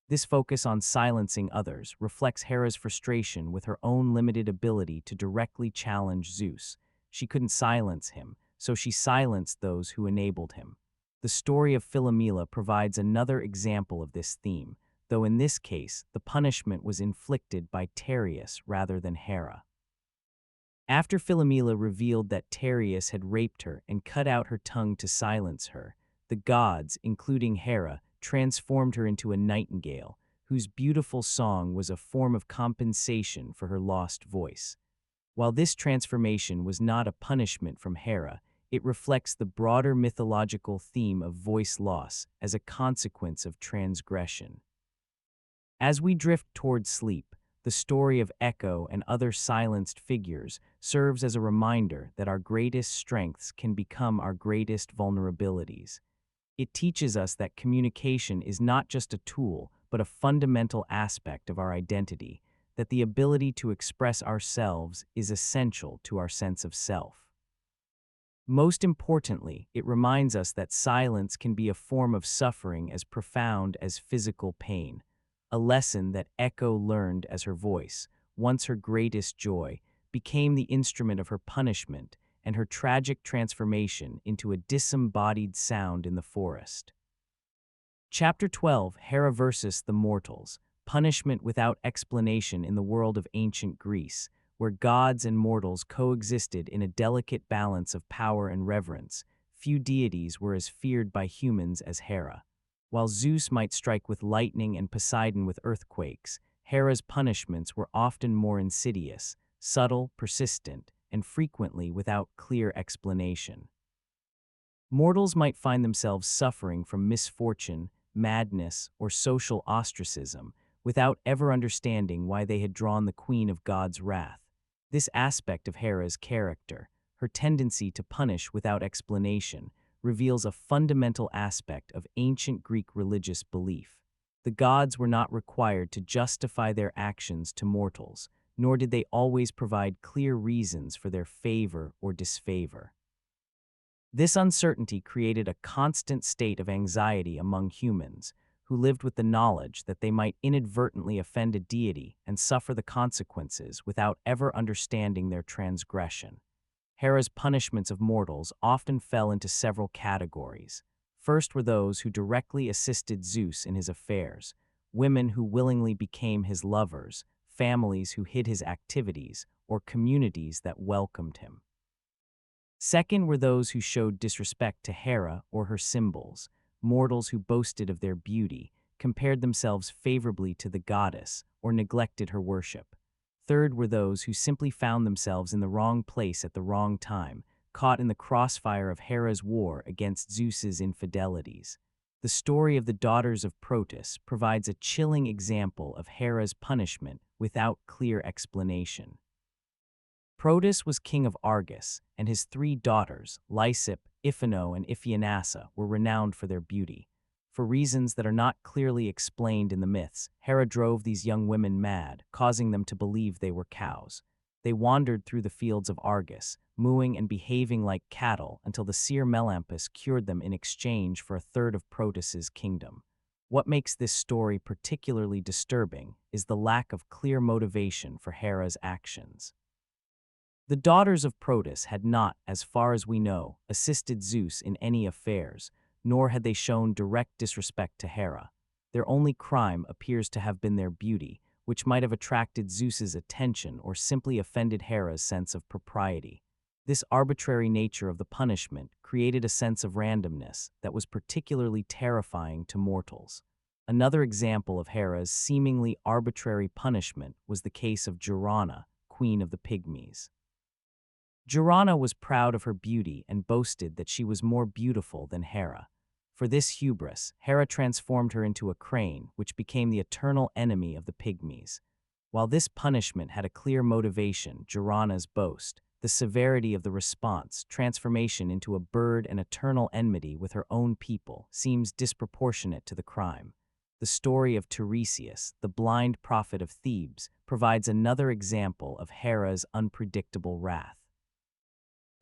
This focus on silencing others reflects Hera's frustration with her own limited ability to directly challenge Zeus. She couldn't silence him, so she silenced those who enabled him. The story of Philomela provides another example of this theme, though in this case, the punishment was inflicted by Tereus rather than Hera. After Philomela revealed that Tereus had raped her and cut out her tongue to silence her, the gods, including Hera, transformed her into a nightingale, whose beautiful song was a form of compensation for her lost voice. While this transformation was not a punishment from Hera, it reflects the broader mythological theme of voice loss as a consequence of transgression. As we drift toward sleep, the story of Echo and other silenced figures serves as a reminder that our greatest strengths can become our greatest vulnerabilities. It teaches us that communication is not just a tool, but a fundamental aspect of our identity, that the ability to express ourselves is essential to our sense of self. Most importantly, it reminds us that silence can be a form of suffering as profound as physical pain, a lesson that Echo learned as her voice, once her greatest joy, became the instrument of her punishment and her tragic transformation into a disembodied sound in the forest. Chapter 12, Hera versus the Mortals, Punishment Without Explanation in the World of Ancient Greece, where gods and mortals coexisted in a delicate balance of power and reverence. Few deities were as feared by humans as Hera. While Zeus might strike with lightning and Poseidon with earthquakes, Hera's punishments were often more insidious, subtle, persistent, and frequently without clear explanation. Mortals might find themselves suffering from misfortune, madness, or social ostracism without ever understanding why they had drawn the queen of God's wrath. This aspect of Hera's character, her tendency to punish without explanation, reveals a fundamental aspect of ancient Greek religious belief. The gods were not required to justify their actions to mortals, nor did they always provide clear reasons for their favor or disfavor. This uncertainty created a constant state of anxiety among humans, who lived with the knowledge that they might inadvertently offend a deity and suffer the consequences without ever understanding their transgression. Hera's punishments of mortals often fell into several categories. First were those who directly assisted Zeus in his affairs, women who willingly became his lovers, families who hid his activities, or communities that welcomed him. Second were those who showed disrespect to Hera or her symbols, mortals who boasted of their beauty, compared themselves favorably to the goddess, or neglected her worship. Third were those who simply found themselves in the wrong place at the wrong time, caught in the crossfire of Hera's war against Zeus's infidelities. The story of the daughters of Protus provides a chilling example of Hera's punishment without clear explanation. Protus was king of Argos, and his three daughters, Lysippe, Iphano, and Iphianassa, were renowned for their beauty. For reasons that are not clearly explained in the myths, Hera drove these young women mad, causing them to believe they were cows. They wandered through the fields of Argos, mooing and behaving like cattle until the seer Melampus cured them in exchange for a third of Protus's kingdom. What makes this story particularly disturbing is the lack of clear motivation for Hera's actions. The daughters of Protus had not, as far as we know, assisted Zeus in any affairs, nor had they shown direct disrespect to Hera. Their only crime appears to have been their beauty, which might have attracted Zeus's attention or simply offended Hera's sense of propriety. This arbitrary nature of the punishment created a sense of randomness that was particularly terrifying to mortals. Another example of Hera's seemingly arbitrary punishment was the case of Joanna, queen of the Pygmies. Joanna was proud of her beauty and boasted that she was more beautiful than Hera. For this hubris, Hera transformed her into a crane, which became the eternal enemy of the Pygmies. While this punishment had a clear motivation, Joanna's boast, The severity of the response, transformation into a bird and eternal enmity with her own people, seems disproportionate to the crime. The story of Tiresias, the blind prophet of Thebes, provides another example of Hera's unpredictable wrath.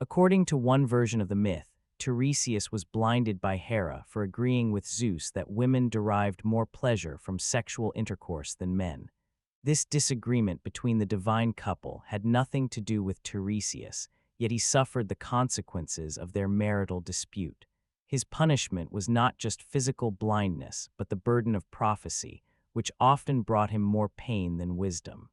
According to one version of the myth, Tiresias was blinded by Hera for agreeing with Zeus that women derived more pleasure from sexual intercourse than men. This disagreement between the divine couple had nothing to do with Tiresias, yet he suffered the consequences of their marital dispute. His punishment was not just physical blindness, but the burden of prophecy, which often brought him more pain than wisdom.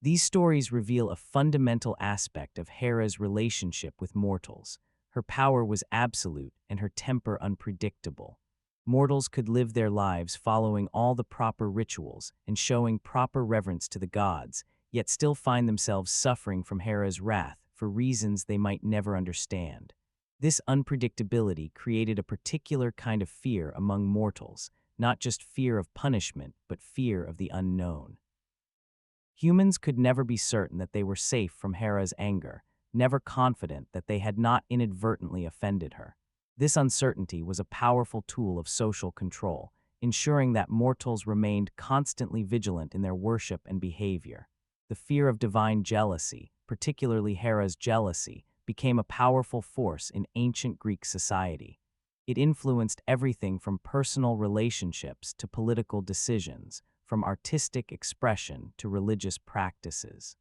These stories reveal a fundamental aspect of Hera's relationship with mortals. Her power was absolute and her temper unpredictable. Mortals could live their lives following all the proper rituals and showing proper reverence to the gods, yet still find themselves suffering from Hera's wrath for reasons they might never understand. This unpredictability created a particular kind of fear among mortals, not just fear of punishment, but fear of the unknown. Humans could never be certain that they were safe from Hera's anger, never confident that they had not inadvertently offended her. This uncertainty was a powerful tool of social control, ensuring that mortals remained constantly vigilant in their worship and behavior. The fear of divine jealousy, particularly Hera's jealousy, became a powerful force in ancient Greek society. It influenced everything from personal relationships to political decisions, from artistic expression to religious practices.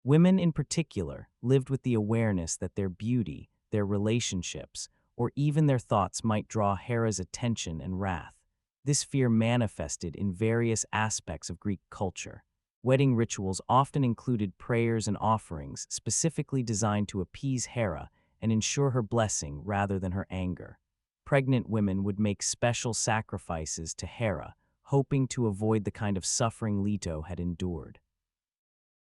Women in particular lived with the awareness that their beauty, their relationships, or even their thoughts might draw Hera's attention and wrath. This fear manifested in various aspects of Greek culture. Wedding rituals often included prayers and offerings specifically designed to appease Hera and ensure her blessing rather than her anger. Pregnant women would make special sacrifices to Hera, hoping to avoid the kind of suffering Leto had endured.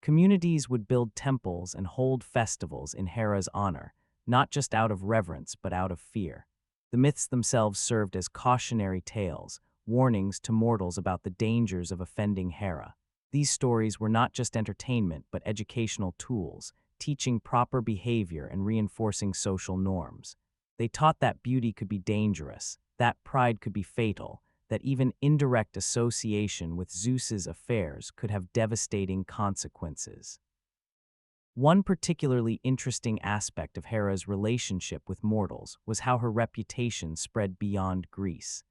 Communities would build temples and hold festivals in Hera's honor, not just out of reverence but out of fear. The myths themselves served as cautionary tales, warnings to mortals about the dangers of offending Hera. These stories were not just entertainment but educational tools, teaching proper behavior and reinforcing social norms. They taught that beauty could be dangerous, that pride could be fatal, that even indirect association with Zeus's affairs could have devastating consequences. One particularly interesting aspect of Hera's relationship with mortals was how her reputation spread beyond Greece.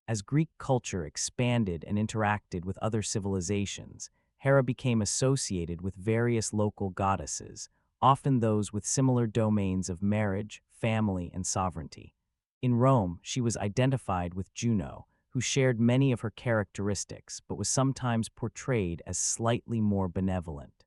As Greek culture expanded and interacted with other civilizations, Hera became associated with various local goddesses, often those with similar domains of marriage, family, and sovereignty. In Rome, she was identified with Juno, who shared many of her characteristics but was sometimes portrayed as slightly more benevolent.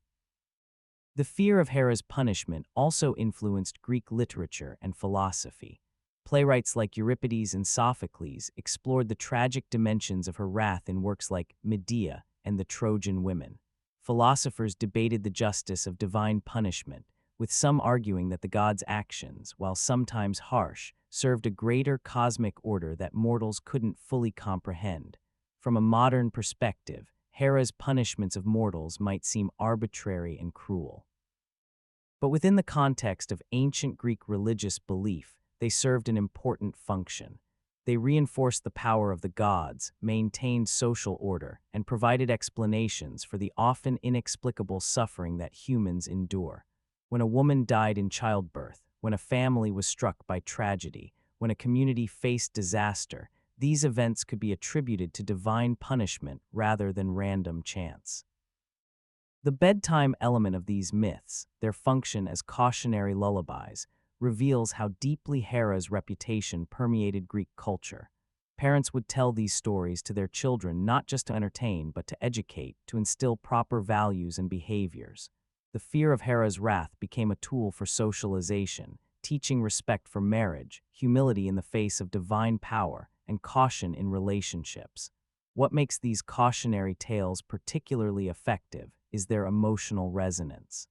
The fear of Hera's punishment also influenced Greek literature and philosophy. Playwrights like Euripides and Sophocles explored the tragic dimensions of her wrath in works like Medea and the Trojan Women. Philosophers debated the justice of divine punishment, with some arguing that the gods' actions, while sometimes harsh, served a greater cosmic order that mortals couldn't fully comprehend. From a modern perspective, Hera's punishments of mortals might seem arbitrary and cruel. But within the context of ancient Greek religious belief, they served an important function. They reinforced the power of the gods, maintained social order, and provided explanations for the often inexplicable suffering that humans endure. When a woman died in childbirth, when a family was struck by tragedy, when a community faced disaster, these events could be attributed to divine punishment rather than random chance. The bedtime element of these myths, their function as cautionary lullabies, reveals how deeply Hera's reputation permeated Greek culture. Parents would tell these stories to their children not just to entertain but to educate, to instill proper values and behaviors. The fear of Hera's wrath became a tool for socialization, teaching respect for marriage, humility in the face of divine power, and caution in relationships. What makes these cautionary tales particularly effective is their emotional resonance.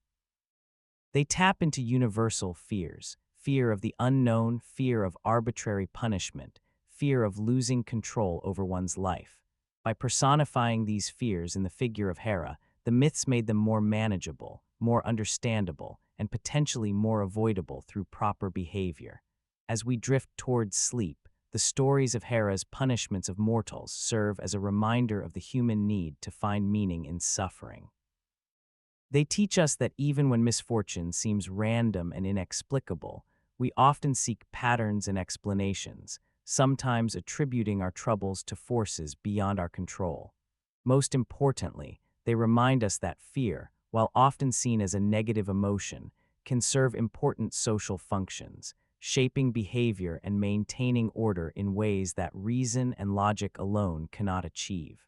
They tap into universal fears: fear of the unknown, fear of arbitrary punishment, fear of losing control over one's life. By personifying these fears in the figure of Hera, The myths made them more manageable, more understandable, and potentially more avoidable through proper behavior. As we drift towards sleep, the stories of Hera's punishments of mortals serve as a reminder of the human need to find meaning in suffering. They teach us that even when misfortune seems random and inexplicable, we often seek patterns and explanations, sometimes attributing our troubles to forces beyond our control. Most importantly, they remind us that fear, while often seen as a negative emotion, can serve important social functions, shaping behavior and maintaining order in ways that reason and logic alone cannot achieve.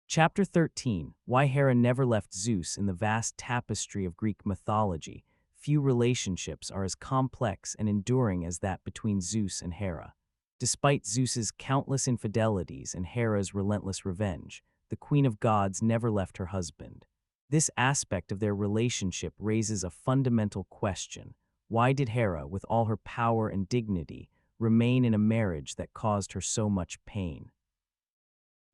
Chapter 13: Why Hera Never Left Zeus. In the vast tapestry of Greek mythology, few relationships are as complex and enduring as that between Zeus and Hera. Despite Zeus's countless infidelities and Hera's relentless revenge, the Queen of Gods never left her husband. This aspect of their relationship raises a fundamental question. Why did Hera, with all her power and dignity, remain in a marriage that caused her so much pain?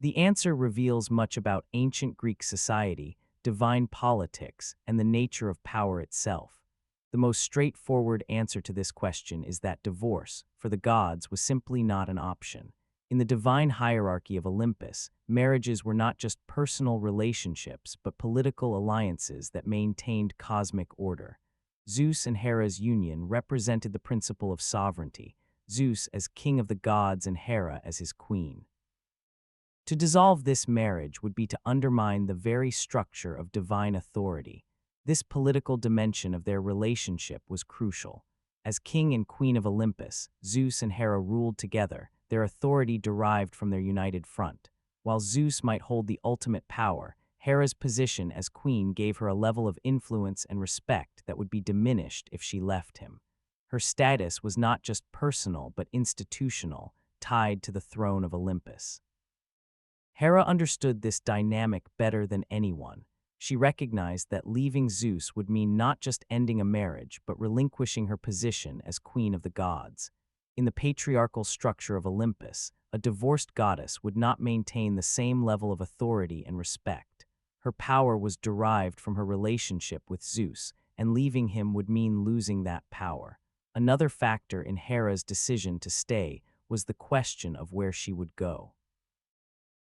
The answer reveals much about ancient Greek society, divine politics, and the nature of power itself. The most straightforward answer to this question is that divorce, for the gods, was simply not an option. In the divine hierarchy of Olympus, marriages were not just personal relationships but political alliances that maintained cosmic order. Zeus and Hera's union represented the principle of sovereignty, Zeus as king of the gods and Hera as his queen. To dissolve this marriage would be to undermine the very structure of divine authority. This political dimension of their relationship was crucial. As king and queen of Olympus, Zeus and Hera ruled together, their authority derived from their united front. While Zeus might hold the ultimate power, Hera's position as queen gave her a level of influence and respect that would be diminished if she left him. Her status was not just personal but institutional, tied to the throne of Olympus. Hera understood this dynamic better than anyone. She recognized that leaving Zeus would mean not just ending a marriage, but relinquishing her position as queen of the gods. In the patriarchal structure of Olympus, a divorced goddess would not maintain the same level of authority and respect. Her power was derived from her relationship with Zeus, and leaving him would mean losing that power. Another factor in Hera's decision to stay was the question of where she would go.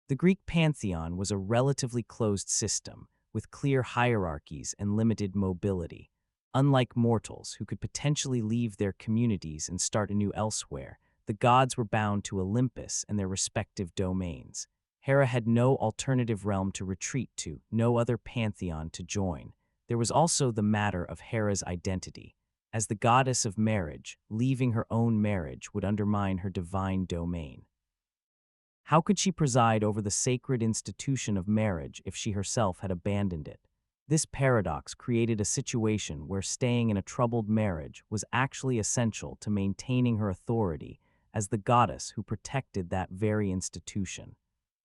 The Greek pantheon was a relatively closed system, with clear hierarchies and limited mobility. Unlike mortals, who could potentially leave their communities and start anew elsewhere, the gods were bound to Olympus and their respective domains. Hera had no alternative realm to retreat to, no other pantheon to join. There was also the matter of Hera's identity. As the goddess of marriage, leaving her own marriage would undermine her divine domain. How could she preside over the sacred institution of marriage if she herself had abandoned it? This paradox created a situation where staying in a troubled marriage was actually essential to maintaining her authority as the goddess who protected that very institution.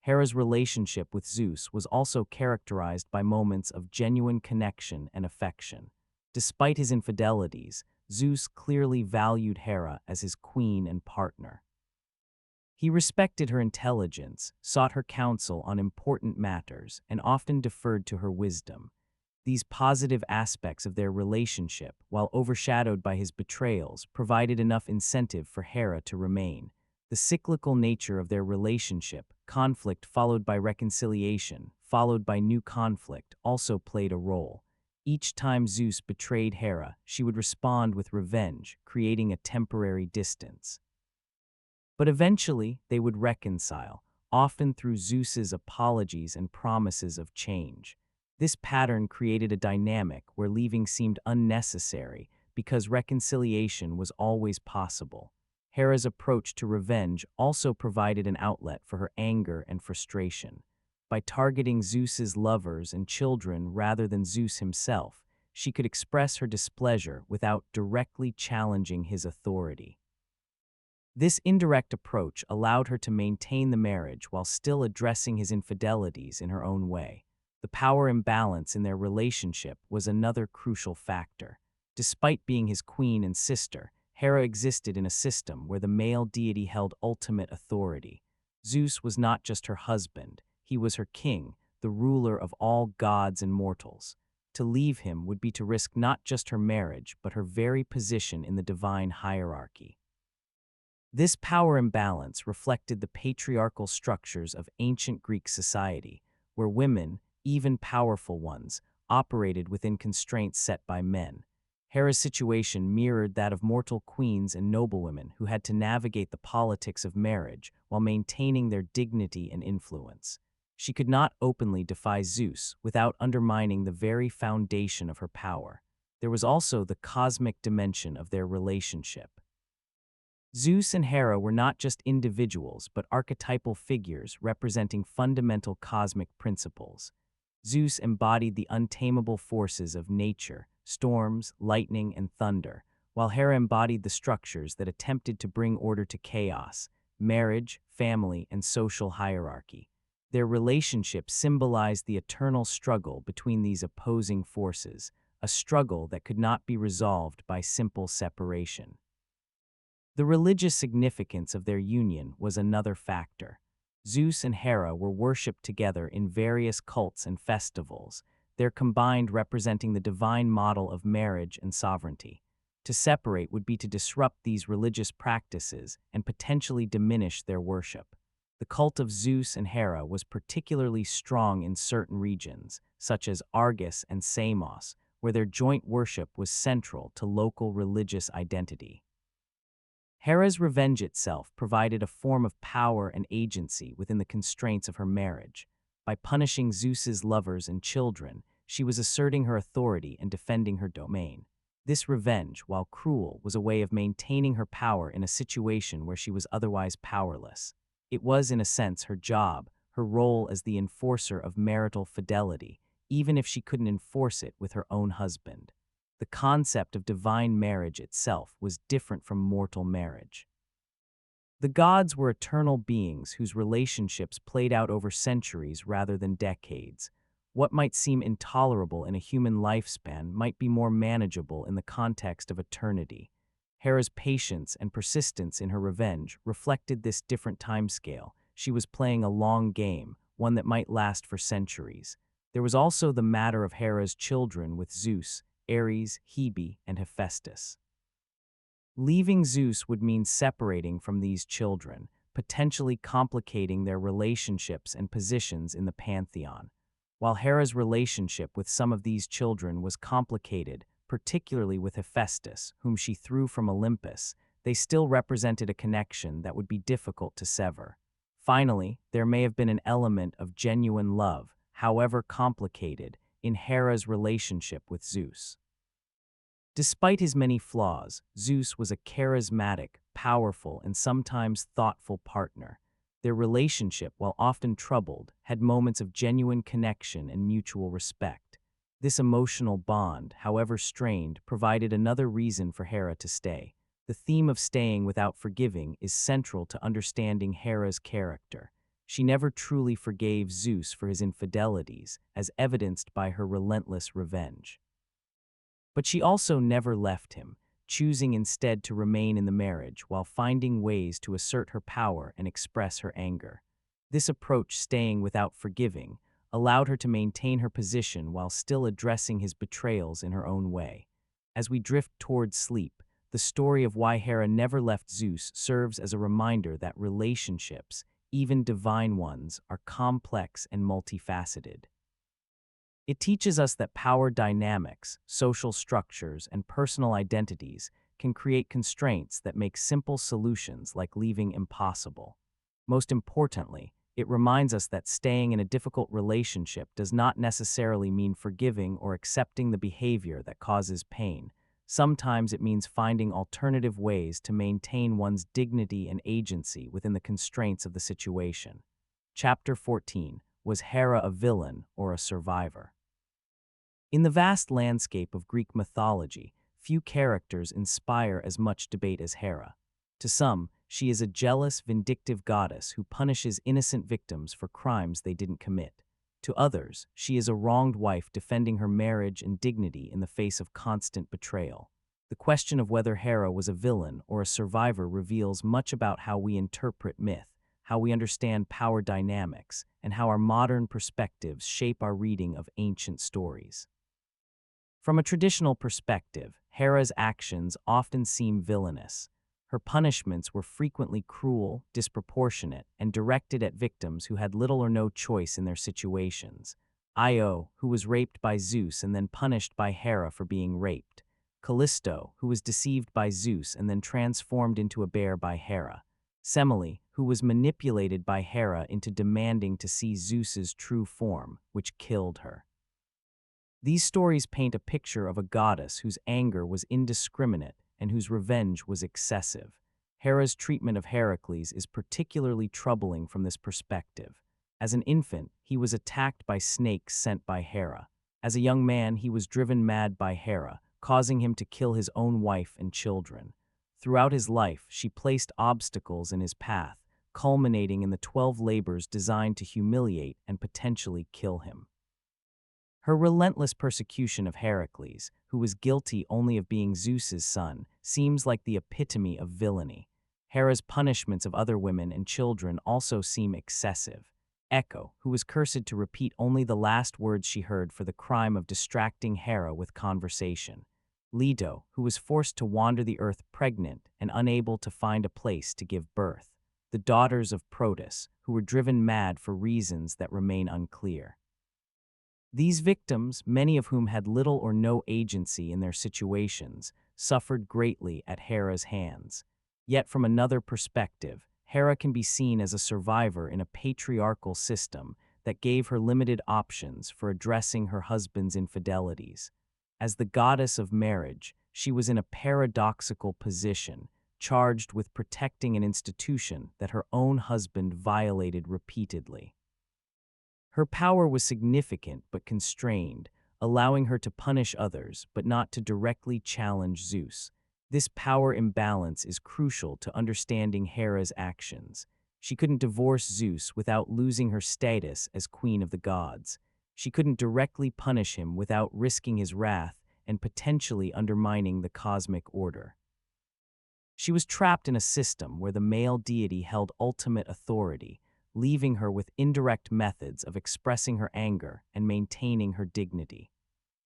Hera's relationship with Zeus was also characterized by moments of genuine connection and affection. Despite his infidelities, Zeus clearly valued Hera as his queen and partner. He respected her intelligence, sought her counsel on important matters, and often deferred to her wisdom. These positive aspects of their relationship, while overshadowed by his betrayals, provided enough incentive for Hera to remain. The cyclical nature of their relationship, conflict followed by reconciliation, followed by new conflict, also played a role. Each time Zeus betrayed Hera, she would respond with revenge, creating a temporary distance. But eventually, they would reconcile, often through Zeus's apologies and promises of change. This pattern created a dynamic where leaving seemed unnecessary because reconciliation was always possible. Hera's approach to revenge also provided an outlet for her anger and frustration. By targeting Zeus's lovers and children rather than Zeus himself, she could express her displeasure without directly challenging his authority. This indirect approach allowed her to maintain the marriage while still addressing his infidelities in her own way. The power imbalance in their relationship was another crucial factor. Despite being his queen and sister, Hera existed in a system where the male deity held ultimate authority. Zeus was not just her husband, he was her king, the the ruler of all gods and mortals. To leave him would be to risk not just her marriage, but her very position in the divine hierarchy. This power imbalance reflected the patriarchal structures of ancient Greek society, where women, even powerful ones, operated within constraints set by men. Hera's situation mirrored that of mortal queens and noblewomen who had to navigate the politics of marriage while maintaining their dignity and influence. She could not openly defy Zeus without undermining the very foundation of her power. There was also the cosmic dimension of their relationship. Zeus and Hera were not just individuals, but archetypal figures representing fundamental cosmic principles. Zeus embodied the untamable forces of nature, storms, lightning, and thunder, while Hera embodied the structures that attempted to bring order to chaos, marriage, family, and social hierarchy. Their relationship symbolized the eternal struggle between these opposing forces, a struggle that could not be resolved by simple separation. The religious significance of their union was another factor. Zeus and Hera were worshipped together in various cults and festivals, their combined representing the divine model of marriage and sovereignty. To separate would be to disrupt these religious practices and potentially diminish their worship. The cult of Zeus and Hera was particularly strong in certain regions, such as Argos and Samos, where their joint worship was central to local religious identity. Hera's revenge itself provided a form of power and agency within the constraints of her marriage. By punishing Zeus's lovers and children, she was asserting her authority and defending her domain. This revenge, while cruel, was a way of maintaining her power in a situation where she was otherwise powerless. It was, in a sense, her job, her role as the enforcer of marital fidelity, even if she couldn't enforce it with her own husband. The concept of divine marriage itself was different from mortal marriage. The gods were eternal beings whose relationships played out over centuries rather than decades. What might seem intolerable in a human lifespan might be more manageable in the context of eternity. Hera's patience and persistence in her revenge reflected this different timescale. She was playing a long game, one that might last for centuries. There was also the matter of Hera's children with Zeus, Ares, Hebe, and Hephaestus. Leaving Zeus would mean separating from these children, potentially complicating their relationships and positions in the pantheon. While Hera's relationship with some of these children was complicated, particularly with Hephaestus, whom she threw from Olympus, they still represented a connection that would be difficult to sever. Finally, there may have been an element of genuine love, however complicated, in Hera's relationship with Zeus. Despite his many flaws, Zeus was a charismatic, powerful, and sometimes thoughtful partner. Their relationship, while often troubled, had moments of genuine connection and mutual respect. This emotional bond, however strained, provided another reason for Hera to stay. The theme of staying without forgiving is central to understanding Hera's character. She never truly forgave Zeus for his infidelities, as evidenced by her relentless revenge. But she also never left him, choosing instead to remain in the marriage while finding ways to assert her power and express her anger. This approach, staying without forgiving, allowed her to maintain her position while still addressing his betrayals in her own way. As we drift towards sleep, the story of why Hera never left Zeus serves as a reminder that relationships, even divine ones, are complex and multifaceted. It teaches us that power dynamics, social structures, and personal identities can create constraints that make simple solutions like leaving impossible. Most importantly, it reminds us that staying in a difficult relationship does not necessarily mean forgiving or accepting the behavior that causes pain. Sometimes it means finding alternative ways to maintain one's dignity and agency within the constraints of the situation. Chapter 14. Was Hera a villain or a survivor? In the vast landscape of Greek mythology, few characters inspire as much debate as Hera. To some, she is a jealous, vindictive goddess who punishes innocent victims for crimes they didn't commit. To others, she is a wronged wife defending her marriage and dignity in the face of constant betrayal. The question of whether Hera was a villain or a survivor reveals much about how we interpret myth, how we understand power dynamics, and how our modern perspectives shape our reading of ancient stories. From a traditional perspective, Hera's actions often seem villainous. Her punishments were frequently cruel, disproportionate, and directed at victims who had little or no choice in their situations. Io, who was raped by Zeus and then punished by Hera for being raped. Callisto, who was deceived by Zeus and then transformed into a bear by Hera. Semele, who was manipulated by Hera into demanding to see Zeus's true form, which killed her. These stories paint a picture of a goddess whose anger was indiscriminate and whose revenge was excessive. Hera's treatment of Heracles is particularly troubling from this perspective. As an infant, he was attacked by snakes sent by Hera. As a young man, he was driven mad by Hera, causing him to kill his own wife and children. Throughout his life, she placed obstacles in his path, culminating in the 12 labors designed to humiliate and potentially kill him. Her relentless persecution of Heracles, who was guilty only of being Zeus's son, seems like the epitome of villainy. Hera's punishments of other women and children also seem excessive. Echo, who was cursed to repeat only the last words she heard for the crime of distracting Hera with conversation. Leto, who was forced to wander the earth pregnant and unable to find a place to give birth. The daughters of Protus, who were driven mad for reasons that remain unclear. These victims, many of whom had little or no agency in their situations, suffered greatly at Hera's hands. Yet from another perspective, Hera can be seen as a survivor in a patriarchal system that gave her limited options for addressing her husband's infidelities. As the goddess of marriage, she was in a paradoxical position, charged with protecting an institution that her own husband violated repeatedly. Her power was significant but constrained, allowing her to punish others but not to directly challenge Zeus. This power imbalance is crucial to understanding Hera's actions. She couldn't divorce Zeus without losing her status as queen of the gods. She couldn't directly punish him without risking his wrath and potentially undermining the cosmic order. She was trapped in a system where the male deity held ultimate authority, leaving her with indirect methods of expressing her anger and maintaining her dignity.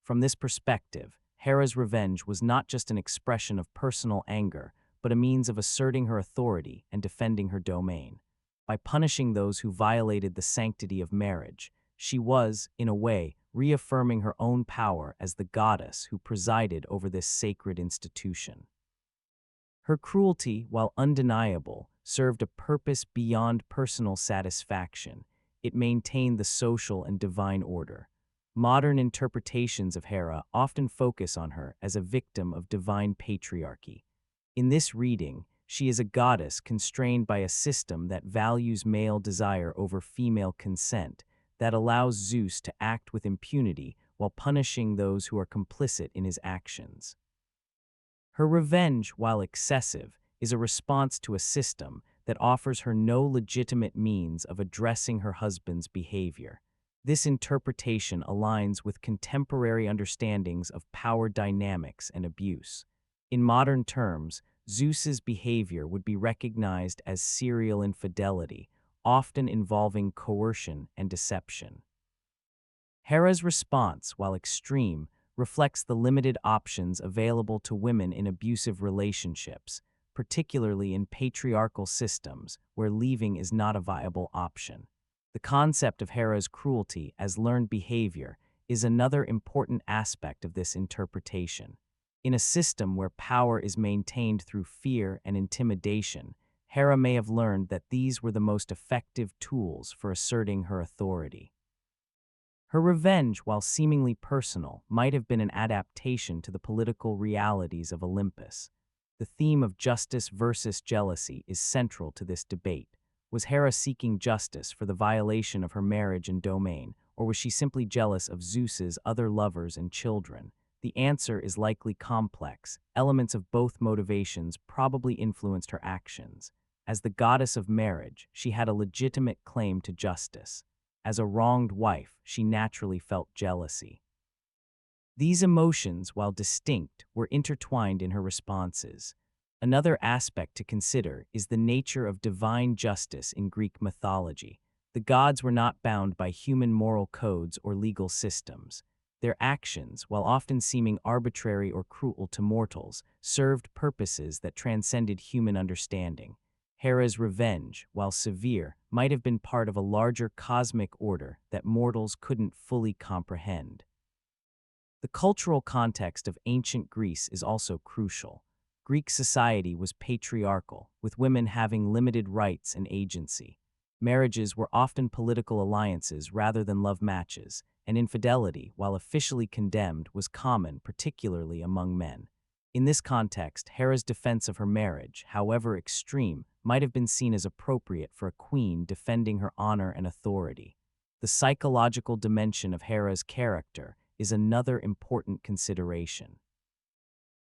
From this perspective, Hera's revenge was not just an expression of personal anger, but a means of asserting her authority and defending her domain. By punishing those who violated the sanctity of marriage, she was, in a way, reaffirming her own power as the goddess who presided over this sacred institution. Her cruelty, while undeniable, served a purpose beyond personal satisfaction. It maintained the social and divine order. Modern interpretations of Hera often focus on her as a victim of divine patriarchy. In this reading, she is a goddess constrained by a system that values male desire over female consent, that allows Zeus to act with impunity while punishing those who are complicit in his actions. Her revenge, while excessive, is a response to a system that offers her no legitimate means of addressing her husband's behavior. This interpretation aligns with contemporary understandings of power dynamics and abuse. In modern terms, Zeus's behavior would be recognized as serial infidelity, often involving coercion and deception. Hera's response, while extreme, reflects the limited options available to women in abusive relationships, particularly in patriarchal systems where leaving is not a viable option. The concept of Hera's cruelty as learned behavior is another important aspect of this interpretation. In a system where power is maintained through fear and intimidation, Hera may have learned that these were the most effective tools for asserting her authority. Her revenge, while seemingly personal, might have been an adaptation to the political realities of Olympus. The theme of justice versus jealousy is central to this debate. Was Hera seeking justice for the violation of her marriage and domain, or was she simply jealous of Zeus's other lovers and children? The answer is likely complex. Elements of both motivations probably influenced her actions. As the goddess of marriage, she had a legitimate claim to justice. As a wronged wife, she naturally felt jealousy. These emotions, while distinct, were intertwined in her responses. Another aspect to consider is the nature of divine justice in Greek mythology. The gods were not bound by human moral codes or legal systems. Their actions, while often seeming arbitrary or cruel to mortals, served purposes that transcended human understanding. Hera's revenge, while severe, might have been part of a larger cosmic order that mortals couldn't fully comprehend. The cultural context of ancient Greece is also crucial. Greek society was patriarchal, with women having limited rights and agency. Marriages were often political alliances rather than love matches, and infidelity, while officially condemned, was common, particularly among men. In this context, Hera's defense of her marriage, however extreme, might have been seen as appropriate for a queen defending her honor and authority. The psychological dimension of Hera's character is another important consideration.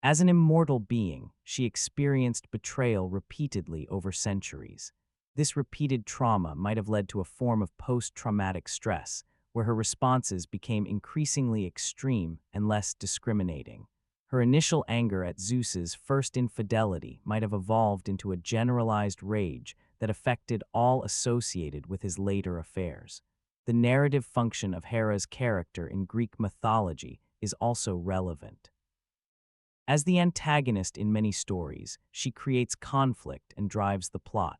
As an immortal being, she experienced betrayal repeatedly over centuries. This repeated trauma might have led to a form of post-traumatic stress, where her responses became increasingly extreme and less discriminating. Her initial anger at Zeus's first infidelity might have evolved into a generalized rage that affected all associated with his later affairs. The narrative function of Hera's character in Greek mythology is also relevant. As the antagonist in many stories, she creates conflict and drives the plot.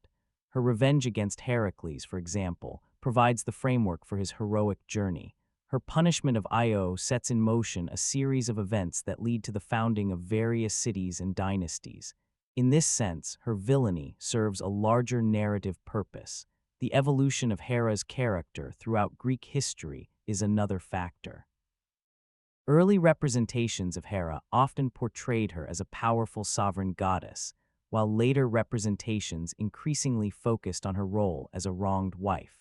Her revenge against Heracles, for example, provides the framework for his heroic journey. Her punishment of Io sets in motion a series of events that lead to the founding of various cities and dynasties. In this sense, her villainy serves a larger narrative purpose. The evolution of Hera's character throughout Greek history is another factor. Early representations of Hera often portrayed her as a powerful sovereign goddess, while later representations increasingly focused on her role as a wronged wife.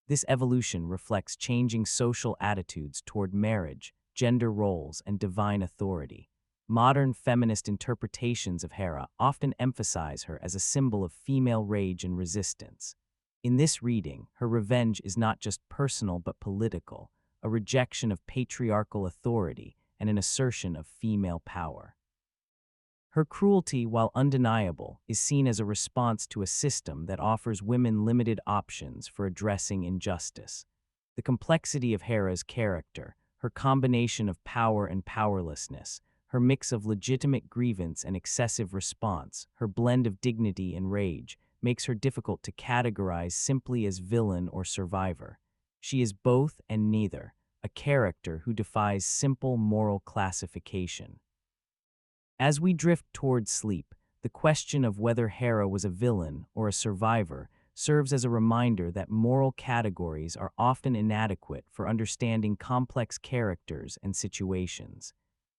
This evolution reflects changing social attitudes toward marriage, gender roles, and divine authority. Modern feminist interpretations of Hera often emphasize her as a symbol of female rage and resistance. In this reading, her revenge is not just personal but political, a rejection of patriarchal authority and an assertion of female power. Her cruelty, while undeniable, is seen as a response to a system that offers women limited options for addressing injustice. The complexity of Hera's character, her combination of power and powerlessness, her mix of legitimate grievance and excessive response, her blend of dignity and rage, makes her difficult to categorize simply as villain or survivor. She is both and neither, a character who defies simple moral classification. As we drift toward sleep, the question of whether Hera was a villain or a survivor serves as a reminder that moral categories are often inadequate for understanding complex characters and situations.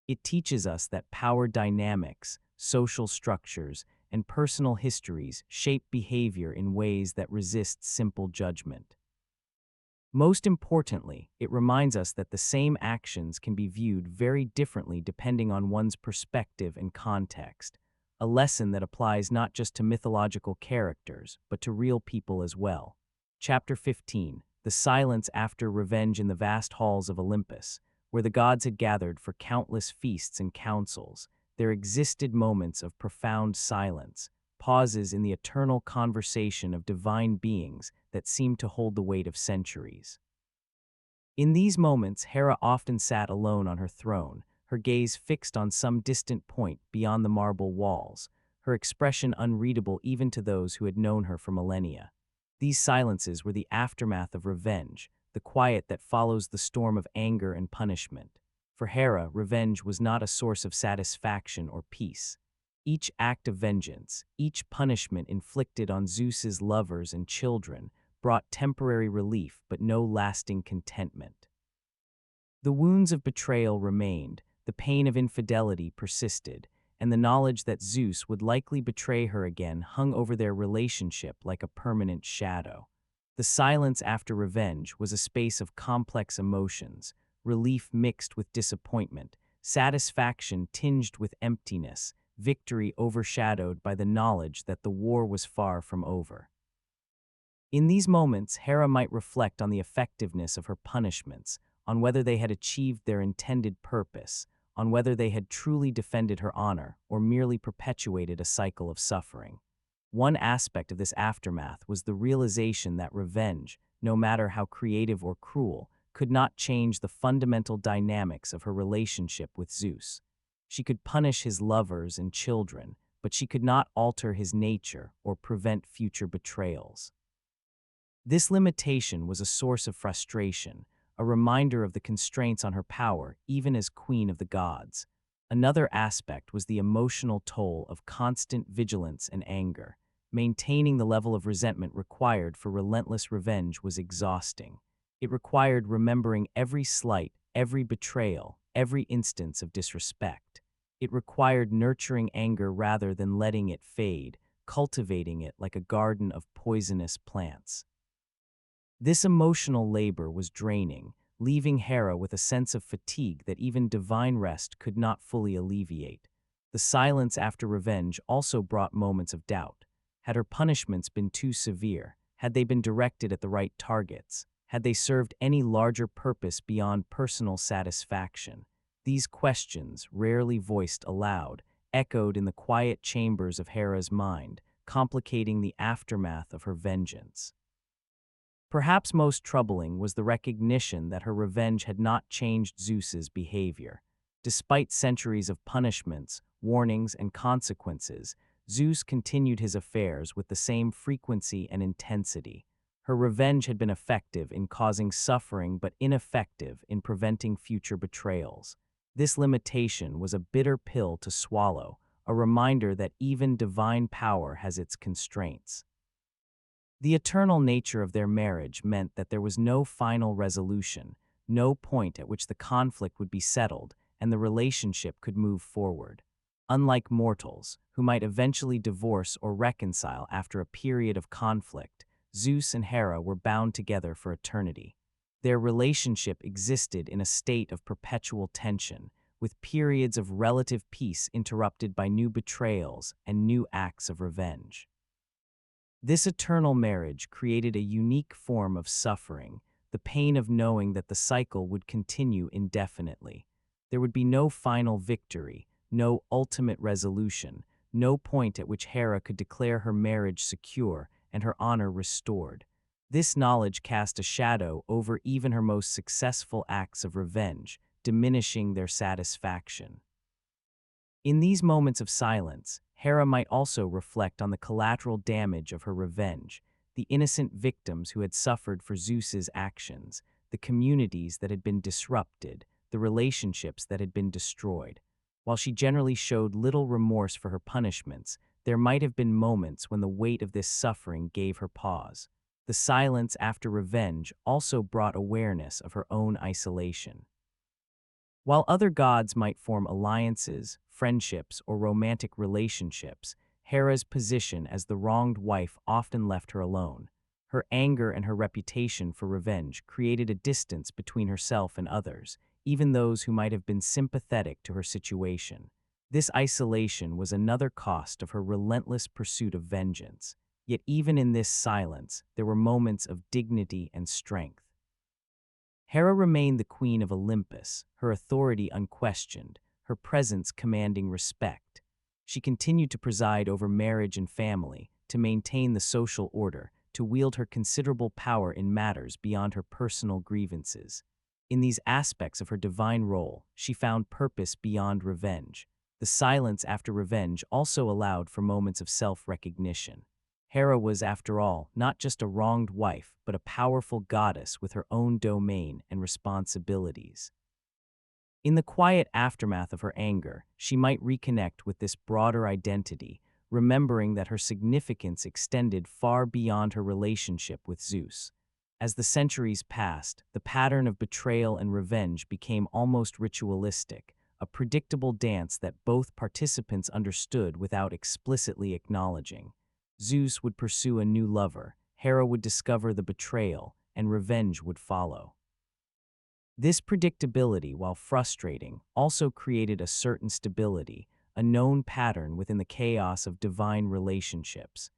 It teaches us that power dynamics, social structures, and personal histories shape behavior in ways that resist simple judgment. Most importantly, it reminds us that the same actions can be viewed very differently depending on one's perspective and context, a lesson that applies not just to mythological characters, but to real people as well. Chapter 15, The Silence After Revenge in the Vast Halls of Olympus. Where the gods had gathered for countless feasts and councils, there existed moments of profound silence, pauses in the eternal conversation of divine beings that seemed to hold the weight of centuries. In these moments, Hera often sat alone on her throne, her gaze fixed on some distant point beyond the marble walls, her expression unreadable even to those who had known her for millennia. These silences were the aftermath of revenge, the quiet that follows the storm of anger and punishment. For Hera, revenge was not a source of satisfaction or peace. Each act of vengeance, each punishment inflicted on Zeus's lovers and children, brought temporary relief but no lasting contentment. The wounds of betrayal remained, the pain of infidelity persisted, and the knowledge that Zeus would likely betray her again hung over their relationship like a permanent shadow. The silence after revenge was a space of complex emotions, relief mixed with disappointment, satisfaction tinged with emptiness, victory overshadowed by the knowledge that the war was far from over. In these moments, Hera might reflect on the effectiveness of her punishments, on whether they had achieved their intended purpose, on whether they had truly defended her honor or merely perpetuated a cycle of suffering. One aspect of this aftermath was the realization that revenge, no matter how creative or cruel, could not change the fundamental dynamics of her relationship with Zeus. She could punish his lovers and children, but she could not alter his nature or prevent future betrayals. This limitation was a source of frustration, a reminder of the constraints on her power even as queen of the gods. Another aspect was the emotional toll of constant vigilance and anger. Maintaining the level of resentment required for relentless revenge was exhausting. It required remembering every slight, every betrayal, every instance of disrespect. It required nurturing anger rather than letting it fade, cultivating it like a garden of poisonous plants. This emotional labor was draining, leaving Hera with a sense of fatigue that even divine rest could not fully alleviate. The silence after revenge also brought moments of doubt. Had her punishments been too severe? Had they been directed at the right targets? Had they served any larger purpose beyond personal satisfaction? These questions, rarely voiced aloud, echoed in the quiet chambers of Hera's mind, complicating the aftermath of her vengeance. Perhaps most troubling was the recognition that her revenge had not changed Zeus's behavior. Despite centuries of punishments, warnings, and consequences, Zeus continued his affairs with the same frequency and intensity. Her revenge had been effective in causing suffering but ineffective in preventing future betrayals. This limitation was a bitter pill to swallow, a reminder that even divine power has its constraints. The eternal nature of their marriage meant that there was no final resolution, no point at which the conflict would be settled and the relationship could move forward. Unlike mortals, who might eventually divorce or reconcile after a period of conflict, Zeus and Hera were bound together for eternity. Their relationship existed in a state of perpetual tension, with periods of relative peace interrupted by new betrayals and new acts of revenge. This eternal marriage created a unique form of suffering, the pain of knowing that the cycle would continue indefinitely. There would be no final victory, no ultimate resolution, no point at which Hera could declare her marriage secure and her honor restored. This knowledge cast a shadow over even her most successful acts of revenge, diminishing their satisfaction. In these moments of silence, Hera might also reflect on the collateral damage of her revenge, the innocent victims who had suffered for Zeus's actions, the communities that had been disrupted, the relationships that had been destroyed. While she generally showed little remorse for her punishments, there might have been moments when the weight of this suffering gave her pause. The silence after revenge also brought awareness of her own isolation. While other gods might form alliances, friendships, or romantic relationships, Hera's position as the wronged wife often left her alone. Her anger and her reputation for revenge created a distance between herself and others, even those who might have been sympathetic to her situation. This isolation was another cost of her relentless pursuit of vengeance. Yet even in this silence, there were moments of dignity and strength. Hera remained the queen of Olympus, her authority unquestioned, her presence commanding respect. She continued to preside over marriage and family, to maintain the social order, to wield her considerable power in matters beyond her personal grievances. In these aspects of her divine role, she found purpose beyond revenge. The silence after revenge also allowed for moments of self-recognition. Hera was, after all, not just a wronged wife, but a powerful goddess with her own domain and responsibilities. In the quiet aftermath of her anger, she might reconnect with this broader identity, remembering that her significance extended far beyond her relationship with Zeus. As the centuries passed, the pattern of betrayal and revenge became almost ritualistic, a predictable dance that both participants understood without explicitly acknowledging. Zeus would pursue a new lover, Hera would discover the betrayal, and revenge would follow. This predictability, while frustrating, also created a certain stability, a known pattern within the chaos of divine relationships.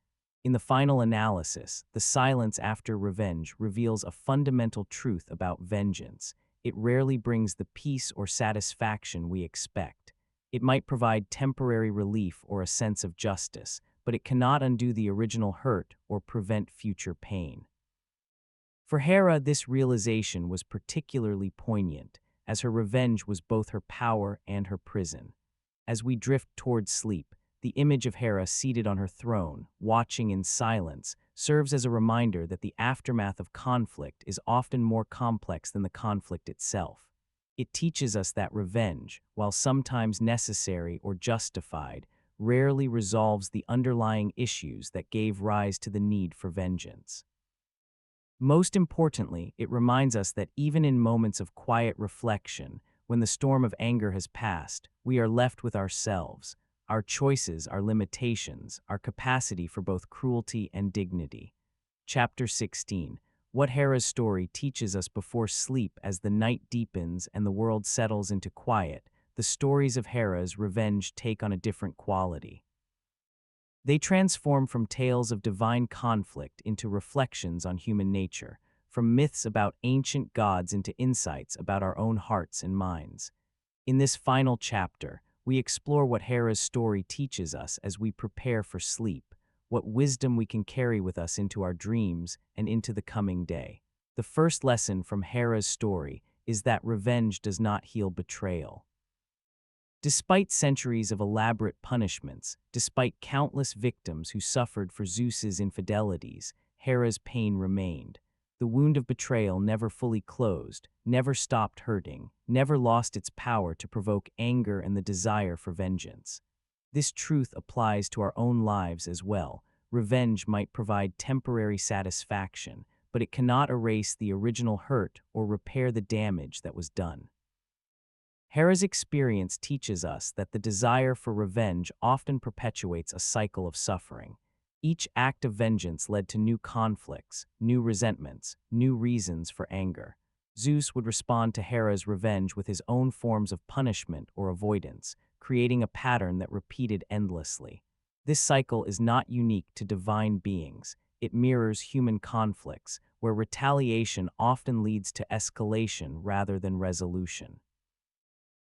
In the final analysis, the silence after revenge reveals a fundamental truth about vengeance. it rarely brings the peace or satisfaction we expect. It might provide temporary relief or a sense of justice, but it cannot undo the original hurt or prevent future pain. For Hera, this realization was particularly poignant, as her revenge was both her power and her prison. As we drift toward sleep, the image of Hera seated on her throne, watching in silence, serves as a reminder that the aftermath of conflict is often more complex than the conflict itself. It teaches us that revenge, while sometimes necessary or justified, rarely resolves the underlying issues that gave rise to the need for vengeance. Most importantly, it reminds us that even in moments of quiet reflection, when the storm of anger has passed, we are left with ourselves, our choices, our limitations, our capacity for both cruelty and dignity. Chapter 16. What Hera's story teaches us before sleep. As the night deepens and the world settles into quiet, the stories of Hera's revenge take on a different quality. They transform from tales of divine conflict into reflections on human nature, from myths about ancient gods into insights about our own hearts and minds. In this final chapter, we explore what Hera's story teaches us as we prepare for sleep, what wisdom we can carry with us into our dreams and into the coming day. The first lesson from Hera's story is that revenge does not heal betrayal. Despite centuries of elaborate punishments, despite countless victims who suffered for Zeus's infidelities, Hera's pain remained. The wound of betrayal never fully closed, never stopped hurting, never lost its power to provoke anger and the desire for vengeance. This truth applies to our own lives as well. Revenge might provide temporary satisfaction, but it cannot erase the original hurt or repair the damage that was done. Hera's experience teaches us that the desire for revenge often perpetuates a cycle of suffering. Each act of vengeance led to new conflicts, new resentments, new reasons for anger. Zeus would respond to Hera's revenge with his own forms of punishment or avoidance, creating a pattern that repeated endlessly. This cycle is not unique to divine beings. It mirrors human conflicts, where retaliation often leads to escalation rather than resolution.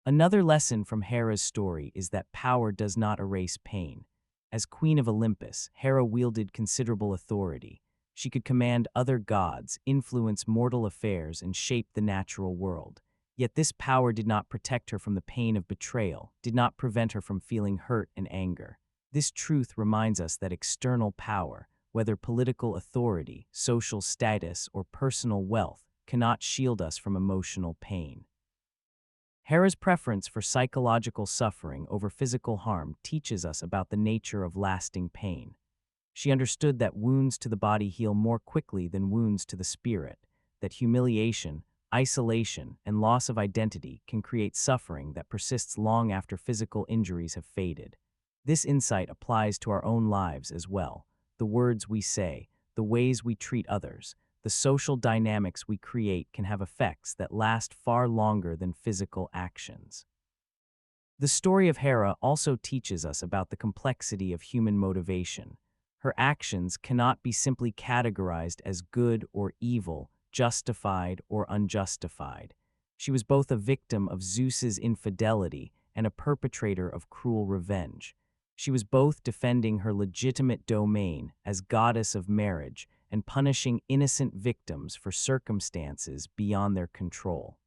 Another lesson from Hera's story is that power does not erase pain. As Queen of Olympus, Hera wielded considerable authority. She could command other gods, influence mortal affairs, and shape the natural world. Yet this power did not protect her from the pain of betrayal, did not prevent her from feeling hurt and anger. This truth reminds us that external power, whether political authority, social status, or personal wealth, cannot shield us from emotional pain. Hera's preference for psychological suffering over physical harm teaches us about the nature of lasting pain. She understood that wounds to the body heal more quickly than wounds to the spirit, that humiliation, isolation, and loss of identity can create suffering that persists long after physical injuries have faded. This insight applies to our own lives as well. The words we say, the ways we treat others, the social dynamics we create can have effects that last far longer than physical actions. The story of Hera also teaches us about the complexity of human motivation. Her actions cannot be simply categorized as good or evil, justified or unjustified. She was both a victim of Zeus's infidelity and a perpetrator of cruel revenge. She was both defending her legitimate domain as goddess of marriage and punishing innocent victims for circumstances beyond their control.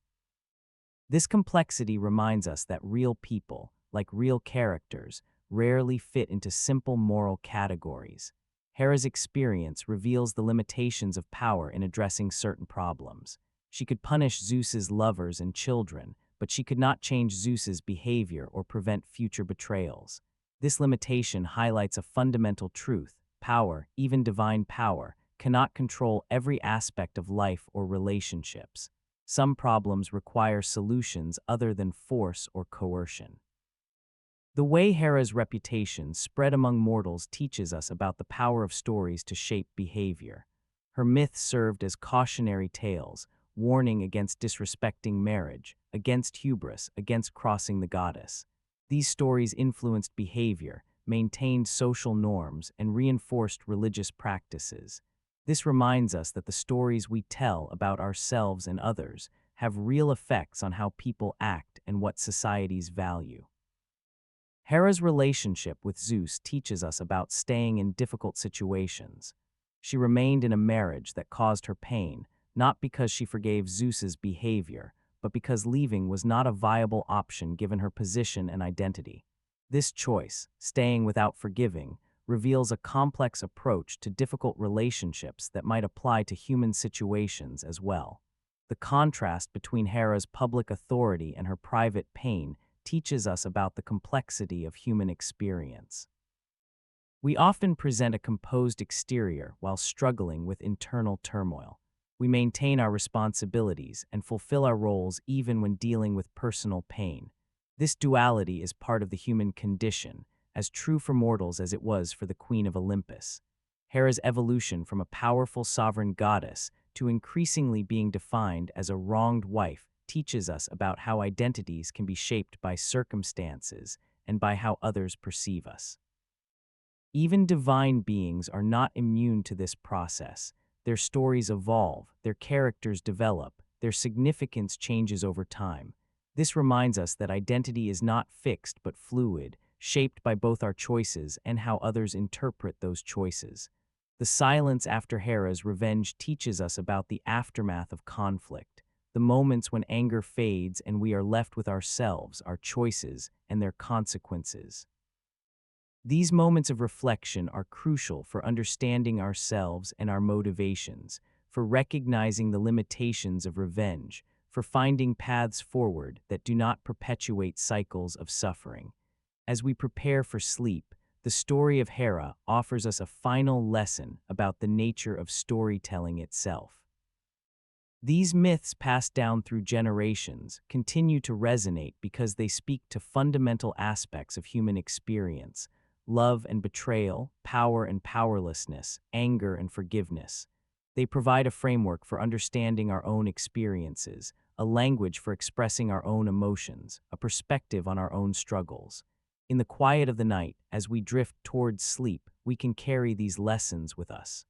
This complexity reminds us that real people, like real characters, rarely fit into simple moral categories. Hera's experience reveals the limitations of power in addressing certain problems. She could punish Zeus's lovers and children, but she could not change Zeus's behavior or prevent future betrayals. This limitation highlights a fundamental truth: power, even divine power, cannot control every aspect of life or relationships. Some problems require solutions other than force or coercion. The way Hera's reputation spread among mortals teaches us about the power of stories to shape behavior. Her myths served as cautionary tales, warning against disrespecting marriage, against hubris, against crossing the goddess. These stories influenced behavior, maintained social norms, and reinforced religious practices. This reminds us that the stories we tell about ourselves and others have real effects on how people act and what societies value. Hera's relationship with Zeus teaches us about staying in difficult situations. She remained in a marriage that caused her pain, not because she forgave Zeus's behavior, but because leaving was not a viable option given her position and identity. This choice, staying without forgiving, reveals a complex approach to difficult relationships that might apply to human situations as well. The contrast between Hera's public authority and her private pain teaches us about the complexity of human experience. We often present a composed exterior while struggling with internal turmoil. We maintain our responsibilities and fulfill our roles even when dealing with personal pain. This duality is part of the human condition, as true for mortals as it was for the Queen of Olympus. Hera's evolution from a powerful sovereign goddess to increasingly being defined as a wronged wife teaches us about how identities can be shaped by circumstances and by how others perceive us. Even divine beings are not immune to this process. Their stories evolve, their characters develop, their significance changes over time. This reminds us that identity is not fixed but fluid, shaped by both our choices and how others interpret those choices. The silence after Hera's revenge teaches us about the aftermath of conflict, the moments when anger fades and we are left with ourselves, our choices, and their consequences. These moments of reflection are crucial for understanding ourselves and our motivations, for recognizing the limitations of revenge, for finding paths forward that do not perpetuate cycles of suffering. As we prepare for sleep, the story of Hera offers us a final lesson about the nature of storytelling itself. These myths passed down through generations continue to resonate because they speak to fundamental aspects of human experience: love and betrayal, power and powerlessness, anger and forgiveness. They provide a framework for understanding our own experiences, a language for expressing our own emotions, a perspective on our own struggles. In the quiet of the night, as we drift towards sleep, we can carry these lessons with us.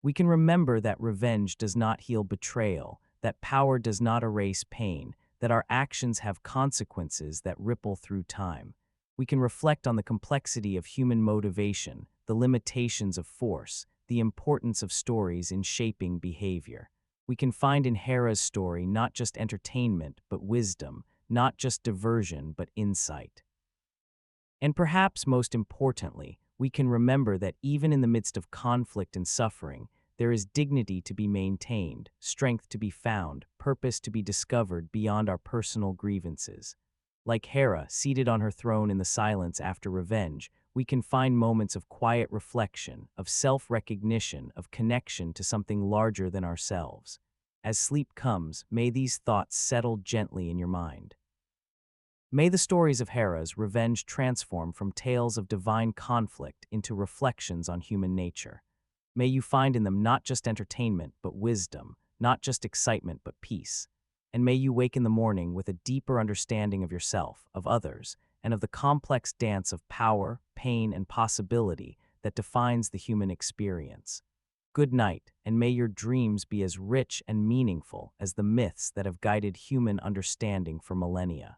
We can remember that revenge does not heal betrayal, that power does not erase pain, that our actions have consequences that ripple through time. We can reflect on the complexity of human motivation, the limitations of force, the importance of stories in shaping behavior. We can find in Hera's story not just entertainment but wisdom, not just diversion but insight. And perhaps most importantly, we can remember that even in the midst of conflict and suffering, there is dignity to be maintained, strength to be found, purpose to be discovered beyond our personal grievances. Like Hera, seated on her throne in the silence after revenge, we can find moments of quiet reflection, of self-recognition, of connection to something larger than ourselves. As sleep comes, may these thoughts settle gently in your mind. May the stories of Hera's revenge transform from tales of divine conflict into reflections on human nature. May you find in them not just entertainment but wisdom, not just excitement but peace. And may you wake in the morning with a deeper understanding of yourself, of others, and of the complex dance of power, pain, and possibility that defines the human experience. Good night, and may your dreams be as rich and meaningful as the myths that have guided human understanding for millennia.